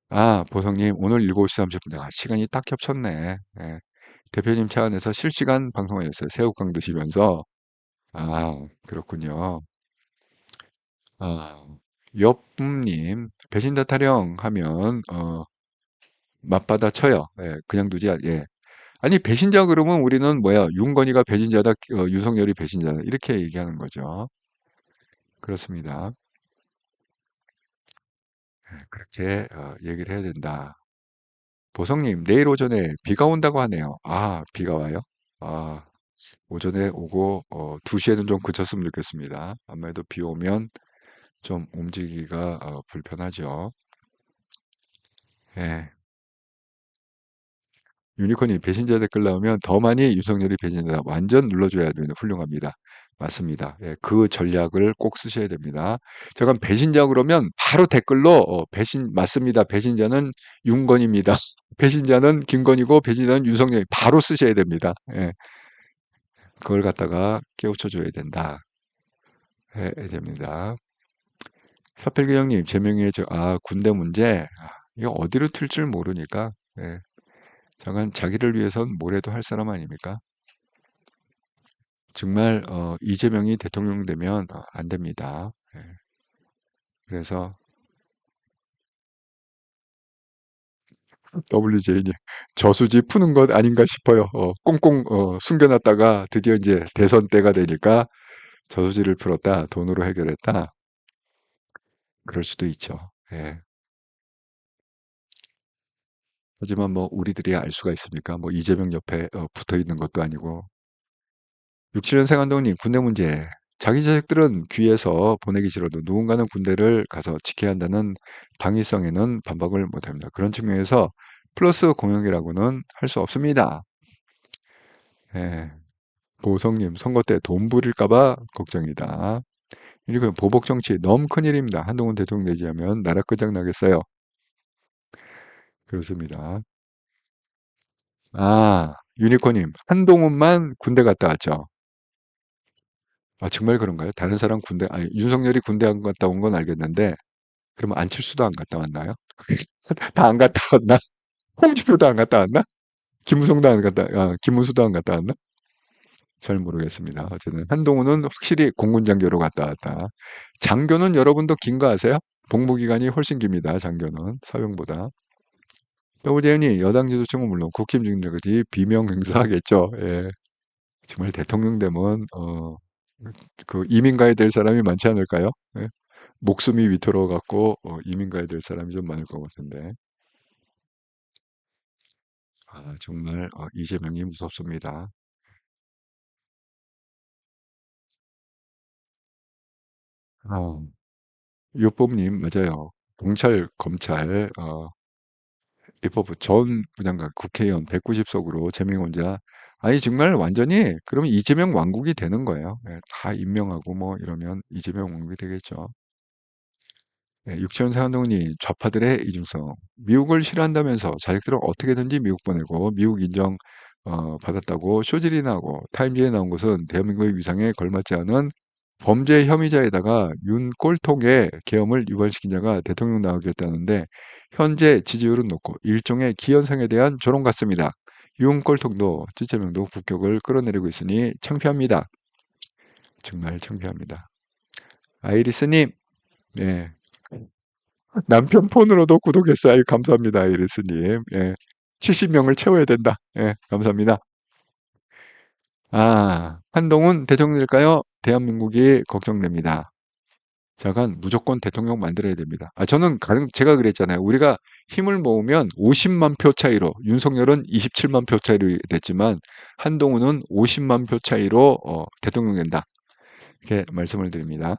아, 보성님 오늘 7시 30분. 아, 시간이 딱 겹쳤네. 예. 대표님 차 안에서 실시간 방송하셨어요. 새우깡 드시면서. 아, 그렇군요. 아, 옆님, 배신자 타령하면, 맞받아 쳐요. 예, 그냥 두지, 예. 아니, 배신자 그러면 우리는 뭐야, 윤건이가 배신자다, 윤석열이 배신자다, 이렇게 얘기하는 거죠. 그렇습니다. 예, 그렇게, 얘기를 해야 된다. 보성님, 내일 오전에 비가 온다고 하네요. 아, 비가 와요? 아, 오전에 오고, 2시에는 좀 그쳤으면 좋겠습니다. 아무래도 비 오면 좀 움직이기가 불편하죠. 예. 유니콘이 배신자 댓글 나오면 더 많이 윤석열이 배신자다. 완전 눌러줘야 되는 훌륭합니다. 맞습니다. 예, 그 전략을 꼭 쓰셔야 됩니다. 제가 배신자 그러면 바로 댓글로 배신 맞습니다. 배신자는 윤건입니다. 배신자는 김건희고 배신자는 윤석열이 바로 쓰셔야 됩니다. 예, 그걸 갖다가 깨우쳐줘야 된다. 해야 됩니다. 사필기 형님, 제명의 군대 문제. 이거 어디로 튈 줄 모르니까. 예. 잠깐 자기를 위해선 뭐래도 할 사람 아닙니까? 정말 이재명이 대통령 되면 안 됩니다. 예. 그래서 WJ님 저수지 푸는 것 아닌가 싶어요. 꽁꽁 숨겨놨다가 드디어 이제 대선 때가 되니까 저수지를 풀었다, 돈으로 해결했다. 그럴 수도 있죠. 예. 하지만 뭐 우리들이 알 수가 있습니까? 뭐 이재명 옆에 붙어 있는 것도 아니고. 67년생 한동훈님 군대 문제. 자기 자식들은 귀에서 보내기 싫어도 누군가는 군대를 가서 지켜야 한다는 당위성에는 반박을 못합니다. 그런 측면에서 플러스 공약이라고는 할 수 없습니다. 예, 보성님 선거 때 돈 부릴까봐 걱정이다. 그리고 보복 정치 너무 큰일입니다. 한동훈 대통령 내지하면 나라 끝장나겠어요. 그렇습니다. 아, 유니콘님 한동훈만 군대 갔다 왔죠. 아, 정말 그런가요? 다른 사람 군대, 아니, 윤석열이 군대 안 갔다 온 건 알겠는데, 그러면 안철수도 안 갔다 왔나요? 다 안 갔다 왔나? 홍준표도 안 갔다 왔나? 김문수도 안 갔다 왔나? 잘 모르겠습니다. 어쨌든 한동훈은 확실히 공군 장교로 갔다 왔다. 장교는 여러분도 긴 거 아세요? 복무 기간이 훨씬 깁니다. 장교는 사병보다. 더블재윤이 여당 지도층은 물론 국힘 중들까지 비명 행사하겠죠. 예. 정말 대통령 되면 그 이민 가야 될 사람이 많지 않을까요? 예? 목숨이 위태로워 갖고 이민 가야 될 사람이 좀 많을 것 같은데. 아, 정말 이재명이 무섭습니다. 어, 유법님 맞아요. 경찰, 검찰, 입법부 전 부장관, 국회의원 190석으로 제명혼자. 아니 정말 완전히 그러면 이재명 왕국이 되는 거예요. 예, 다 임명하고 뭐 이러면 이재명 왕국이 되겠죠. 예, 육체연생 한동훈이 좌파들의 이중성, 미국을 싫어한다면서 자식들은 어떻게든지 미국 보내고 미국 인정 받았다고 쇼질이 나고 타임지에 나온 것은 대한민국의 위상에 걸맞지 않은 범죄 혐의자에다가 윤 꼴통의 계엄을 유발시킨 자가 대통령 나오겠다는데 현재 지지율은 높고 일종의 기현상에 대한 조롱 같습니다. 윤꼴통도 지체명도 국격을 끌어내리고 있으니 창피합니다. 정말 창피합니다. 아이리스님, 예. 남편 폰으로도 구독했어요. 감사합니다, 아이리스님. 예. 70명을 채워야 된다. 예, 감사합니다. 한동훈 대통령일까요? 대한민국이 걱정됩니다. 잠깐 무조건 대통령 만들어야 됩니다. 제가 그랬잖아요. 우리가 힘을 모으면 50만 표 차이로, 윤석열은 27만 표 차이로 됐지만 한동훈은 50만 표 차이로 대통령 된다. 이렇게 말씀을 드립니다.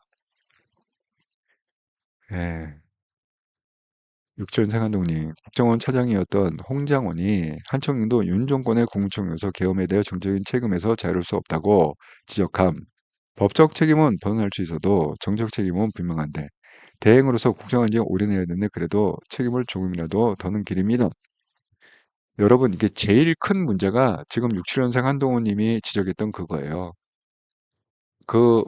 예. 육전생 한동님, 국정원 차장이었던 홍장원이 한청년도 윤 정권의 국무총리로서 계엄에 대해 정적인 책임에서 자유로울 수 없다고 지적함. 법적 책임은 변호할 수 있어도 정적 책임은 분명한데 대행으로서 국정한 지 오래내야 되는데 그래도 책임을 조금이라도 더는 길입니다. 여러분 이게 제일 큰 문제가 지금 67년생 한동훈 님이 지적했던 그거예요.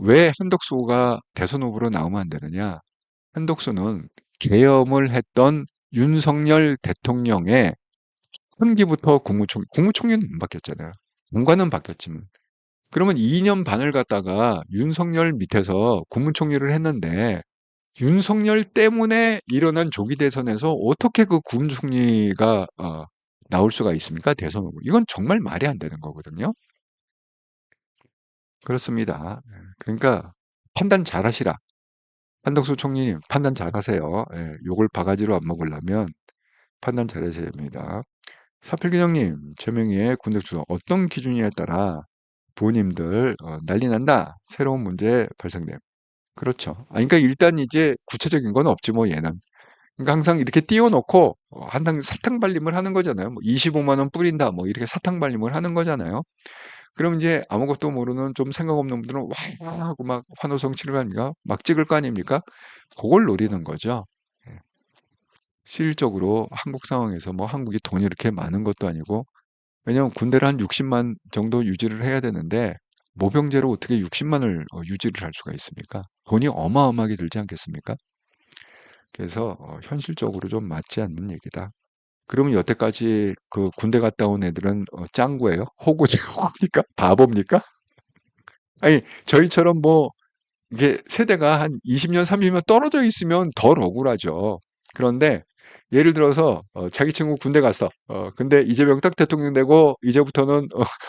왜 한덕수가 대선 후보로 나오면 안 되느냐? 한덕수는 계엄을 했던 윤석열 대통령의 선기부터 국무총리는 안 바뀌었잖아요. 공관은 바뀌었지만. 그러면 2년 반을 갖다가 윤석열 밑에서 국무총리를 했는데 윤석열 때문에 일어난 조기 대선에서 어떻게 그 국무총리가 나올 수가 있습니까? 대선 후보. 이건 정말 말이 안 되는 거거든요. 그렇습니다. 그러니까 판단 잘하시라. 한덕수 총리님 판단 잘하세요. 예, 욕을 바가지로 안 먹으려면 판단 잘하셔야 됩니다. 사필균형님, 최명희의 군대 주소 어떤 기준이냐에 따라 부모님들 난리 난다. 새로운 문제 발생됨. 그렇죠. 그러니까 일단 이제 구체적인 건 없지 뭐 얘는. 그러니까 항상 이렇게 띄워놓고 한당 사탕 발림을 하는 거잖아요. 뭐 25만 원 뿌린다. 뭐 이렇게 사탕 발림을 하는 거잖아요. 그럼 이제 아무것도 모르는 좀 생각 없는 분들은 와 하고 막 환호성 치를 거 아닙니까? 막 찍을 거 아닙니까? 그걸 노리는 거죠. 예. 실질적으로 한국 상황에서 뭐 한국이 돈이 이렇게 많은 것도 아니고 왜냐하면 군대를 한 60만 정도 유지를 해야 되는데 모병제로 어떻게 60만을 유지를 할 수가 있습니까? 돈이 어마어마하게 들지 않겠습니까? 그래서 현실적으로 좀 맞지 않는 얘기다. 그러면 여태까지 그 군대 갔다 온 애들은 짱구예요? 호구입니까? 바보입니까? 아니 저희처럼 뭐 이게 세대가 한 20년, 30년 떨어져 있으면 덜 억울하죠. 그런데 예를 들어서 자기 친구 군대 갔어. 근데 이재명 딱 대통령 되고 이제부터는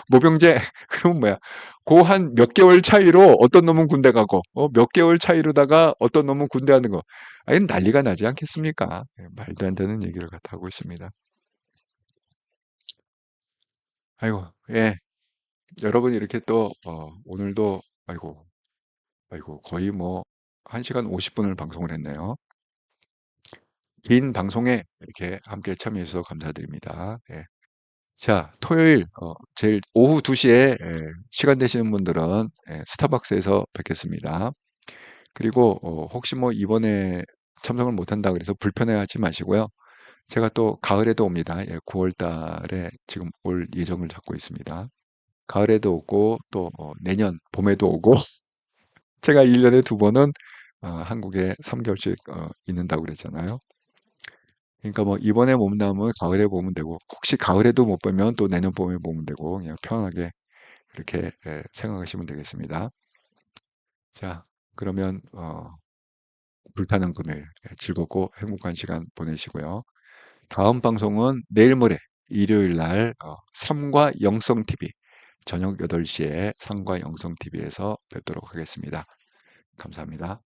모병제 그러면 뭐야? 그 한 몇 개월 차이로 어떤 놈은 군대 가고 몇 개월 차이로다가 어떤 놈은 군대 하는 거. 아니 난리가 나지 않겠습니까? 예, 말도 안 되는 얘기를 갖다 하고 있습니다. 아이고, 예. 여러분이 이렇게 또 오늘도 아이고 거의 뭐 1시간 50분을 방송을 했네요. 긴 방송에 이렇게 함께 참여해 주셔서 감사드립니다. 예. 자, 토요일 제일 오후 2시에 시간 되시는 분들은 스타벅스에서 뵙겠습니다. 그리고 혹시 뭐 이번에 참석을 못한다 그래서 불편해하지 마시고요. 제가 또 가을에도 옵니다. 9월 달에 지금 올 예정을 잡고 있습니다. 가을에도 오고 또 내년 봄에도 오고 제가 1년에 2번은 한국에 3개월씩 있는다고 그랬잖아요. 그러니까 뭐 이번에 못 나오면 가을에 보면 되고 혹시 가을에도 못 보면 또 내년 봄에 보면 되고 그냥 편하게 그렇게 생각하시면 되겠습니다. 자, 그러면 불타는 금요일 즐겁고 행복한 시간 보내시고요. 다음 방송은 내일 모레 일요일 날 삼과 영성 TV 저녁 8시에 삼과 영성 TV에서 뵙도록 하겠습니다. 감사합니다.